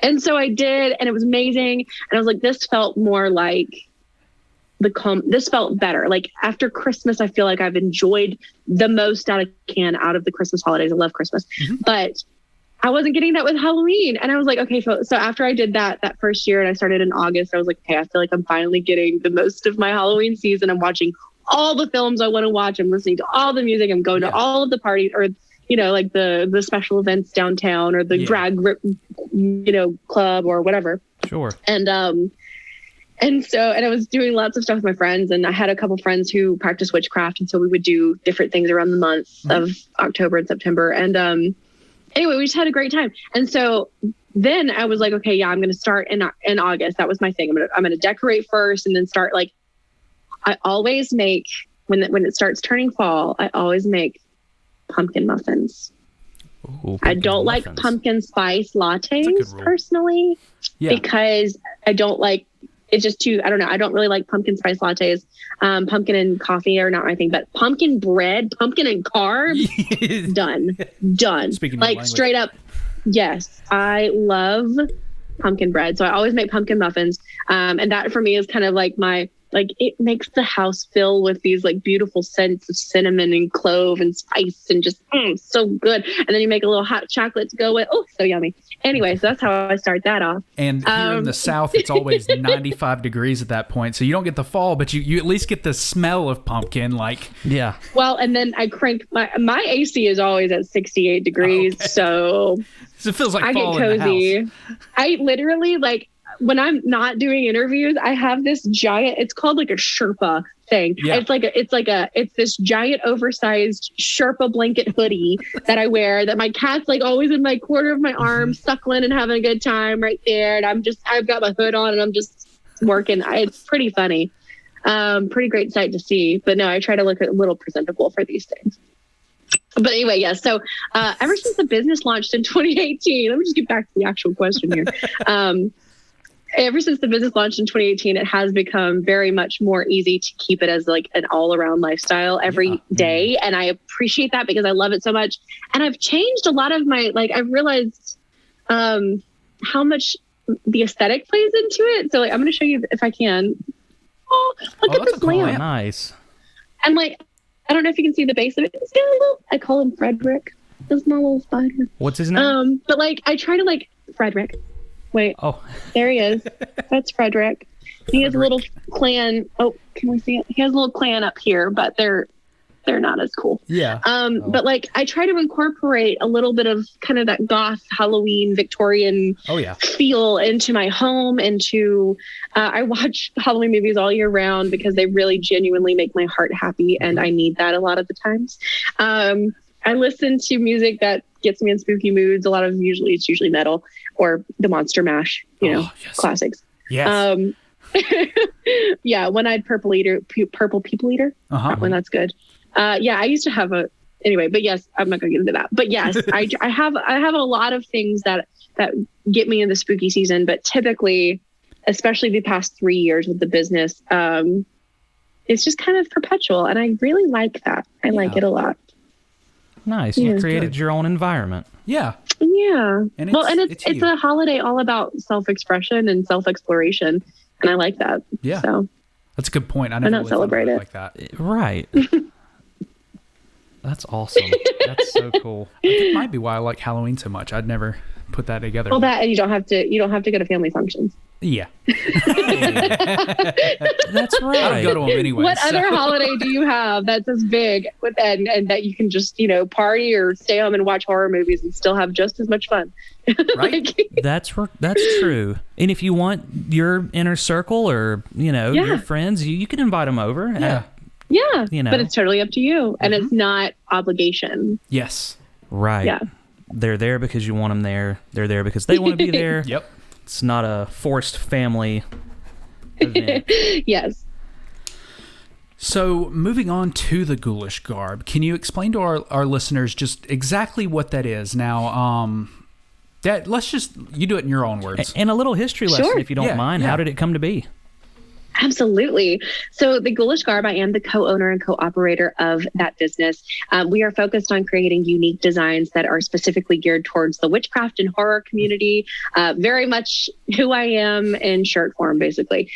And so I did, and it was amazing. And I was like, this felt more like this felt better. Like after Christmas, I feel like I've enjoyed the most out of the Christmas holidays. I love Christmas, but I wasn't getting that with Halloween. And I was like, okay, so after I did that first year and I started in August, I was like, okay, I feel like I'm finally getting the most of my Halloween season. I'm watching all the films I want to watch. I'm listening to all the music. I'm going to all of the parties, or, you know, like the special events downtown, or the drag, you know, club or whatever. Sure. And I was doing lots of stuff with my friends, and I had a couple friends who practice witchcraft. And so we would do different things around the months of October and September. And anyway, we just had a great time. And so then I was like, okay, I'm going to start in August. That was my thing. I'm going to decorate first, and then start like, I always make, when it starts turning fall, I always make pumpkin muffins. Ooh, I don't like pumpkin spice lattes personally, because I don't like it's just too, I don't know. I don't really like pumpkin spice lattes. Pumpkin and coffee are not my thing, but pumpkin bread, pumpkin and carbs, done. Speaking like of straight up. Yes. I love pumpkin bread. So I always make pumpkin muffins. And that for me is kind of like it makes the house fill with these like beautiful scents of cinnamon and clove and spice and just so good. And then you make a little hot chocolate to go with. Oh, so yummy. Anyway, so that's how I start that off. And here in the South, it's always 95 degrees at that point. So you don't get the fall, but you at least get the smell of pumpkin. Yeah. Well, and then I crank my AC is always at 68 degrees. Okay. So it feels like I fall get cozy. in the house. I literally when I'm not doing interviews, I have this giant, it's called like a Sherpa thing. Yeah. It's this giant oversized Sherpa blanket hoodie that I wear that my cat's like always in my corner of my arm, suckling and having a good time right there. And I've got my hood on and I'm just working. It's pretty funny. Pretty great sight to see. But no, I try to look a little presentable for these things. But anyway, yeah. So ever since the business launched in 2018, let me just get back to the actual question here. Ever since the business launched in 2018, it has become very much more easy to keep it as like an all-around lifestyle every day. And I appreciate that because I love it so much. And I've changed a lot of my, I've realized how much the aesthetic plays into it. So I'm going to show you if I can. Oh, look at this lamp. Nice. And I don't know if you can see the base of it. It's got a little, I call him Frederick. This my little spider. What's his name? But I try to Frederick. Wait. Oh, there he is. That's Frederick. He has a little clan. Oh, can we see it? He has a little clan up here, but they're not as cool. Yeah. But I try to incorporate a little bit of kind of that goth Halloween Victorian feel into my home. I watch Halloween movies all year round because they really genuinely make my heart happy, and I need that a lot of the times. I listen to music that gets me in spooky moods. It's usually metal or the Monster Mash, classics. Yes. Yeah, One-Eyed Purple People Eater. That one, that's good. I used to have anyway, but yes, I'm not gonna get into that. But yes, I have a lot of things that get me in the spooky season, but typically, especially the past 3 years with the business, it's just kind of perpetual, and I really like that. I like it a lot. Nice. You created your own environment. Yeah. And it's a holiday all about self-expression and self-exploration, and I like that. Yeah. So that's a good point. I never never really celebrate it like that. Right. That's awesome. That's so cool. That might be why I like Halloween so much. I'd never put that together. Well, that, and you don't have to go to family functions. Yeah. That's right. I don't go to them anyway. What other holiday do you have that's as big and that you can just, party or stay home and watch horror movies and still have just as much fun? Right. That's true. And if you want your inner circle or, your friends, you can invite them over. Yeah. But it's totally up to you, and it's not obligation. Yes. Right. Yeah. They're there because you want them there. They're there because they want to be there. Yep. It's not a forced family event. Yes. So moving on to the ghoulish garb, can you explain to our listeners just exactly what that is? Now, you do it in your own words. And a little history lesson, if you don't mind. How did it come to be? Absolutely. So the Ghoulish Garb, I am the co-owner and co-operator of that business. We are focused on creating unique designs that are specifically geared towards the witchcraft and horror community. Very much who I am in shirt form, basically.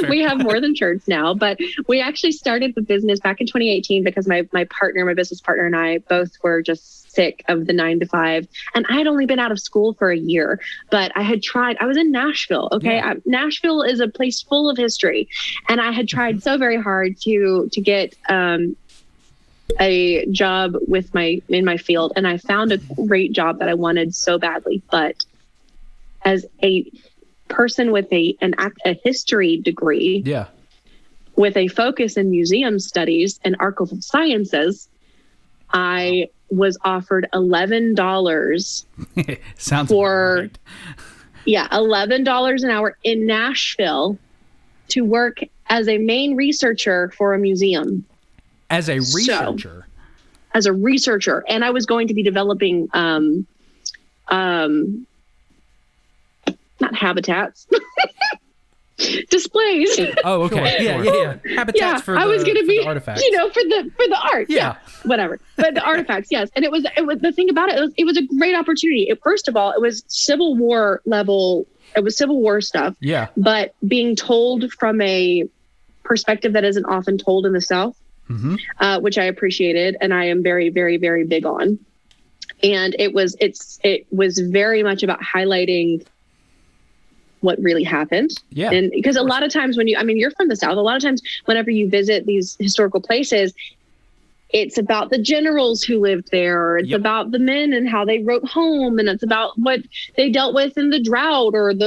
We have more than shirts now, but we actually started the business back in 2018 because my business partner and I both were just sick of the 9-to-5, and I had only been out of school for a year, but I was in Nashville. Okay. Yeah. Nashville is a place full of history, and I had tried so very hard to get a job in my field, and I found a great job that I wanted so badly, but as a person with a history degree, with a focus in museum studies and archival sciences, I was offered $11 Sounds for right. $11 an hour in Nashville to work as a main researcher for a museum. As a researcher? As a researcher. And I was going to be developing not habitats. displays. Oh, okay. Sure. Yeah. Habitats for the, I was going to be, artifacts. for the art. Yeah. Whatever. But the artifacts, yes. And it was the thing about it was a great opportunity. First of all, it was Civil War level. It was Civil War stuff. Yeah. But being told from a perspective that isn't often told in the South, which I appreciated, and I am very, very, very big on. And it was very much about highlighting what really happened. Yeah. And because a lot of times you're from the South, a lot of times whenever you visit these historical places, it's about the generals who lived there, or it's about the men and how they wrote home, and it's about what they dealt with in the drought or and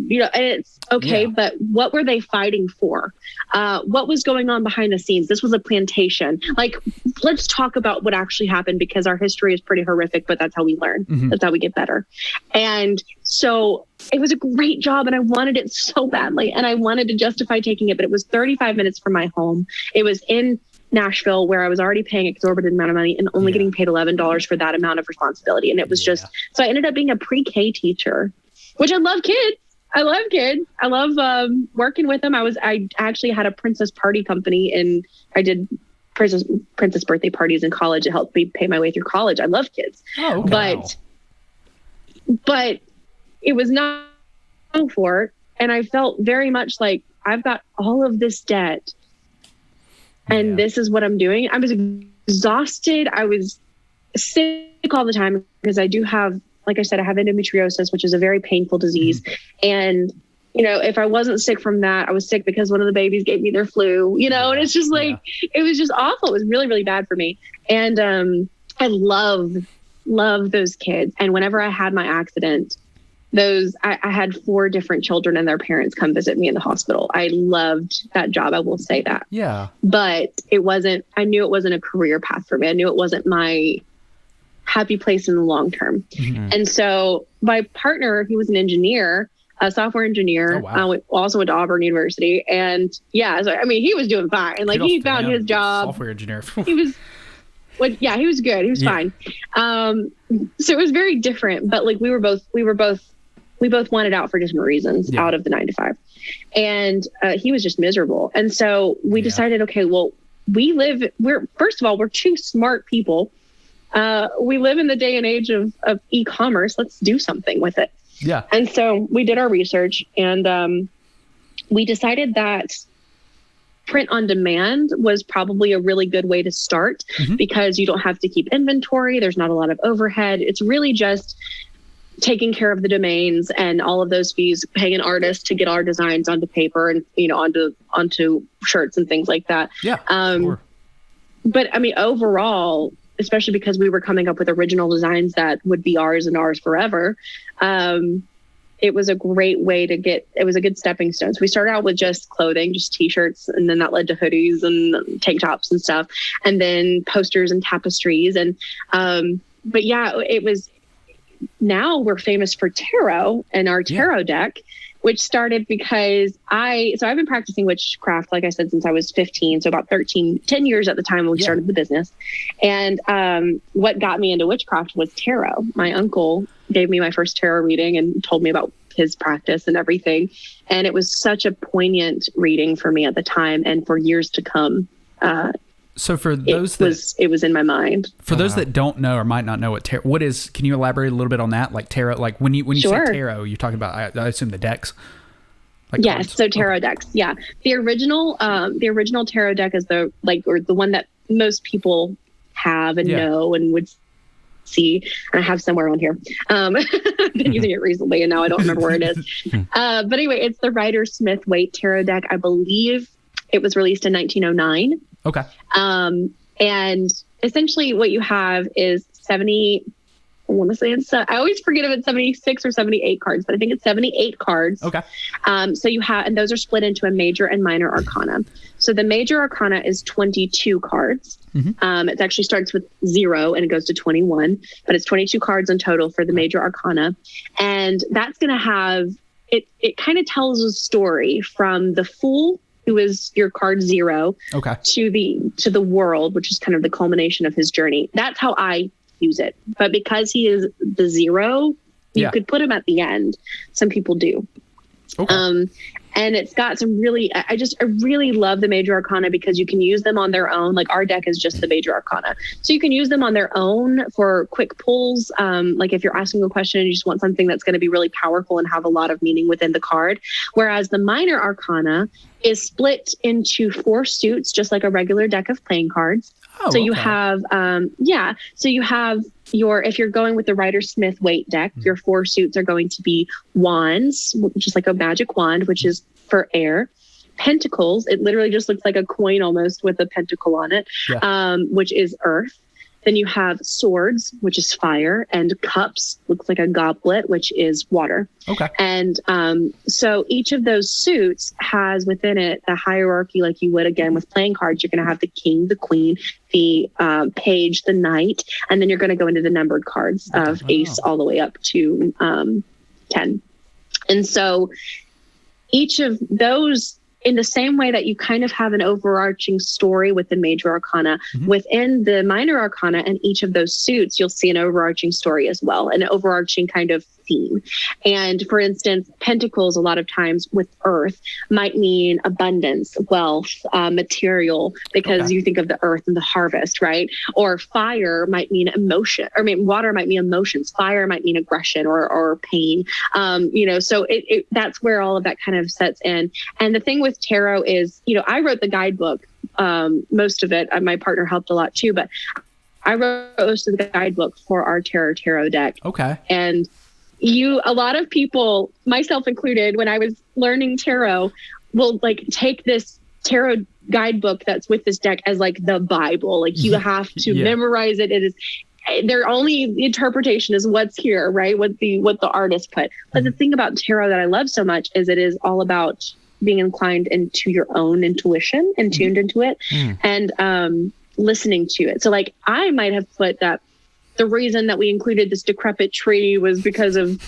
it's okay, but what were they fighting for? What was going on behind the scenes? This was a plantation. Like, let's talk about what actually happened, because our history is pretty horrific, but that's how we learn. That's how we get better. And so it was a great job, and I wanted it so badly, and I wanted to justify taking it, but it was 35 minutes from my home. It was in Nashville, where I was already paying an exorbitant amount of money and only getting paid $11 for that amount of responsibility. And it was so I ended up being a pre-K teacher, which I love kids. I love working with them. I actually had a princess party company, and I did princess birthday parties in college. It helped me pay my way through college. I love kids. Oh, okay. But it was not for, and I felt very much like I've got all of this debt, and this is what I'm doing. I was exhausted. I was sick all the time, because I do have, like I said, I have endometriosis, which is a very painful disease. And, if I wasn't sick from that, I was sick because one of the babies gave me their flu, and it's just like, it was just awful. It was really, really bad for me. And I love those kids. And whenever I had my accident, I had 4 different children and their parents come visit me in the hospital. I loved that job. I will say that. Yeah. But I knew it wasn't a career path for me. I knew it wasn't my happy place in the long term. And so my partner, he was an engineer, a software engineer, also went to Auburn University. And he was doing fine. Like, he found his job. Software engineer. He was good. He was fine. So it was very different, but like we both wanted out for different reasons out of the 9 to 5. And he was just miserable. And so we decided, okay, well, we're 2 smart people. We live in the day and age of e-commerce. Let's do something with it. Yeah. And so we did our research, and we decided that print on demand was probably a really good way to start, because you don't have to keep inventory. There's not a lot of overhead. It's really just taking care of the domains and all of those fees, paying an artist to get our designs onto paper and, onto shirts and things like that. Yeah. Sure. But overall, especially because we were coming up with original designs that would be ours and ours forever, it was a great way it was a good stepping stone. So we started out with just clothing, just t-shirts, and then that led to hoodies and tank tops and stuff, and then posters and tapestries. And, now we're famous for tarot and our tarot deck, which started because I've been practicing witchcraft, like I said, since I was 15. So about 10 years at the time when we started the business. And what got me into witchcraft was tarot. My uncle gave me my first tarot reading and told me about his practice and everything. And it was such a poignant reading for me at the time and for years to come. So for those it was in my mind. For those that don't know or might not know what is, can you elaborate a little bit on that? Like tarot, like when you say tarot, you're talking about, I assume, the decks. Like yes. cards. So tarot decks. Yeah. The original tarot deck is the one that most people have and know and would see. And I have somewhere on here. I've been using it recently and now I don't remember where it is. But anyway, it's the Rider Smith Waite tarot deck. I believe it was released in 1909. Okay. And essentially what you have is 70, I want to say I always forget if it's 76 or 78 cards, but I think it's 78 cards. Okay. So you have, and those are split into a major and minor arcana. So the major arcana is 22 cards. It actually starts with 0 and it goes to 21, but it's 22 cards in total for the major arcana. And that's going to have, it kind of tells a story from the Fool, who is your card 0, to the World, which is kind of the culmination of his journey. That's how I use it. But because he is the 0, you could put him at the end. Some people do. And it's got some really, I really love the major arcana because you can use them on their own. Like our deck is just the major arcana. So you can use them on their own for quick pulls. Like if you're asking a question and you just want something that's going to be really powerful and have a lot of meaning within the card. Whereas the minor arcana is split into 4 suits, just like a regular deck of playing cards. Oh, so you have, so you have if you're going with the Rider-Smith weight deck, your 4 suits are going to be wands, just like a magic wand, which is for air. Pentacles, it literally just looks like a coin almost with a pentacle on it, which is earth. Then you have swords, which is fire, and cups, looks like a goblet, which is water. Okay. And so each of those suits has within it the hierarchy, like you would again with playing cards. You're going to have the king, the queen, the page, the knight, and then you're going to go into the numbered cards of ace all the way up to 10. And so each of those, in the same way that you kind of have an overarching story with the major arcana, within the minor arcana and each of those suits, you'll see an overarching story as well, an overarching kind of theme. And for instance, pentacles a lot of times with earth might mean abundance, wealth, material, because you think of the earth and the harvest, right? Or fire might mean emotion, or water might mean emotions. Fire might mean aggression or pain. So that's where all of that kind of sets in. And the thing with tarot is, I wrote the guidebook, most of it. My partner helped a lot too, but I wrote most of the guidebook for our tarot deck. Okay. And a lot of people, myself included, when I was learning tarot, will like take this tarot guidebook that's with this deck as like the Bible. Like you have to memorize it. It is their only interpretation is what's here, right? What the artist put. But the thing about tarot that I love so much is it is all about being inclined into your own intuition and tuned into it and listening to it. So like I might have put that the reason that we included this decrepit tree was because of,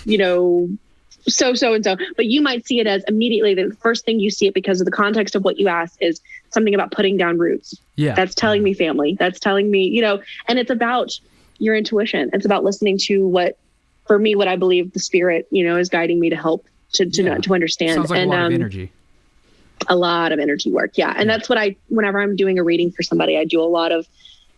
so and so, but you might see it as immediately the first thing you see it because of the context of what you asked is something about putting down roots. Yeah. That's telling me family. That's telling me, and it's about your intuition. It's about listening to what I believe the spirit, is guiding me to help to understand. Sounds like a lot of energy. A lot of energy work. Yeah. And that's what whenever I'm doing a reading for somebody, I do a lot of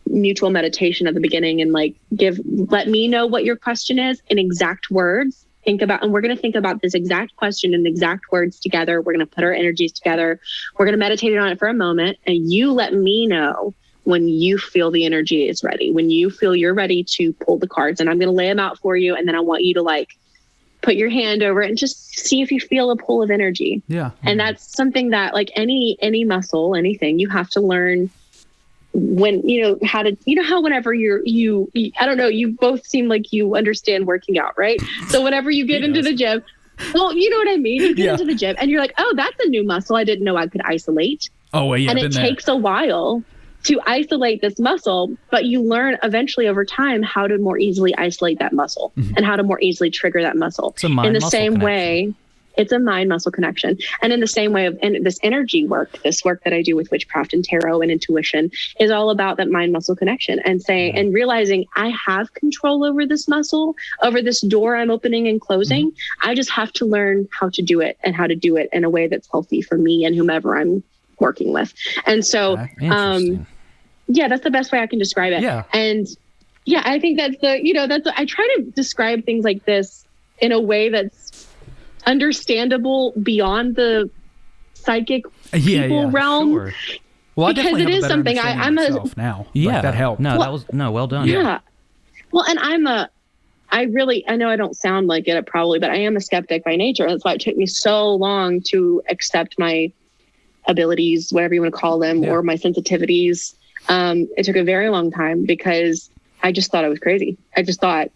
mutual meditation at the beginning and let me know what your question is in exact words. And we're going to think about this exact question in exact words together. We're going to put our energies together. We're going to meditate on it for a moment. And you let me know when you feel the energy is ready, when you feel you're ready to pull the cards, and I'm going to lay them out for you. And then I want you to put your hand over it and just see if you feel a pull of energy. Yeah. And that's something that any muscle, anything, you have to learn when, how to, how whenever you I don't know, you both seem like you understand working out, right? So whenever you get into the gym, well, you know what I mean? You get into the gym and you're like, oh, that's a new muscle I didn't know I could isolate. Oh, well, yeah. And it takes a while to isolate this muscle, but you learn eventually over time how to more easily isolate that muscle and how to more easily trigger that muscle. In the same way, it's a mind-muscle connection. And in the same way and this energy work, this work that I do with witchcraft and tarot and intuition is all about that mind-muscle connection and and realizing I have control over this muscle, over this door I'm opening and closing. I just have to learn how to do it and how to do it in a way that's healthy for me and whomever I'm working with. And so, that's the best way I can describe it. Yeah. And I think that's I try to describe things like this in a way that's understandable beyond the psychic people realm. Sure. Well, because it is something I'm now. Yeah, that helped. No, that was well done. Yeah. Well, and I know I don't sound like it probably, but I am a skeptic by nature. That's why it took me so long to accept my abilities, whatever you want to call them, or my sensitivities. It took a very long time because I just thought I was crazy. I just thought,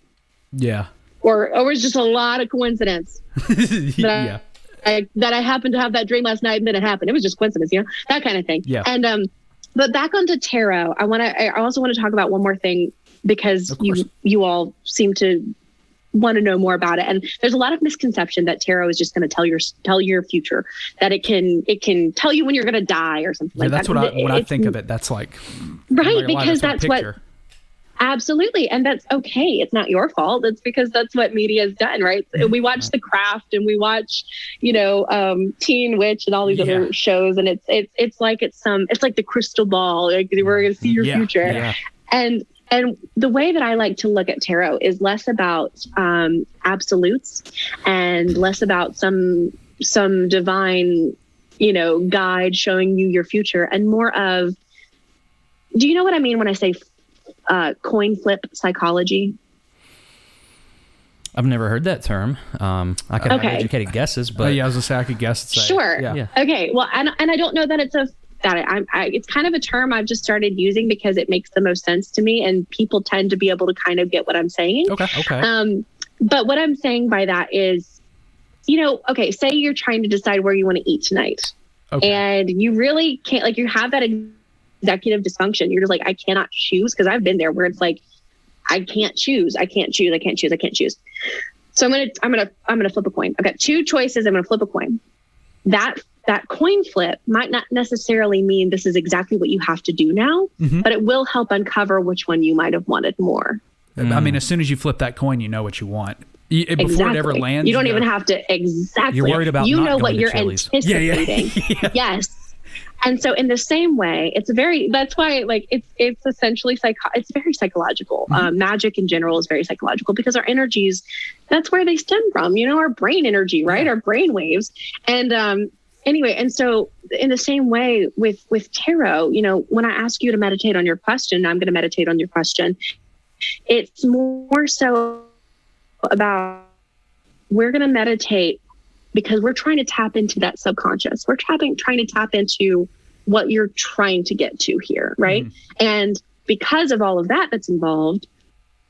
or it was just a lot of coincidence that I happened to have that dream last night and then it happened. It was just coincidence, that kind of thing. Yeah. And but back onto tarot, I also want to talk about one more thing because you all seem to want to know more about it. And there's a lot of misconception that tarot is just going to tell your future, that it can tell you when you're going to die or something like that. That's what when I think of it, that's like right, because that's what Absolutely. And that's okay. It's not your fault. It's because that's what media has done, right? We watch The Craft and we watch, Teen Witch and all these other shows. And it's like the crystal ball. Like we're going to see your future. Yeah. And the way that I like to look at tarot is less about absolutes and less about some divine, guide showing you your future, and more of, do you know what I mean when I say coin flip psychology? I've never heard that term. I could have educated guesses, but I was gonna say I could guess. Sure. Yeah. Okay. Well, and I don't know that it's it's kind of a term I've just started using because it makes the most sense to me, and people tend to be able to kind of get what I'm saying. Okay. But what I'm saying by that is, say you're trying to decide where you want to eat tonight, and you really can't. Like, you have that executive dysfunction. You're just like, I cannot choose, because I've been there where it's like, I can't choose. So I'm gonna flip a coin. I've got two choices. I'm gonna flip a coin. That coin flip might not necessarily mean this is exactly what you have to do now, but it will help uncover which one you might have wanted more. I mean, as soon as you flip that coin, you know what you want. Before it ever lands, you don't even have to exactly. You're worried about not what going you're to Chili's. anticipating. Yeah. Yes. And so in the same way, that's why, like, it's essentially it's very psychological. Magic in general is very psychological, because our energies, that's where they stem from, our brain energy, right? Our brain waves. And anyway, and so in the same way with tarot, when I ask you to meditate on your question, I'm going to meditate on your question. It's more so about, we're going to meditate because we're trying to tap into that subconscious. We're trying to tap into what you're trying to get to here, right? And because of all of that that's involved,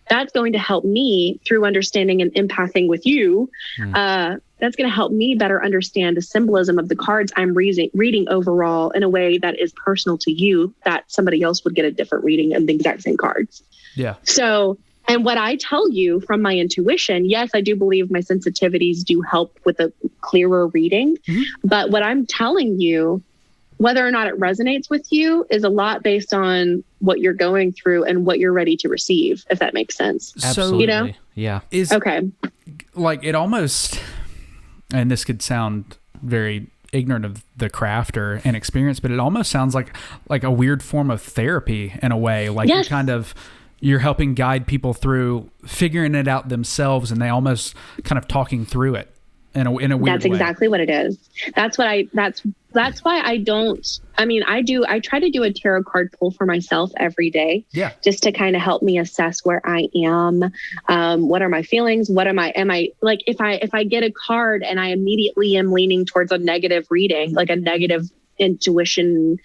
that's going to help me through understanding and empathing with you. That's going to help me better understand the symbolism of the cards I'm reading overall in a way that is personal to you, that somebody else would get a different reading of the exact same cards. Yeah. So, and what I tell you from my intuition, yes, I do believe my sensitivities do help with a clearer reading. But what I'm telling you, whether or not it resonates with you, is a lot based on what you're going through and what you're ready to receive, if that makes sense. Absolutely. Yeah. Like, it almost, and this could sound very ignorant of the craft or inexperienced, but it almost sounds like a weird form of therapy in a way. Like, yes. You're helping guide people through figuring it out themselves, and they almost kind of talking through it in a weird way. That's exactly what it is. That's why I try to do a tarot card pull for myself every day. Yeah. Just to kind of help me assess where I am. What are my feelings? Am I like, if I get a card and I immediately am leaning towards a negative reading, like a negative intuition,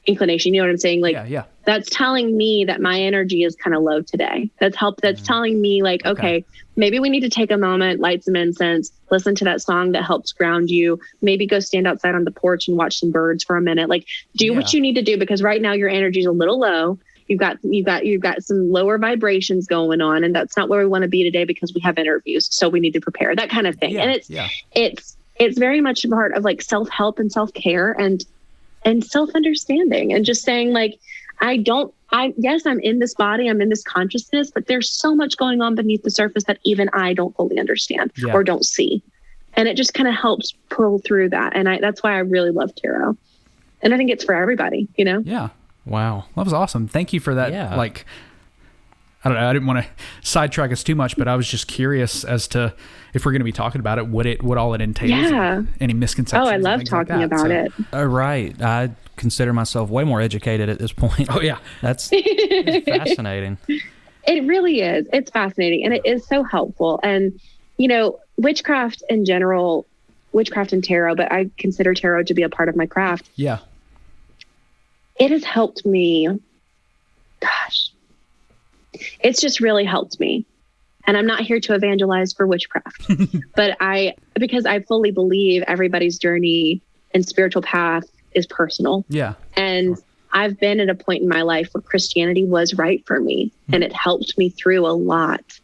inclination, you know what I'm saying? Like, yeah. That's telling me that my energy is kind of low today. That's telling me, like, okay, maybe we need to take a moment, light some incense, listen to that song that helps ground you. Maybe go stand outside on the porch and watch some birds for a minute. Like, do what you need to do, because right now your energy is a little low. You've got some lower vibrations going on, and that's not where we want to be today, because we have interviews. So we need to prepare, that kind of thing. And it's very much a part of, like, self-help and self-care and self-understanding, and just saying, like, yes, I'm in this body, I'm in this consciousness, but there's so much going on beneath the surface that even I don't fully understand or don't see. And it just kind of helps pull through that. And that's why I really love tarot. And I think it's for everybody, Yeah. Wow. That was awesome. Thank you for that. Yeah. Like, I don't know, I didn't want to sidetrack us too much, but I was just curious as to if we're going to be talking about it, what all it entails. Yeah. Any misconceptions. Oh, I love talking about it. Right. I consider myself way more educated at this point. Oh, yeah. That's fascinating. It really is. It's fascinating. And it is so helpful. And, witchcraft in general, witchcraft and tarot, but I consider tarot to be a part of my craft. Yeah. It has helped me. Gosh. It's just really helped me. And I'm not here to evangelize for witchcraft, but because I fully believe everybody's journey and spiritual path is personal. Yeah. And I've been at a point in my life where Christianity was right for me, and it helped me through a lot.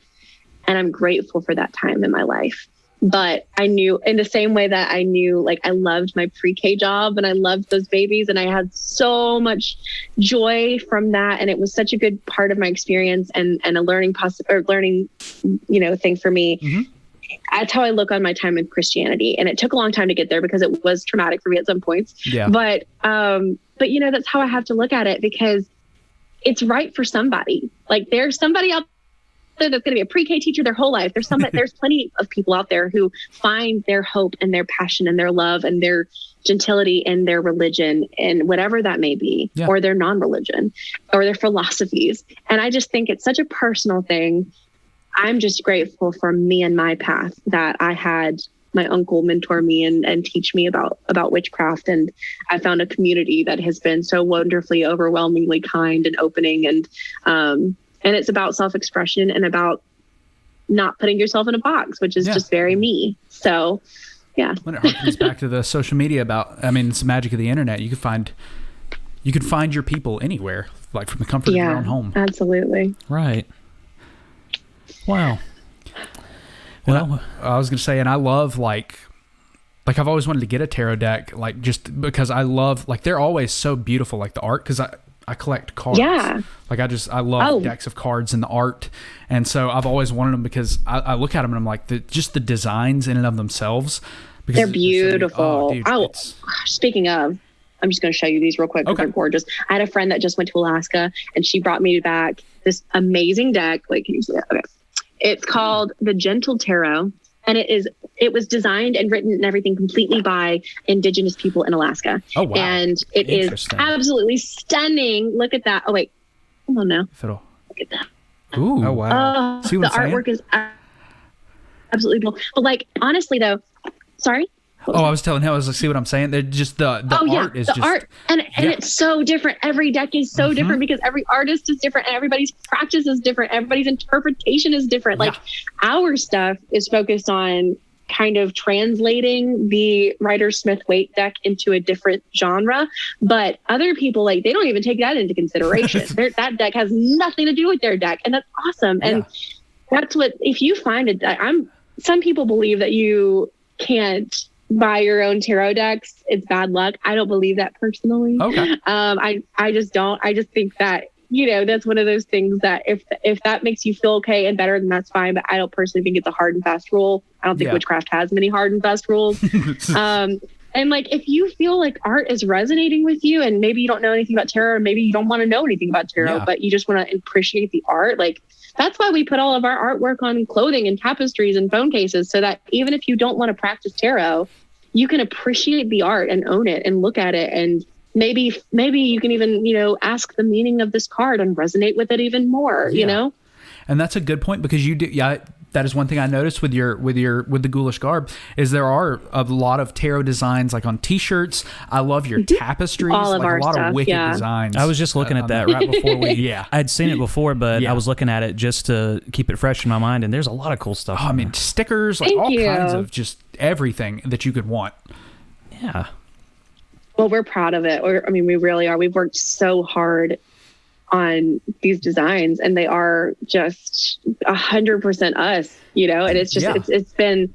And I'm grateful for that time in my life. But I knew, in the same way that I knew, like, I loved my pre-K job and I loved those babies and I had so much joy from that. And it was such a good part of my experience and a learning thing for me. Mm-hmm. That's how I look on my time in Christianity. And it took a long time to get there because it was traumatic for me at some points. Yeah. But that's how I have to look at it, because it's right for somebody. Like, there's somebody out there that's going to be a pre-K teacher their whole life. There's plenty of people out there who find their hope and their passion and their love and their gentility in their religion and whatever that may be, or their non-religion or their philosophies. And I just think it's such a personal thing. I'm just grateful for me and my path, that I had my uncle mentor me and teach me about witchcraft. And I found a community that has been so wonderfully, overwhelmingly kind and opening. And it's about self-expression and about not putting yourself in a box, which is just very me. So, yeah. When it harkens back to the social media it's the magic of the internet. You could find your people anywhere, like from the comfort of your own home. Absolutely. Right. Wow. Well, I was going to say, and I love like I've always wanted to get a tarot deck, like, just because I love, like, they're always so beautiful, like the art, because I collect cards. Yeah. Like, I love decks of cards and the art. And so I've always wanted them because I look at them and I'm like, just the designs in and of themselves. They're beautiful. Speaking of, I'm just going to show you these real quick because they're gorgeous. I had a friend that just went to Alaska and she brought me back this amazing deck. Like, can you see that? Okay. It's called the Gentle Tarot. And it was designed and written and everything completely by Indigenous people in Alaska. Oh, wow. And it is absolutely stunning. Look at that. Oh, wait. Hold on now. Look at that. Ooh. Oh, wow. The artwork is absolutely beautiful. But, like, honestly, though, sorry? I was telling him, I was like, see what I'm saying? They're just the art is just... art. And it's so different. Every deck is so different because every artist is different and everybody's practice is different. Everybody's interpretation is different. Like, our stuff is focused on kind of translating the Rider-Smith-Waite deck into a different genre. But other people, like, they don't even take that into consideration. That deck has nothing to do with their deck. And that's awesome. And that's what, if you find it, some people believe that you can't buy your own tarot decks. It's bad luck. I don't believe that personally. Okay. I just don't. I just think that, that's one of those things that if that makes you feel okay and better, then that's fine. But I don't personally think it's a hard and fast rule. I don't think witchcraft has many hard and fast rules. And, like, if you feel like art is resonating with you and maybe you don't know anything about tarot, or maybe you don't want to know anything about tarot, but you just want to appreciate the art, like, that's why we put all of our artwork on clothing and tapestries and phone cases, so that even if you don't want to practice tarot, you can appreciate the art and own it and look at it. And maybe you can even, ask the meaning of this card and resonate with it even more, And that's a good point, because you do. Yeah. That is one thing I noticed with the Ghoulish Garb is there are a lot of tarot designs, like on T-shirts. I love your tapestries, all of like our a lot stuff, of wicked designs. I was just looking at that right before we. I'd seen it before, but I was looking at it just to keep it fresh in my mind. And there's a lot of cool stuff. Stickers, like all kinds of just everything that you could want. Yeah. Well, we're proud of it. We really are. We've worked so hard on these designs, and they are just 100% us, and it's just, it's been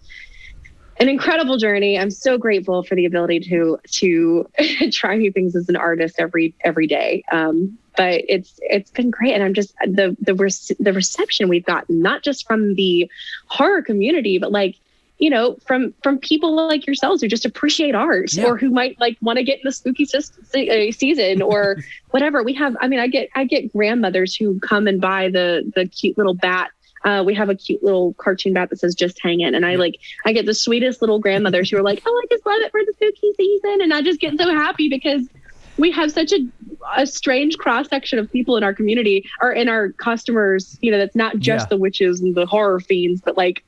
an incredible journey. I'm so grateful for the ability to try new things as an artist every day. But it's been great. And I'm just, the reception we've gotten, not just from the horror community, but, like, from people like yourselves who just appreciate art, or who might, like, want to get in the spooky season or whatever. We have, I get grandmothers who come and buy the cute little bat. We have a cute little cartoon bat that says "Just Hangin'," and I get the sweetest little grandmothers who are like, "Oh, I just love it for the spooky season," and I just get so happy because we have such a strange cross section of people in our community, or in our customers. That's not just the witches and the horror fiends, but, like,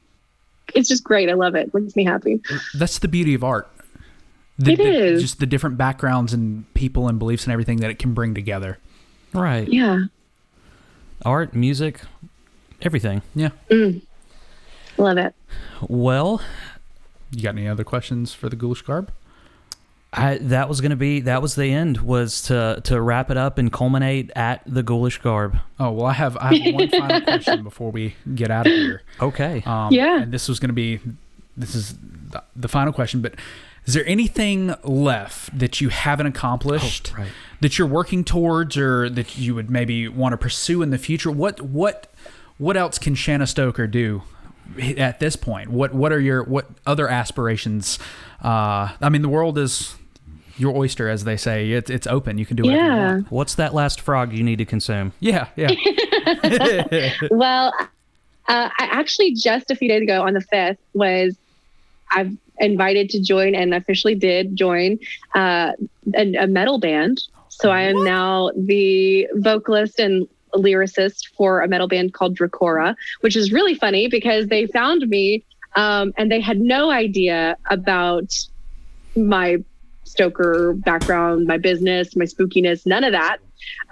it's just great. I love it. It makes me happy. That's the beauty of art. It is. Just the different backgrounds and people and beliefs and everything that it can bring together. Right. Yeah. Art, music, everything. Yeah. Love it. Well, you got any other questions for the Ghoulish Garb? That was the end, was to wrap it up and culminate at the Ghoulish Garb. Oh, well, I have one final question before we get out of here. Okay. And this was going to be this is the final question, but is there anything left that you haven't accomplished that you're working towards, or that you would maybe want to pursue in the future? What else can Shanna Stoker do at this point? What other aspirations? I mean, the world is your oyster, as they say. It's open. You can do whatever you want. What's that last frog you need to consume? Yeah. Well, I actually just a few days ago on the 5th I've invited to join, and officially did join a metal band. So I am now the vocalist and lyricist for a metal band called Dracora, which is really funny because they found me and they had no idea about my Stoker background, my business, my spookiness, none of that.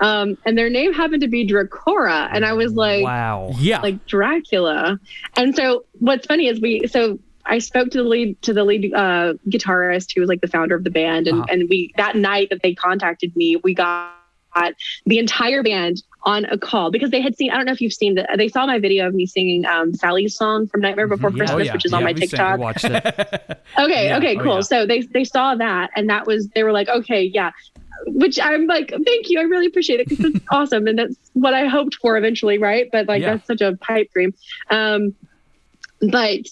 And their name happened to be Dracora. And I was like, wow, yeah, like Dracula. And so what's funny is I spoke to the lead guitarist, who was like the founder of the band. And we, that night that they contacted me, we got the entire band on a call because they had seen, I don't know if you've seen they saw my video of me singing Sally's song from Nightmare Before Christmas, which is on my TikTok. Watched it. Okay, cool. Yeah. So they saw that, and they were like, okay, yeah. Which I'm like, thank you. I really appreciate it because it's awesome. And that's what I hoped for eventually. Right. But that's such a pipe dream. But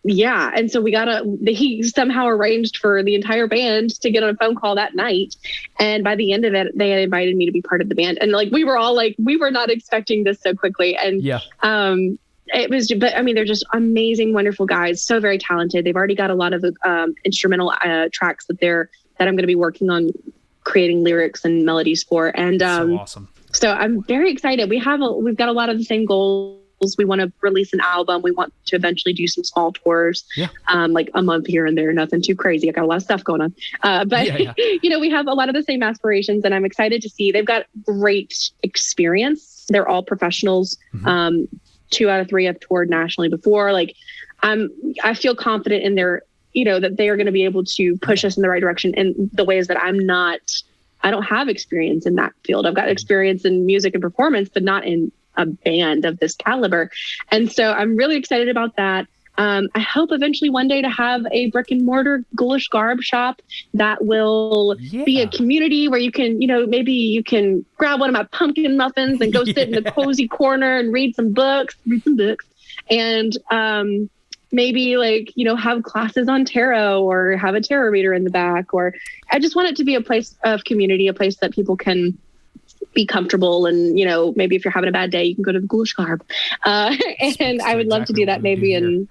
yeah. And so he somehow arranged for the entire band to get on a phone call that night. And by the end of it, they had invited me to be part of the band. And like, we were all like, we were not expecting this so quickly. And it was, but I mean, they're just amazing, wonderful guys. So very talented. They've already got a lot of instrumental tracks that I'm going to be working on creating lyrics and melodies for. And so awesome. So I'm very excited. We've got a lot of the same goals. We want to release an album. We want to eventually do some small tours, like a month here and there, nothing too crazy. I got a lot of stuff going on. But we have a lot of the same aspirations, and I'm excited to see they've got great experience. They're all professionals. 2 out of 3 have toured nationally before. Like I feel confident in their, that they are going to be able to push us in the right direction in the ways that I don't have experience in that field. I've got experience in music and performance, but not in a band of this caliber. And so I'm really excited about that. I hope eventually one day to have a brick and mortar ghoulish garb shop that will be a community where you can, maybe you can grab one of my pumpkin muffins and go sit in the cozy corner and read some books. And maybe like, have classes on tarot or have a tarot reader in the back. Or I just want it to be a place of community, a place that people can be comfortable. And, maybe if you're having a bad day, you can go to the ghoulish garb. And I would love to do that maybe. And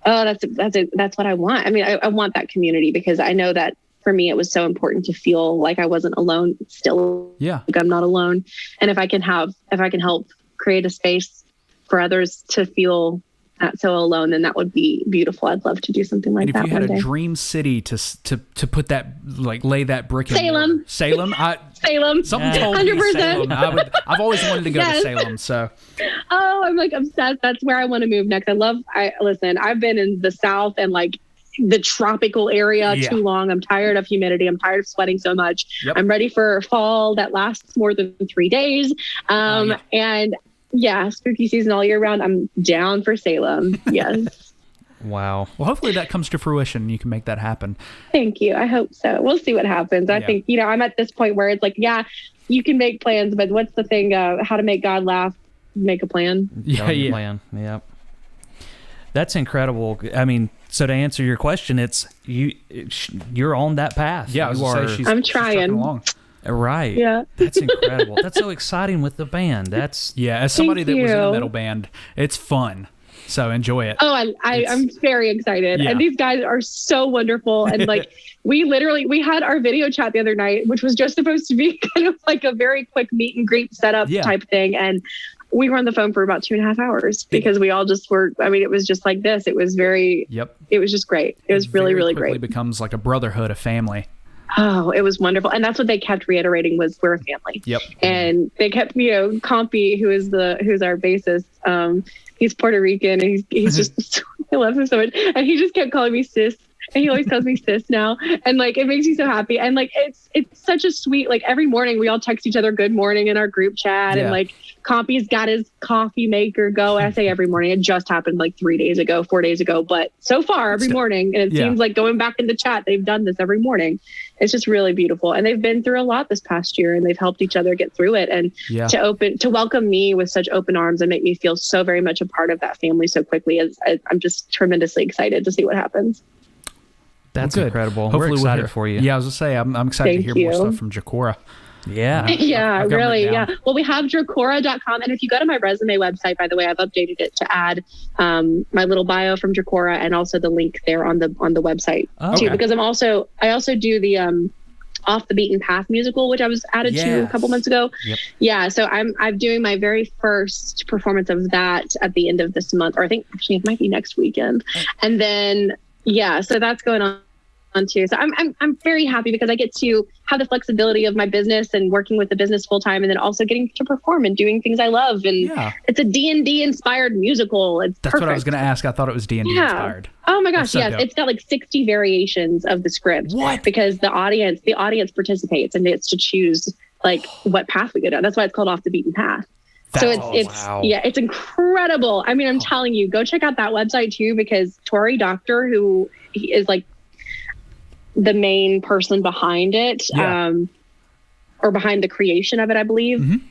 that's what I want. I mean, I want that community because I know that for me, it was so important to feel like I wasn't alone still. Yeah. Like I'm not alone. And if I can help create a space for others to feel not so alone, then that would be beautiful. I'd love to do something like that. And if you had a dream city to put that, like lay that brick in Salem. Salem. Salem. Something told 100%. Me Salem. I've always wanted to go to Salem. So. Oh, I'm like obsessed. That's where I want to move next. Listen, I've been in the South and like the tropical area too long. I'm tired of humidity. I'm tired of sweating so much. Yep. I'm ready for fall that lasts more than 3 days. And spooky season all year round. I'm down for Salem. Yes. Wow. Well, hopefully that comes to fruition and you can make that happen. Thank you. I hope so. We'll see what happens. I think, I'm at this point where it's like, you can make plans, but what's the thing? How to make God laugh? Make a plan. Plan. Yep. That's incredible. I mean, so to answer your question, it's you're on that path. Yeah, I'm trying. Along. Right. Yeah. That's incredible. That's so exciting with the band. As somebody that was in a metal band, it's fun. So enjoy it. Oh, I'm very excited. Yeah. And these guys are so wonderful. And like, we had our video chat the other night, which was just supposed to be kind of like a very quick meet and greet setup type thing. And we were on the phone for about 2.5 hours because we all just were, it was just like this. It was very, it was just great. It was really, really great. It becomes like a brotherhood, a family. Oh, it was wonderful. And that's what they kept reiterating was we're a family. Yep. And they kept, Compy, who's our bassist, he's Puerto Rican and he's just, I love him so much. And he just kept calling me sis. And he always calls me sis now. And like, it makes me so happy. And like, it's such a sweet, like every morning we all text each other good morning in our group chat. And like Compy's got his coffee maker go. I say every morning. It just happened like 4 days ago. But so far every morning, and it seems like going back in the chat, they've done this every morning. It's just really beautiful. And they've been through a lot this past year, and they've helped each other get through it. And to welcome me with such open arms and make me feel so very much a part of that family so quickly, I'm just tremendously excited to see what happens. That's incredible. Hopefully we're excited for you. Yeah, I was going to say, I'm excited to hear more stuff from Jacora. Yeah. Yeah, really. Yeah. Well, we have Dracora.com. And if you go to my resume website, by the way, I've updated it to add my little bio from Dracora and also the link there on the website too, because I also do the Off the Beaten Path musical, which I was added to a couple months ago. Yep. Yeah. So I'm doing my very first performance of that at the end of this month, or I think actually it might be next weekend. And then, so that's going on too. So I'm very happy because I get to have the flexibility of my business and working with the business full time, and then also getting to perform and doing things I love. And it's a D&D inspired musical. That's perfect. What I was going to ask. I thought it was D&D inspired. Oh my gosh. Yes. It's got like 60 variations of the script. What? Because the audience participates and it's to choose like what path we go down. That's why it's called Off the Beaten Path. It's incredible. I mean, I'm telling you, go check out that website too, because Tori Doctor, who is like the main person behind it, or behind the creation of it, I believe. Mm-hmm.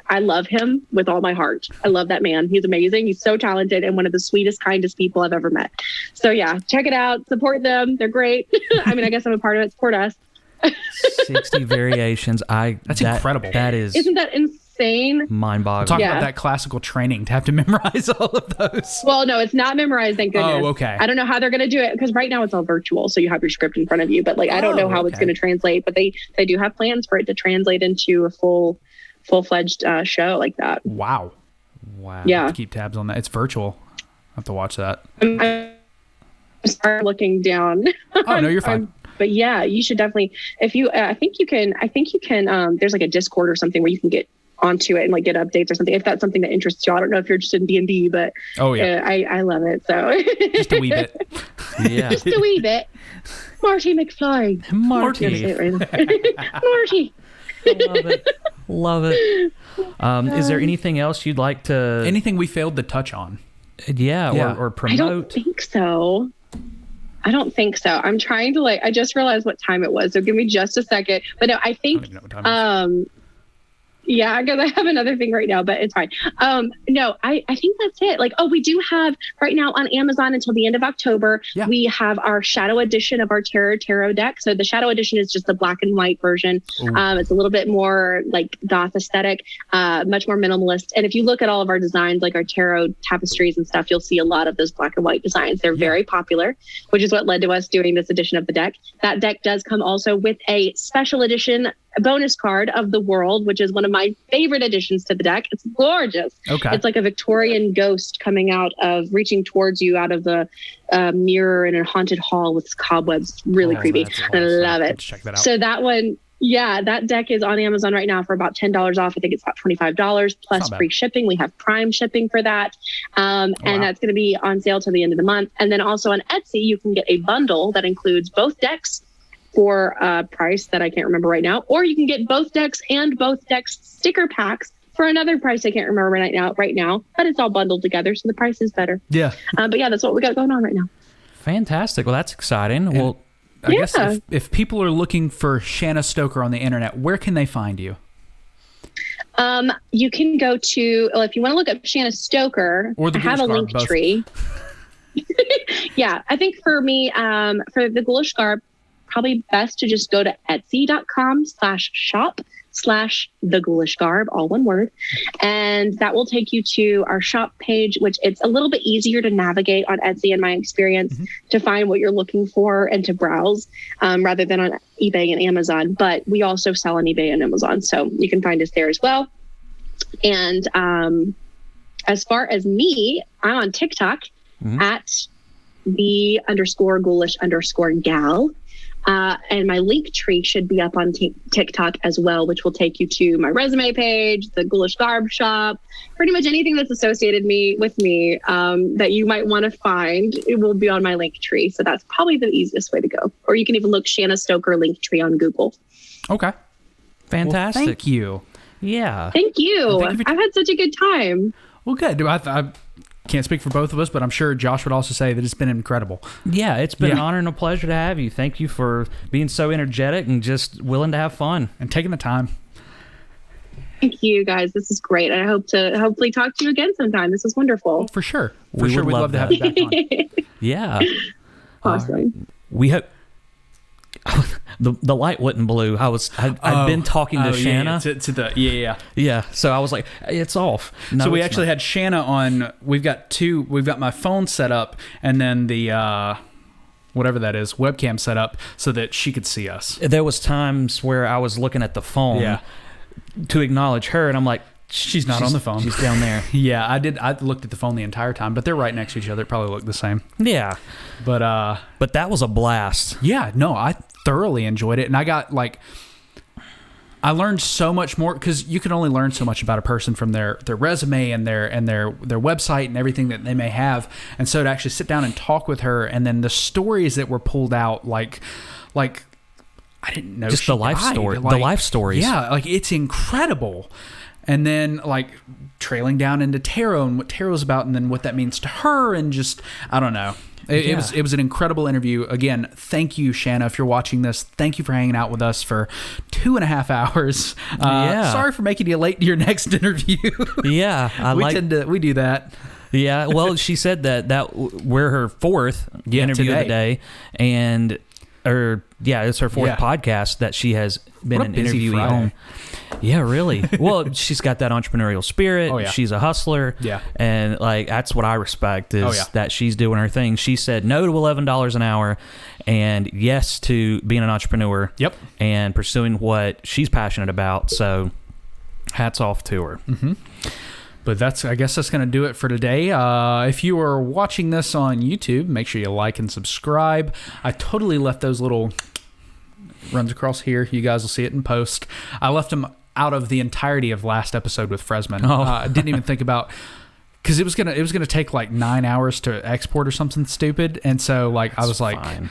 I love him with all my heart. I love that man. He's amazing. He's so talented and one of the sweetest, kindest people I've ever met. So check it out. Support them. They're great. I mean, I guess I'm a part of it. Support us. 60 variations. That's incredible. Isn't that insane? Mind-boggling. Talk about that classical training to have to memorize all of those. Well, no, it's not memorized, thank goodness. Oh, okay. I don't know how they're going to do it, because right now it's all virtual, so you have your script in front of you. But like, I don't know how it's going to translate. But they do have plans for it to translate into a full-fledged show like that. Wow. Yeah. I have to keep tabs on that. It's virtual. I have to watch that. I'm sorry, looking down. Oh no, you're fine. But yeah, you should definitely. If you, I think you can. There's like a Discord or something where you can get onto it and like get updates or something, if that's something that interests you. I don't know if you're interested in D&D, but I love it. So just a wee bit. Yeah. Just a wee bit. Marty McFly. Marty. Marty. Love it. Is there anything else you'd like to... Anything we failed to touch on? Yeah. Or promote? I don't think so. I'm trying to I just realized what time it was, so give me just a second. But no, I think yeah, because I have another thing right now, but it's fine. No, I think that's it. We do have right now on Amazon until the end of October, we have our Shadow Edition of our Tarot deck. So the Shadow Edition is just the black and white version. It's a little bit more like goth aesthetic, much more minimalist. And if you look at all of our designs, like our tarot tapestries and stuff, you'll see a lot of those black and white designs. They're very popular, which is what led to us doing this edition of the deck. That deck does come also with a special edition bonus card of the world, which is one of my favorite additions to the deck. It's gorgeous. Okay. It's like a Victorian ghost coming out of, reaching towards you out of the mirror in a haunted hall with cobwebs. It's really creepy. Awesome. I love it. Check that out. So that one, that deck is on Amazon right now for about $10 off. I think it's about $25 plus free shipping. We have Prime shipping for that. And that's going to be on sale till the end of the month. And then also on Etsy, you can get a bundle that includes both decks for a price that I can't remember right now, or you can get both decks and both decks sticker packs for another price I can't remember right now, but it's all bundled together, so the price is better. Yeah. But that's what we got going on right now. Fantastic. Well, that's exciting. And I guess if people are looking for Shanna Stoker on the internet, where can they find you? You can go to, if you want to look up Shanna Stoker, I have a link tree. I think for me, for the Ghoulish Garb, probably best to just go to etsy.com/shop/the Ghoulish Garb, all one word. And that will take you to our shop page, which it's a little bit easier to navigate on Etsy in my experience, to find what you're looking for and to browse, rather than on eBay and Amazon. But we also sell on eBay and Amazon, so you can find us there as well. And as far as me, I'm on TikTok at the _ghoulish_gal. And my link tree should be up on TikTok as well, which will take you to my resume page, the Ghoulish Garb Shop, pretty much anything that's associated with me that you might want to find. It will be on my link tree. So that's probably the easiest way to go. Or you can even look Shanna Stoker link tree on Google. Okay. Fantastic. Well, thank you. Yeah. Thank you. I've had such a good time. Well, good. I can't speak for both of us, but I'm sure Josh would also say that it's been incredible. Yeah, it's been an honor and a pleasure to have you. Thank you for being so energetic and just willing to have fun. And taking the time. Thank you, guys. This is great. I hope to hopefully talk to you again sometime. This is wonderful. Oh, for sure. We'd love to have you back on. Yeah. Awesome. We hope... the light wasn't blue. I'd been talking to Shanna. Yeah. So I was like, it's off. No, so we actually had Shanna on. We've got my phone set up, and then the whatever that is, webcam set up so that she could see us. There was times where I was looking at the phone to acknowledge her, and I'm like, she's not on the phone. She's down there. Yeah, I did. I looked at the phone the entire time, but they're right next to each other. It probably looked the same. Yeah. But that was a blast. Yeah, no, I thoroughly enjoyed it, and I learned so much more, because you can only learn so much about a person from their resume and their website and everything that they may have. And so to actually sit down and talk with her, and then the stories that were pulled out, like I didn't know, just the life story, the life stories. Yeah, like it's incredible. And then like trailing down into tarot and what tarot's about, and then what that means to her, and just I don't know. It was an incredible interview. Again, thank you, Shanna, if you're watching this. Thank you for hanging out with us for 2.5 hours. Sorry for making you late to your next interview. Yeah, we do that. Yeah, well, she said that we're her fourth interview of the day, and it's her fourth podcast that she has been an interviewee on. Yeah, really. Well, she's got that entrepreneurial spirit. Oh, yeah. She's a hustler. Yeah. And like that's what I respect is that she's doing her thing. She said no to $11 an hour and yes to being an entrepreneur. Yep. And pursuing what she's passionate about. So hats off to her. Mm-hmm. But I guess that's going to do it for today. If you are watching this on YouTube, make sure you like and subscribe. I totally left those little runs across here. You guys will see it in post. I left them out of the entirety of last episode with Fresman. I didn't even think about, because it was gonna take like 9 hours to export or something stupid, and so like I wasn't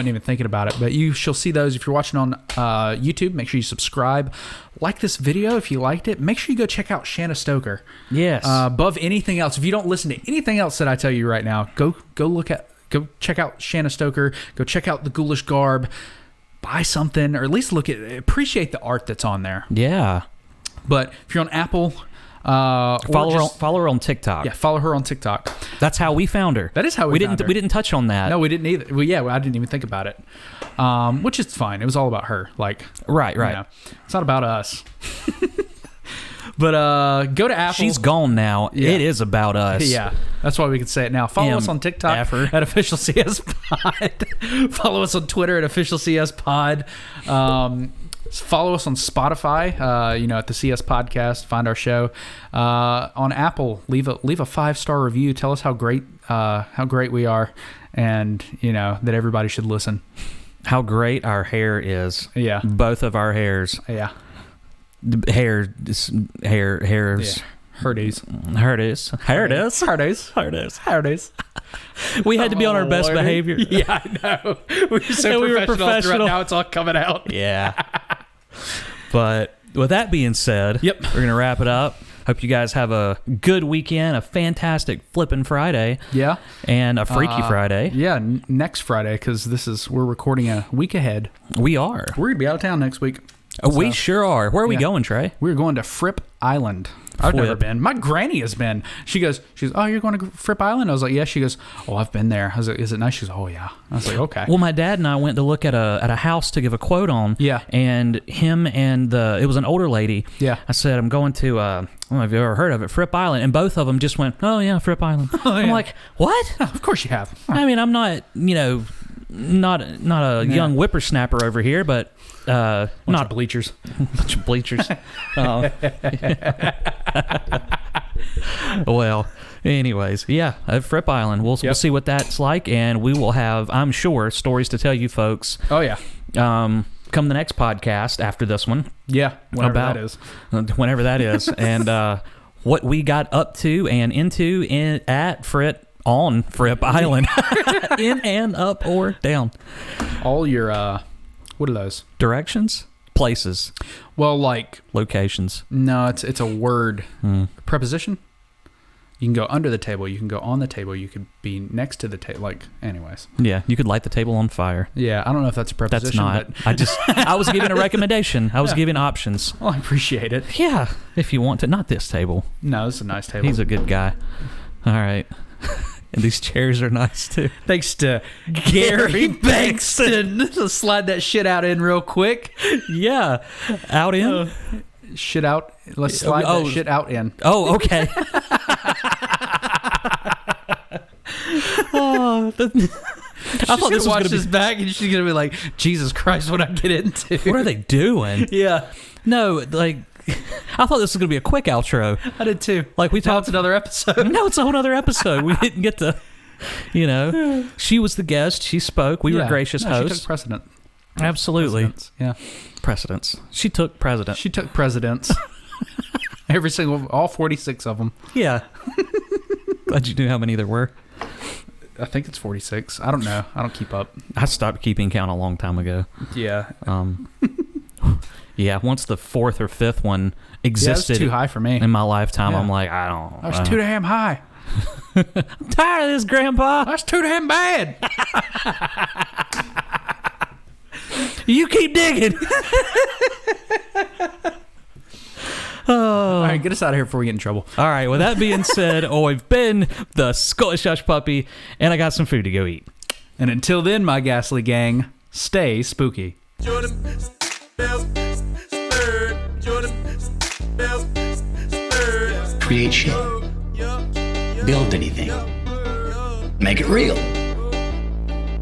even thinking about it. But you shall see those if you're watching on YouTube. Make sure you subscribe, like this video if you liked it. Make sure you go check out Shanna Stoker. Yes. Above anything else, if you don't listen to anything else that I tell you right now, go check out Shanna Stoker. Go check out the Ghoulish Garb. Buy something, or at least appreciate the art that's on there. Yeah. But if you're on Apple, follow her on TikTok. Yeah, follow her on TikTok. That's how we found her. That is how we found her. We didn't touch on that. No, we didn't either. Well, I didn't even think about it. Which is fine. It was all about her. Like right. You know, it's not about us. But go to Apple. She's gone now. Yeah. It is about us. Yeah, that's why we can say it now. Follow us on TikTok at Official CS Pod. Follow us on Twitter at Official CS Pod. Follow us on Spotify. At the CS Podcast. Find our show. On Apple, leave a 5-star review. Tell us how great we are, and that everybody should listen. How great our hair is. Yeah, both of our hairs. Yeah. Hairs. Yeah. Herdes. We had to be on our best behavior. Yeah, I know. We were professional. Now it's all coming out. Yeah. But with that being said, yep, we're going to wrap it up. Hope you guys have a good weekend, a fantastic flipping Friday. Yeah. And a freaky Friday. Yeah, next Friday, because we're recording a week ahead. We are. We're going to be out of town next week. We sure are. Where are we going, Trey? We're going to Fripp Island. I've never been. My granny has been. She goes, oh, you're going to Fripp Island? I was like, yeah. She goes, oh, I've been there. I was like, is it nice? She goes, oh, yeah. I was like, okay. Well, my dad and I went to look at a house to give a quote on. Yeah. And him and it was an older lady. Yeah. I said, I'm going to, I don't know if you've ever heard of it, Fripp Island. And both of them just went, oh, yeah, Fripp Island. Oh, yeah. I'm like, what? Oh, of course you have. I mean, I'm not, not a young whippersnapper over here, but not bleachers. Bunch of bleachers. Well, Anyways, yeah, Fripp Island. We'll see what that's like, and we will have, I'm sure, stories to tell you folks. Oh, yeah. Come the next podcast after this one. Yeah, whenever that is. And what we got up to and into at Fripp Island. In and up or down. All your, what are those? Directions? Places. Well, like... Locations. No, it's a word. Preposition? You can go under the table. You can go on the table. You could be next to the table. Like, anyways. Yeah, you could light the table on fire. Yeah, I don't know if that's a preposition. That's not. But I was giving a recommendation. I was giving options. Well, I appreciate it. Yeah, if you want to. Not this table. No, this is a nice table. He's a good guy. All right. And these chairs are nice, too. Thanks to Gary Bankston. Let's slide that shit out in real quick. Yeah. Out in? Shit out. Let's slide that shit out in. Oh, okay. I thought this was watch this back and she's gonna be like, Jesus Christ, what I get into? What are they doing? Yeah. No, like, I thought this was gonna be a quick outro. I did too. Like we talked. It's another episode. No, it's a whole other episode. We didn't get to, she was the guest. She spoke. We were gracious hosts. She took precedent. Absolutely. Yeah. Precedence. She took president. She took presidents. All 46 of them. Yeah. Glad you knew how many there were. I think it's 46. I don't know. I don't keep up. I stopped keeping count a long time ago. Yeah. Yeah, once the fourth or fifth one existed, that's too high for me in my lifetime. Yeah. I'm like, I don't. That's too damn high. I'm tired of this, Grandpa. That's too damn bad. You keep digging. All right, get us out of here before we get in trouble. All right, with that being said, I've been the Scottish Hush Puppy, and I got some food to go eat. And until then, my ghastly gang, stay spooky. Create shit. Build anything. Make it real.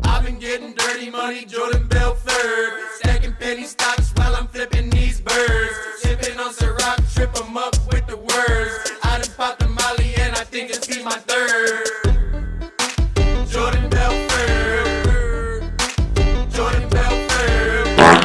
I've been getting dirty money, Jordan Belford. Stacking penny stocks while I'm flipping these birds. Sipping on Ciroc, trip 'em up with the words. I done popped the molly and I think it's be my third.